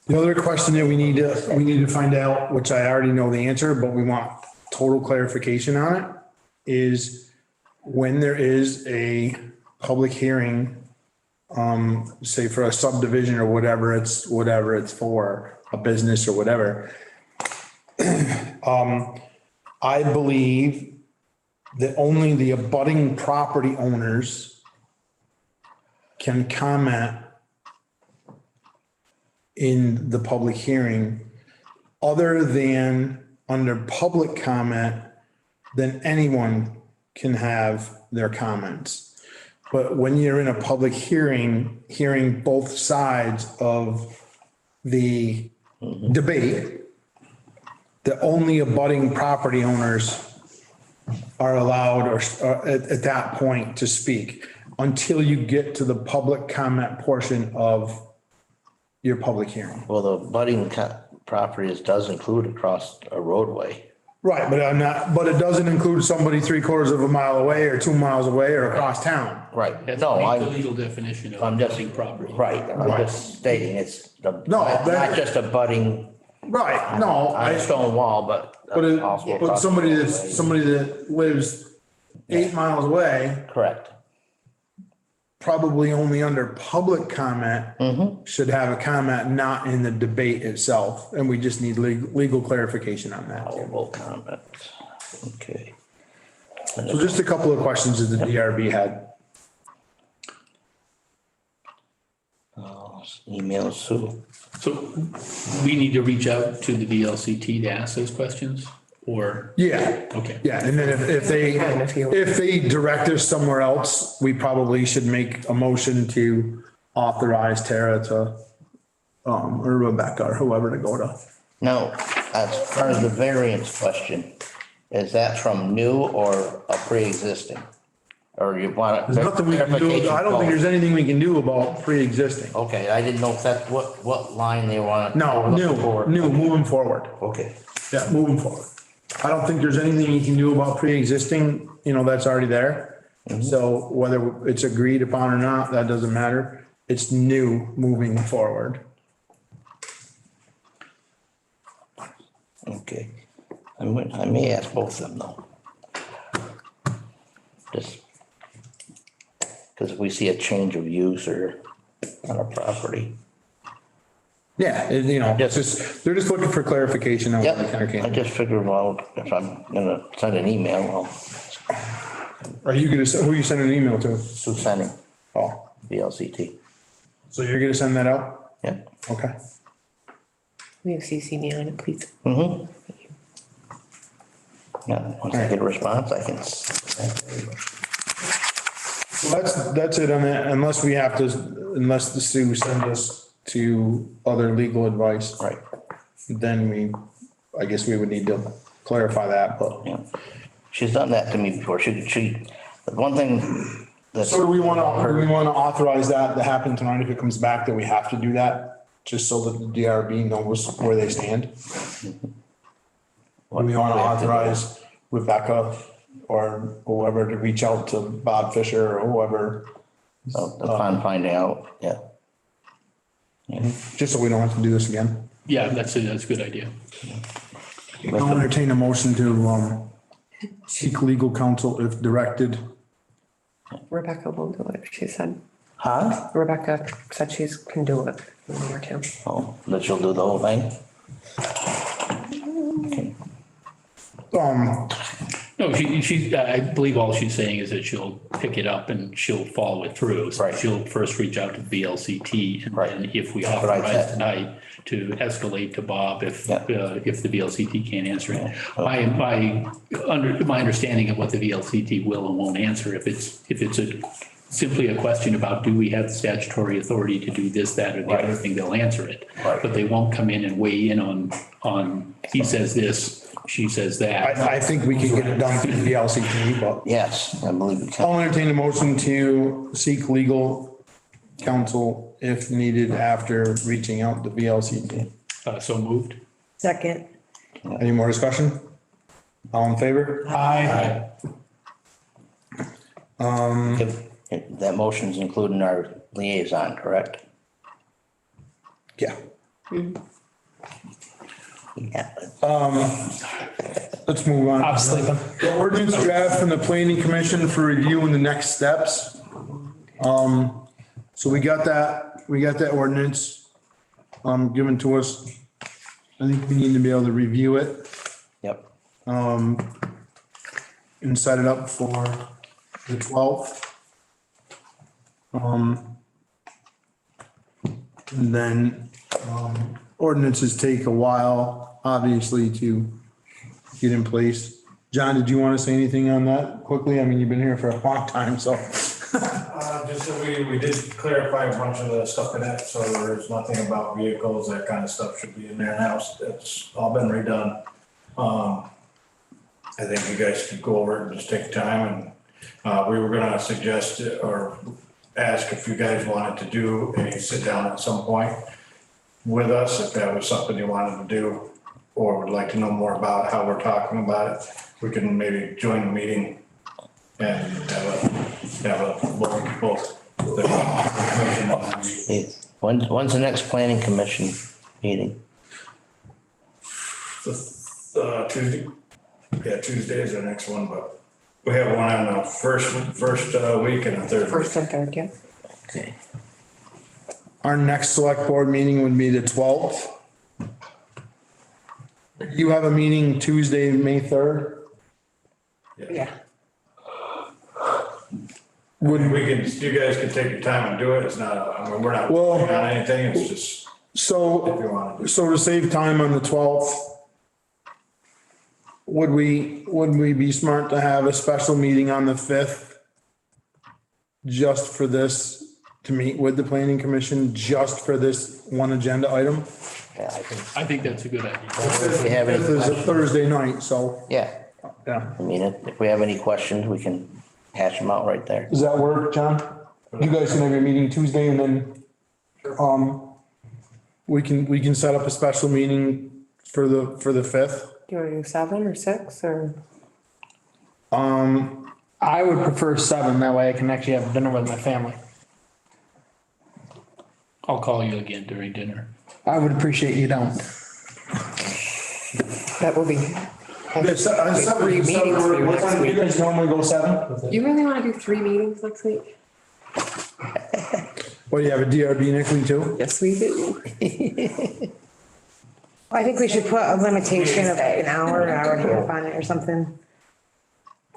The other question that we need to find out, which I already know the answer, but we want total clarification on it, is when there is a public hearing, say for a subdivision or whatever it's for, a business or whatever. I believe that only the abutting property owners can comment in the public hearing, other than under public comment, then anyone can have their comments. But when you're in a public hearing, hearing both sides of the debate, the only abutting property owners are allowed or at that point to speak until you get to the public comment portion of your public hearing. Well, the budding properties does include across a roadway. Right, but it doesn't include somebody 3/4 of a mile away or 2 miles away or across town. Right. That's No, the legal definition of abutting property. Right, I'm just stating it's not that- just a budding Right, no, on a stone wall, but also but across the somebody roadway. that lives 8 miles away, Correct. probably only under public comment should have a comment, not in the debate itself. And we just need legal clarification on that. Allowable comment. Okay. So just a couple of questions that the DRB had. Email Sue. So we need to reach out to the VLCT to ask those questions, or? Yeah. Okay. Yeah, and then if they direct us somewhere else, we probably should make a motion to authorize Tara to, or Rebecca or whoever to go to. Now, as far as the variance question, is that from new or a pre-existing? Or you want it? There's nothing we can do, I don't think there's anything we can do about pre-existing. Okay, I didn't know if that's what line they want. No, new, moving forward. Okay, Yeah, moving forward. I don't think there's anything you can do about pre-existing, that's already there. So whether it's agreed upon or not, that doesn't matter. It's new moving forward. okay. I may ask both of them though. Just because if we see a change of use or on a property. Yeah, it's just, they're just looking for clarification on what we can or Yep, I can't. just figured, well, if I'm gonna send an email, well, Are you gonna, who are you sending an email to? Sue sending Oh, VLCT. so you're gonna send that out? Yeah. Okay. Will you CC me on it, please? Mm-hmm. Yeah, once I get a response, I can. So that's it on that, unless the Sue send us to other legal advice. Right. Then I guess we would need to clarify that, but. Yeah. She's done that to me before. The one thing that's. So do we wanna authorize that to happen tonight if it comes back that we have to do that? Just so that the DRB knows where they stand? Do we wanna authorize Rebecca or whoever to reach out to Bob Fisher or whoever? Upon finding out, yeah. Just so we don't have to do this again. Yeah, that's a good idea. I'll entertain a motion to, seek legal counsel if directed. Rebecca will do it, she said. Huh? Rebecca said can do it. Or two. Oh, that she'll do the whole thing? Okay. No, I believe all she's saying is that she'll pick it up and she'll follow it through. So Right. she'll first reach out to VLCT and Right. then if we That's what I authorize said. tonight to escalate to Bob if Yeah. if the VLCT can't answer it. Yeah. My understanding of what the VLCT will and won't answer, if it's simply a question about do we have the statutory authority to do this, that, or the other thing, they'll answer it. Right. But they won't come in and weigh in on he says this, she says that. I think we can get it done through the LCT, but Yes, I believe we can. I'll entertain a motion to seek legal counsel if needed after reaching out to VLCT. So moved. Second. Any more discussion? All in favor? Aye. That motion's including our liaison, correct? Yeah. Yeah. Let's move on. I'm sleeping. The ordinance draft from the planning commission for review and the next steps. So we got that ordinance, given to us. I think we need to be able to review it, Yep. and set it up for the 12th. And then, ordinances take a while, obviously, to get in place. John, did you want to say anything on that quickly? I mean, you've been here for a long time, so. Just that we did clarify a bunch of the stuff in it, so there's nothing about vehicles, that kind of stuff should be in there now. It's all been redone. I think you guys could go over it and just take time and, we were gonna suggest or ask if you guys wanted to do a sit down at some point with us, if that was something you wanted to do, or would like to know more about how we're talking about it. We can maybe join the meeting and have a look at both. When's the next planning commission meeting? Tuesday. Yeah, Tuesday is the next one, but we have one on the first week and the third. First and third, yeah. Okay. Our next select board meeting would be the 12th. You have a meeting Tuesday, May 3rd? Yeah. You guys can take your time and do it. It's not, I mean, we're not Well- on anything. It's just if So, you want to. to save time on the 12th, would we be smart to have a special meeting on the 5th? Just for this, to meet with the planning commission, just for this one agenda item? Yeah, I think that's a good idea. if we have any 5th is a questions, Thursday night, so, yeah, yeah. I mean, if we have any questions, we can hash them out right there. Does that work, John? You guys can have your meeting Tuesday and then, we can set up a special meeting for the 5th. Do you want to do 7 or 6 or? I would prefer 7, that way I can actually have dinner with my family. I'll call you again during dinner. I would appreciate you don't. That will be Three meetings for you What next time do you week. guys normally go 7? You really wanna do 3 meetings next week? What, do you have a DRB next week too? Yes, we do. I think we should put a limitation of an hour and a half on it or something.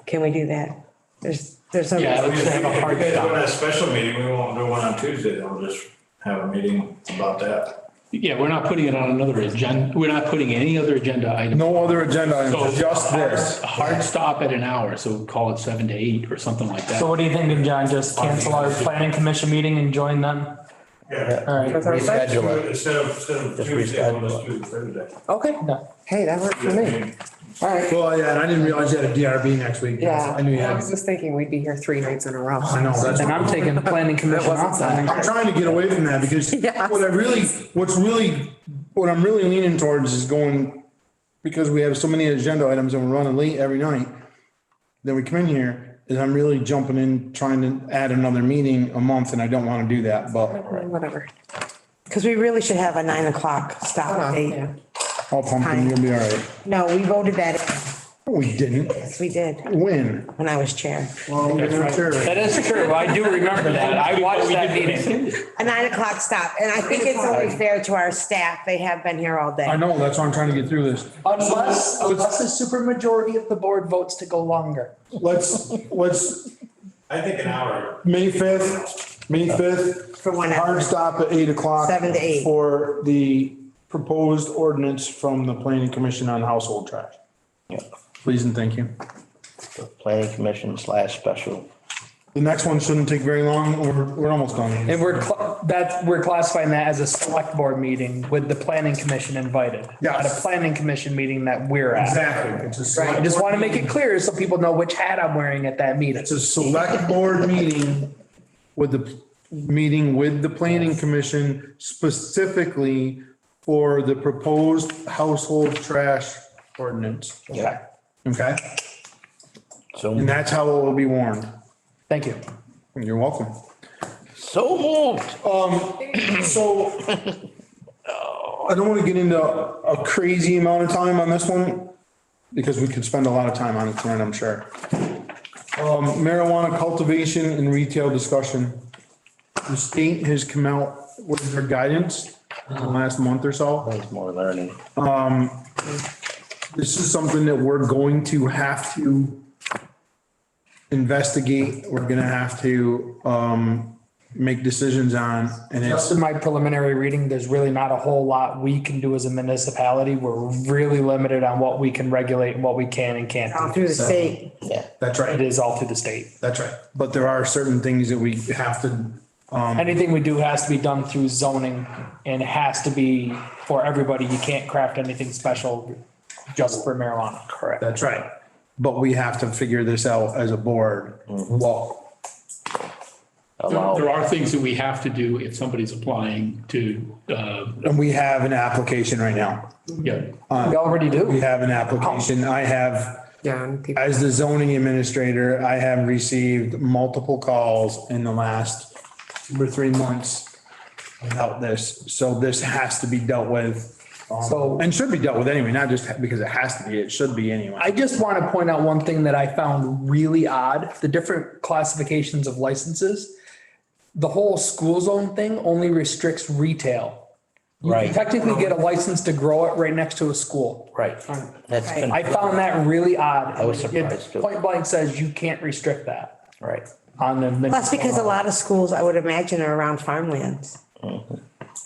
Can we do that? There's no. Yeah, we should have a hard If we stop. do a special meeting, we won't do one on Tuesday, we'll just have a meeting about that. Yeah, we're not putting it on another agenda. We're not putting any other agenda item. No other agenda So items, just this. A hard stop at an hour, so call it 7 to 8 or something like that. So what are you thinking, John? Just cancel our planning commission meeting and join them? Yeah. All right. Reschedule it. Instead of Just Tuesday, we'll reschedule just do Thursday. Okay, hey, that worked for me. All right. Well, yeah, and I didn't realize you had a DRB next week. Yeah, I knew you I had. was just thinking we'd be here 3 nights in a row. I know, that's. And I'm taking the planning commission off then. I'm trying to get away from that because Yes. what I'm really leaning towards is going, because we have so many agenda items and we're running late every night. Then we come in here, is I'm really jumping in, trying to add another meeting a month and I don't want to do that, but Whatever. Because we really should have a 9 o'clock stop date. Yeah. I'll pump and you'll be all right. No, we voted that in. We didn't. Yes, we did, When? when I was chair. That is true. I do remember that. I watched that meeting. A 9 o'clock stop, and I think it's only fair to our staff. They have been here all I day. know, that's why I'm trying to get through this. Unless a supermajority of the board votes to go longer. Let's, I think an hour. May 5th, For 1 hard hour. stop at 8 o'clock. 7 to 8. For the proposed ordinance from the planning commission on household trash. Yeah. Please and thank you. Planning commission / special. The next one shouldn't take very long. We're almost done. And we're classifying that as a select board meeting with the planning commission invited. Not a Yes. planning commission meeting that we're at. Exactly. It's a select I just want to board make it clear so people know which hat I'm wearing at that meeting. It's a select board meeting with the planning commission specifically for the proposed household trash ordinance. Yeah. Okay? So, And that's how it will be warned. Thank you. You're welcome. so moved. So I don't want to get into a crazy amount of time on this one because we could spend a lot of time on it tonight, I'm sure. Marijuana cultivation and retail discussion. The state has come out with their guidance in the last month or so. Needs more learning. This is something that we're going to have to investigate. We're gonna have to make decisions on, and Just it's, in my preliminary reading, there's really not a whole lot we can do as a municipality. We're really limited on what we can regulate and what we can and can't All do. through the state. Yeah. that's It right, is all through the state. that's right. But there are certain things that we have to, Anything we do has to be done through zoning and it has to be for everybody. You can't craft anything special just for marijuana. Correct. that's right. But we have to figure this out as a board. Well, There are things that we have to do if somebody's applying to, and we have an application right now. yeah. We already We do. have an application. I have, Yeah, and people, as the zoning administrator, I have received multiple calls in the last 2 or 3 months about this. So this has to be dealt with. So- And should be dealt with anyway, not just because it has to be, it should be anyway. I just want to point out one thing that I found really odd, the different classifications of licenses. The whole school zone thing only restricts retail. You can Right. technically get a license to grow it right next to a school. Right. That's been, I found that really odd. I was surprised It too. Point blank says you can't restrict that right. on the. Plus, because a lot of schools, I would imagine, are around farmlands.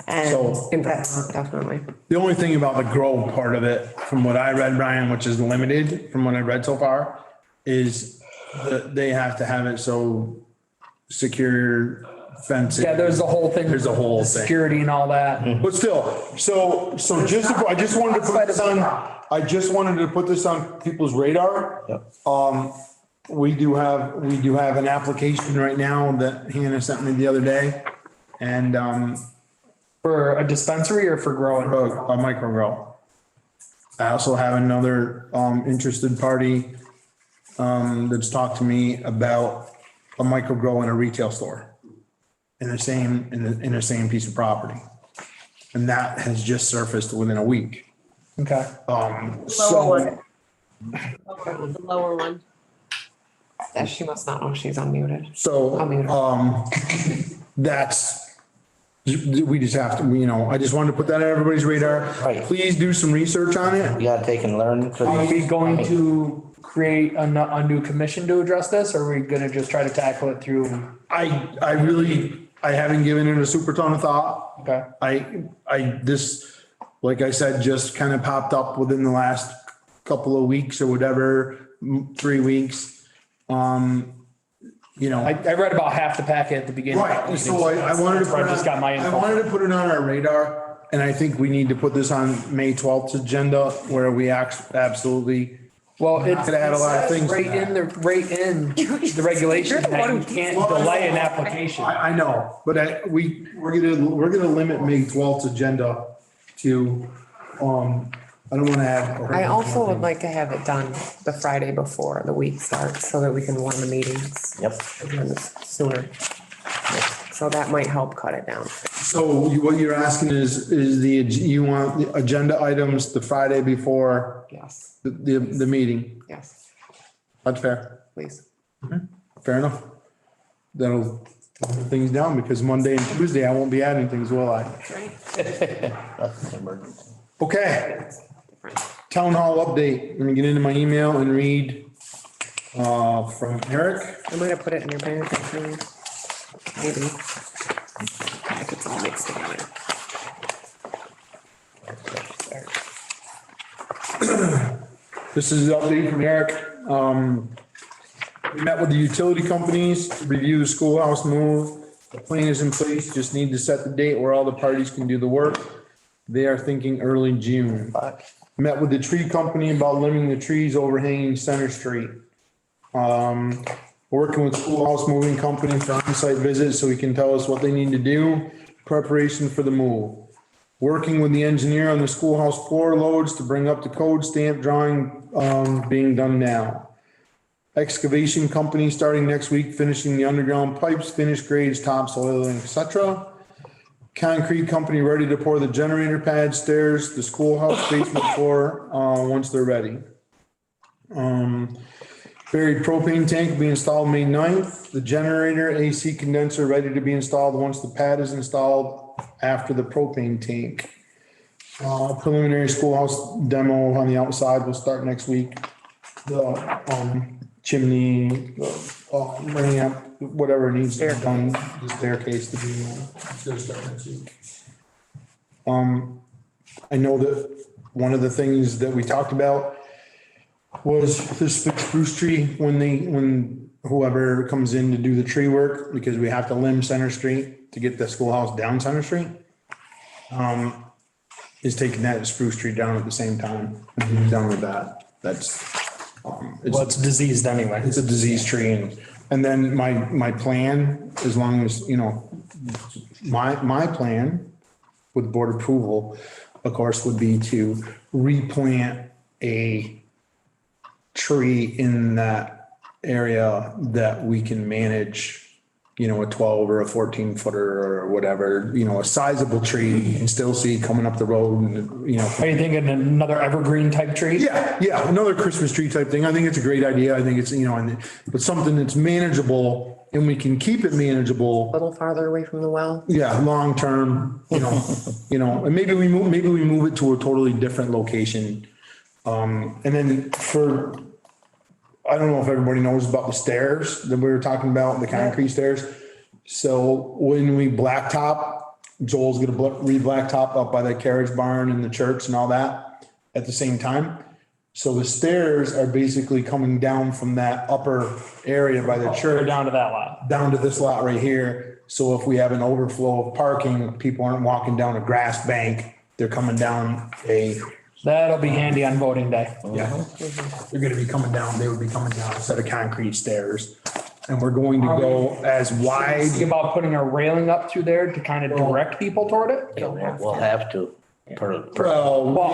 And So- in that's, Vermont, definitely. The only thing about the grow part of it, from what I read, Brian, which is limited from what I read so far, is that they have to have it so secure fencing. Yeah, there's the whole thing. There's a whole the thing. Security and all that. But still, so I just wanted to put this on people's radar. Yep. We do have an application right now that Hannah sent me the other day. And, For a dispensary or for growing? a micro grow. I also have another, interested party, that's talked to me about a micro grow in a retail store. In the same piece of property. And that has just surfaced within a week. Okay. So The lower one. That she must not know she's unmuted. So, Unmuted. that's, we just have to, you know, I just wanted to put that on everybody's radar. Right. Please do some research on it. We gotta take and learn. 'cause- Are we going to create a new commission to address this, or are we gonna just try to tackle it through? I haven't given it a super ton of thought. Okay. This, like I said, just kind of popped up within the last couple of weeks or whatever, 3 weeks. You know. I read about half the packet at the beginning. Right, so I wanted to That's where I just got my I info. wanted to put it on our radar, and I think we need to put this on May 12th agenda where we absolutely. Well, it's Could add a lot of things to right that. in the regulation that you can't delay an application. I know, but we're gonna limit May 12th agenda to, I don't wanna add. I also would like to have it done the Friday before the week starts so that we can warn the meetings Yep. sooner. So that might help cut it down. So what you're asking is you want the agenda items the Friday before Yes, the meeting? yes, That's fair. please. Fair enough. That'll put things down because Monday and Tuesday I won't be adding things, will I? That's an emergency. Okay. Town hall update. Let me get into my email and read from Eric. I might have put it in your bank, actually. Maybe. If it's all mixed together. This is the update from Eric. We met with the utility companies to review the schoolhouse move. The plan is in place, just need to set the date where all the parties can do the work. They are thinking early June. Met with the tree company about limiting the trees overhanging Center Street. Working with schoolhouse moving company for on-site visits so he can tell us what they need to do, preparation for the move. Working with the engineer on the schoolhouse floor loads to bring up the code stamp drawing, being done now. Excavation company starting next week, finishing the underground pipes, finish grades, topsoil, et cetera. Concrete company ready to pour the generator pad, stairs, the schoolhouse basement floor, once they're ready. Buried propane tank will be installed May 9th. The generator, AC condenser ready to be installed once the pad is installed after the propane tank. Preliminary schoolhouse demo on the outside will start next week. The, chimney, ramp, whatever needs to be done, the staircase to be, it's gonna start next week. I know that one of the things that we talked about was this big spruce tree when whoever comes in to do the tree work, because we have to limb Center Street to get the schoolhouse down Center Street. Is taking that spruce tree down at the same time, and done with that. That's, Well, it's diseased anyway. it's a disease tree and then my plan, as long as, you know, my plan with board approval, of course, would be to replant a tree in that area that we can manage, you know, a 12 or a 14 footer or whatever, you know, a sizable tree you can still see coming up the road and, you know. Are you thinking another evergreen type tree? Yeah, another Christmas tree type thing. I think it's a great idea. I think it's, you know, but something that's manageable and we can keep it manageable. A little farther away from the well. Yeah, long term, you know, and maybe we move it to a totally different location. And then I don't know if everybody knows about the stairs that we were talking about, the concrete stairs. So when we blacktop, Joel's gonna re-blacktop up by the carriage barn and the church and all that at the same time. So the stairs are basically coming down from that upper area by the Or church down to that lot? down to this lot right here. So if we have an overflow of parking, people aren't walking down a grass bank, they're coming down That'll be handy on voting day. yeah. They're gonna be coming down, they would be coming down a set of concrete stairs. And we're going to go as wide. Think about putting a railing up through there to kind of direct people toward it? Yeah, we'll have to. Well,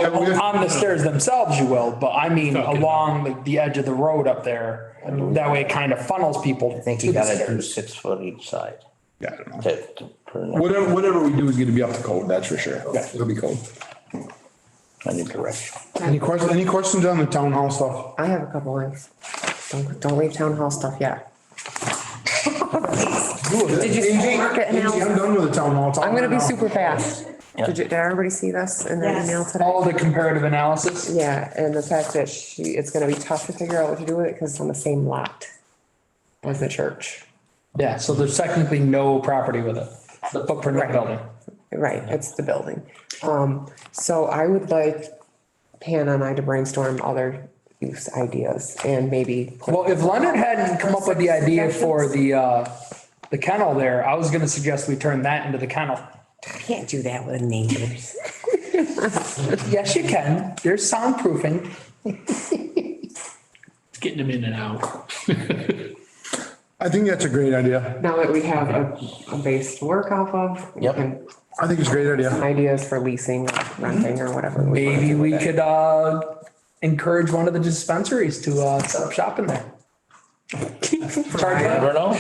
yeah, Well, on the stairs themselves you will, but I mean along the edge of the road up there. That way it kind of funnels people. I think you gotta do 6 foot each side. Yeah, I don't know. To- Whatever we do is gonna be up to code, that's for sure. It'll be code. any direction. Any questions on the town hall stuff? I have a couple things. Don't leave town hall stuff yet. Did you see market I'm analysis? done with the town hall. I'm gonna be super fast. Yeah. Did everybody see this in the Yes. email today? All the comparative analysis. Yeah, and the fact that it's gonna be tough to figure out what to do with it because it's on the same lot as the church. Yeah, so there's technically no property with it, the footprint of the building. Right, it's the building. So I would like Hannah and I to brainstorm other use ideas and maybe. Well, if Leonard hadn't come up with the idea for the kennel there, I was gonna suggest we turn that into the kennel. I can't do that with neighbors. Yes, you can. There's soundproofing. Getting them in and out. I think that's a great idea. Now that we have a base to work off of. we Yep. can- I think it's a great idea. Ideas for leasing, or renting or whatever. Maybe we could encourage one of the dispensaries to set up shop in there. Charge them. Never know.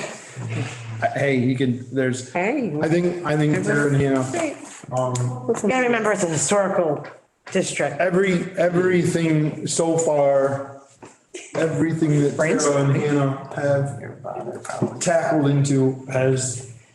Hey, you can, there's, Hey. I think Tara and Hannah, You gotta remember it's a historical district. everything so far, everything that Tara and Hannah have tackled into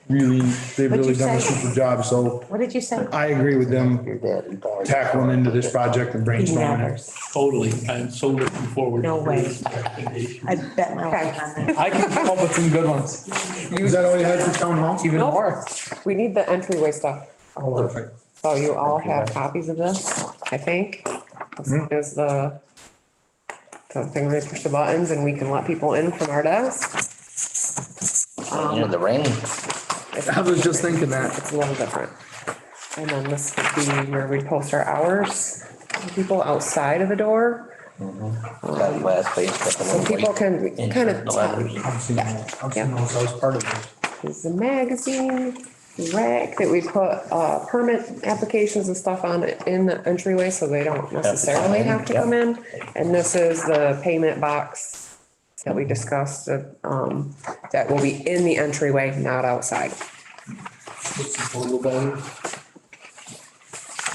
they've What'd really you done a say? super job, so What did you say? I agree with them Your dad and dog. tackling into this project and brainstorming. Never. Totally. I'm so looking forward. No to way. this recommendation. I bet my life on that. I can come up with some good ones, Is that all you had for town hall? even more. We need the entryway stuff. Perfect. So you all have copies of this, I think. This is the thing where you push the buttons and we can let people in from our desk. In the rain. I was just thinking that. It's a little different. And then this would be where we post our hours, for people outside of the door. That last page. got the So little people white can ink kind in of the tell. letters. I've seen those, I was part of it. There's a magazine rack that we put permit applications and stuff on in the entryway, so they don't necessarily have to come in. And this is the payment box that we discussed, that will be in the entryway, not outside. What's the total value?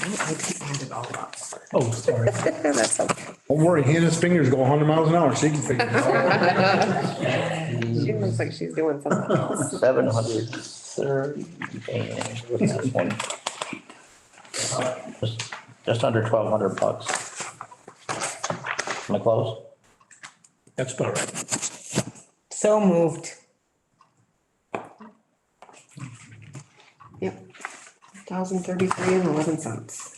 I just add it all up. Oh, sorry. That's okay. Don't worry, Hannah's fingers go 100 miles an hour, she can figure it out. She looks like she's doing something else. 730 and what's this one? Just under $1,200. Am I close? That's about right. So moved. Yep. 1,033.11.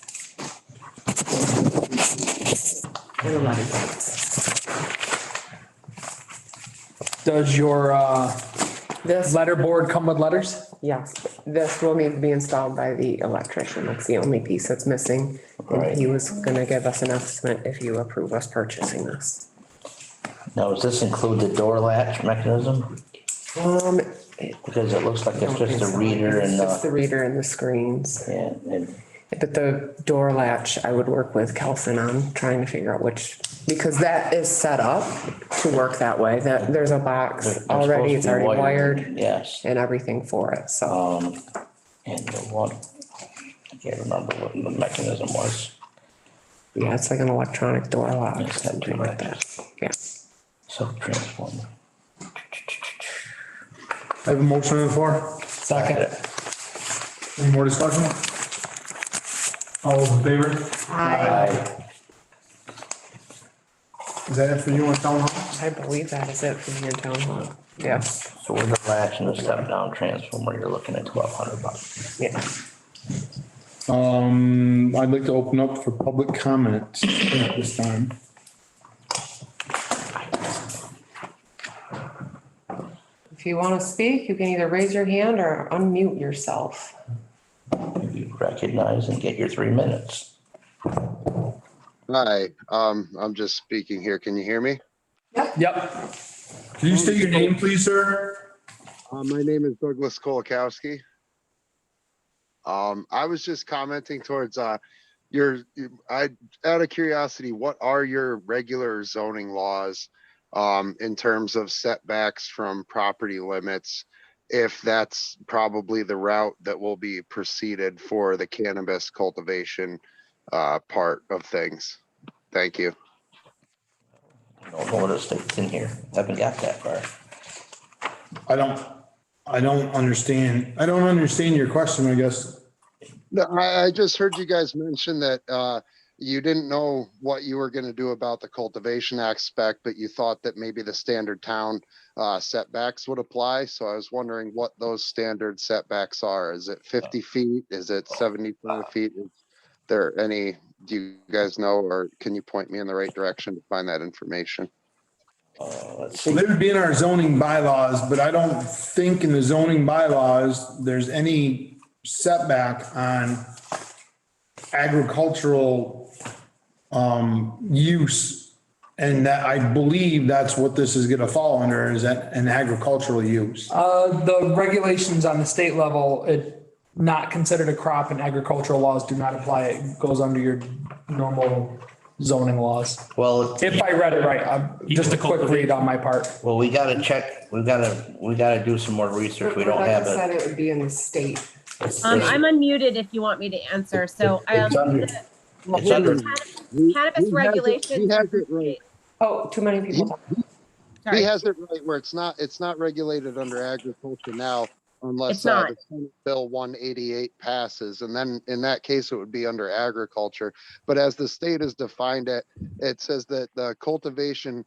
And 11 cents. Does your This, letter board come with letters? yes, this will need to be installed by the electrician. That's the only piece that's missing. And he was gonna give us an estimate if you approve us purchasing this. Now, does this include the door latch mechanism? Because it looks like it's just a reader and, It's just the reader and the screens. and But the door latch, I would work with Kelson on trying to figure out which, because that is set up to work that way. That there's a box they're supposed already, to it's be already wired Yes. and everything for it, so. And the one, I can't remember what the mechanism was. Yeah, it's like an electronic door lock, It's got something two like that. latches. Yeah. Self-transformer. I have a motion on the floor. Second. Any more discussion? All those in favor? Aye. Is that it for you on town hall? I believe that is it for me in town hall. Yeah, So with the latch and the step-down transformer, you're looking at $1,200. yeah. I'd like to open up for public comment at this time. If you want to speak, you can either raise your hand or unmute yourself. You recognize and get your 3 minutes. Hi, I'm just speaking here. Can you hear me? Yep. Can you state your name, please, sir? My name is Douglas Kolakowski. I was just commenting towards out of curiosity, what are your regular zoning laws in terms of setbacks from property limits, if that's probably the route that will be proceeded for the cannabis cultivation part of things. Thank you. Don't know what it states in here. Haven't got that far. I don't understand your question, I guess. No, I just heard you guys mention that you didn't know what you were gonna do about the cultivation aspect, but you thought that maybe the standard town setbacks would apply. So I was wondering what those standard setbacks are. Is it 50 feet? Is it 75 feet? Is there any, do you guys know, or can you point me in the right direction to find that information? Let's Well, see. they would be in our zoning bylaws, but I don't think in the zoning bylaws, there's any setback on agricultural use. And that, I believe that's what this is gonna fall under, is that an agricultural use. The regulations on the state level, it not considered a crop, and agricultural laws do not apply. It goes under your normal zoning laws. Well, If I read it right, just a quick read on my part. well, we gotta check, we gotta do some more research. We don't have Rebecca said it. it would be in the state. I'm unmuted if you want me to answer. So, It's under, it's under, cannabis regulations. He has it right. Oh, too many people. talking. Sorry. He has it right where it's not regulated under agriculture now unless It's not. the Senate Bill 188 passes. And then in that case, it would be under agriculture. But as the state has defined it, it says that the cultivation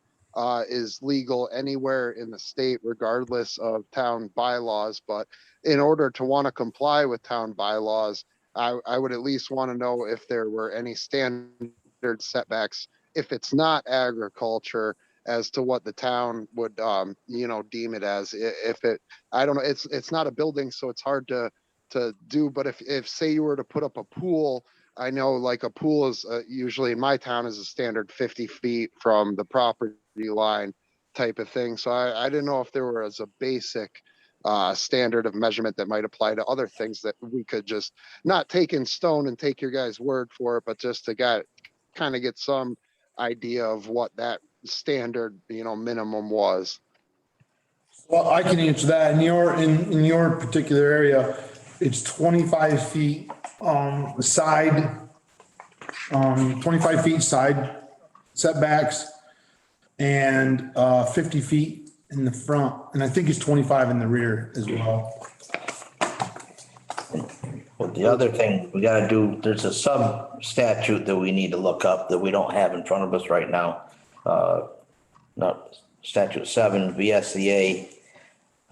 is legal anywhere in the state regardless of town bylaws. But in order to want to comply with town bylaws, I would at least want to know if there were any standard setbacks if it's not agriculture as to what the town would, deem it as. If it, I don't know, it's not a building, so it's hard to do. But if say you were to put up a pool, I know like a pool is usually in my town is a standard 50 feet from the property line type of thing. So I didn't know if there was a basic standard of measurement that might apply to other things that we could just not take in stone and take your guys' word for it, but just to kind of get some idea of what that standard, minimum was. Well, I can answer that. In your particular area, it's 25 feet side, 25 feet side setbacks and 50 feet in the front. And I think it's 25 in the rear as well. well, the other thing we gotta do, there's a sub statute that we need to look up that we don't have in front of us right now. Not statute 7 VSCA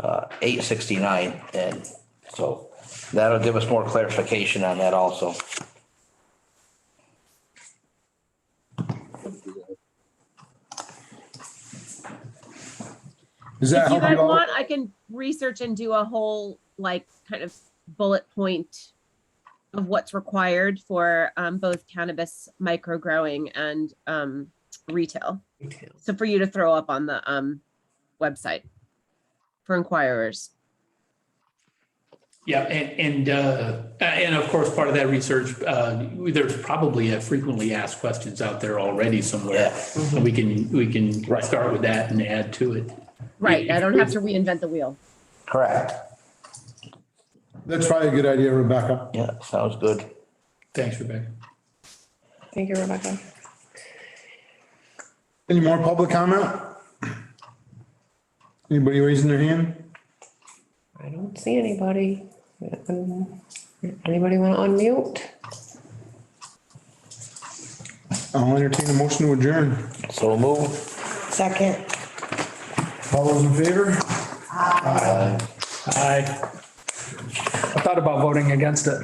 869, and so that'll give us more clarification on that also. Does that If you help guys you out? want, I can research and do a whole kind of bullet point of what's required for both cannabis micro growing and retail. So for you to throw up on the website for inquirers. Yeah, and of course, part of that research, there's probably a frequently asked questions out there already somewhere. Yeah. And we can start with that and add to it. Right, I don't have to reinvent the wheel. Correct. That's probably a good idea, Rebecca. Yeah, sounds good. Thanks, Rebecca. Thank you, Rebecca. Any more public comment? Anybody raising their hand? I don't see anybody. Anybody want to unmute? I'll entertain a motion to adjourn. So move. Second. All those in favor? I thought about voting against it.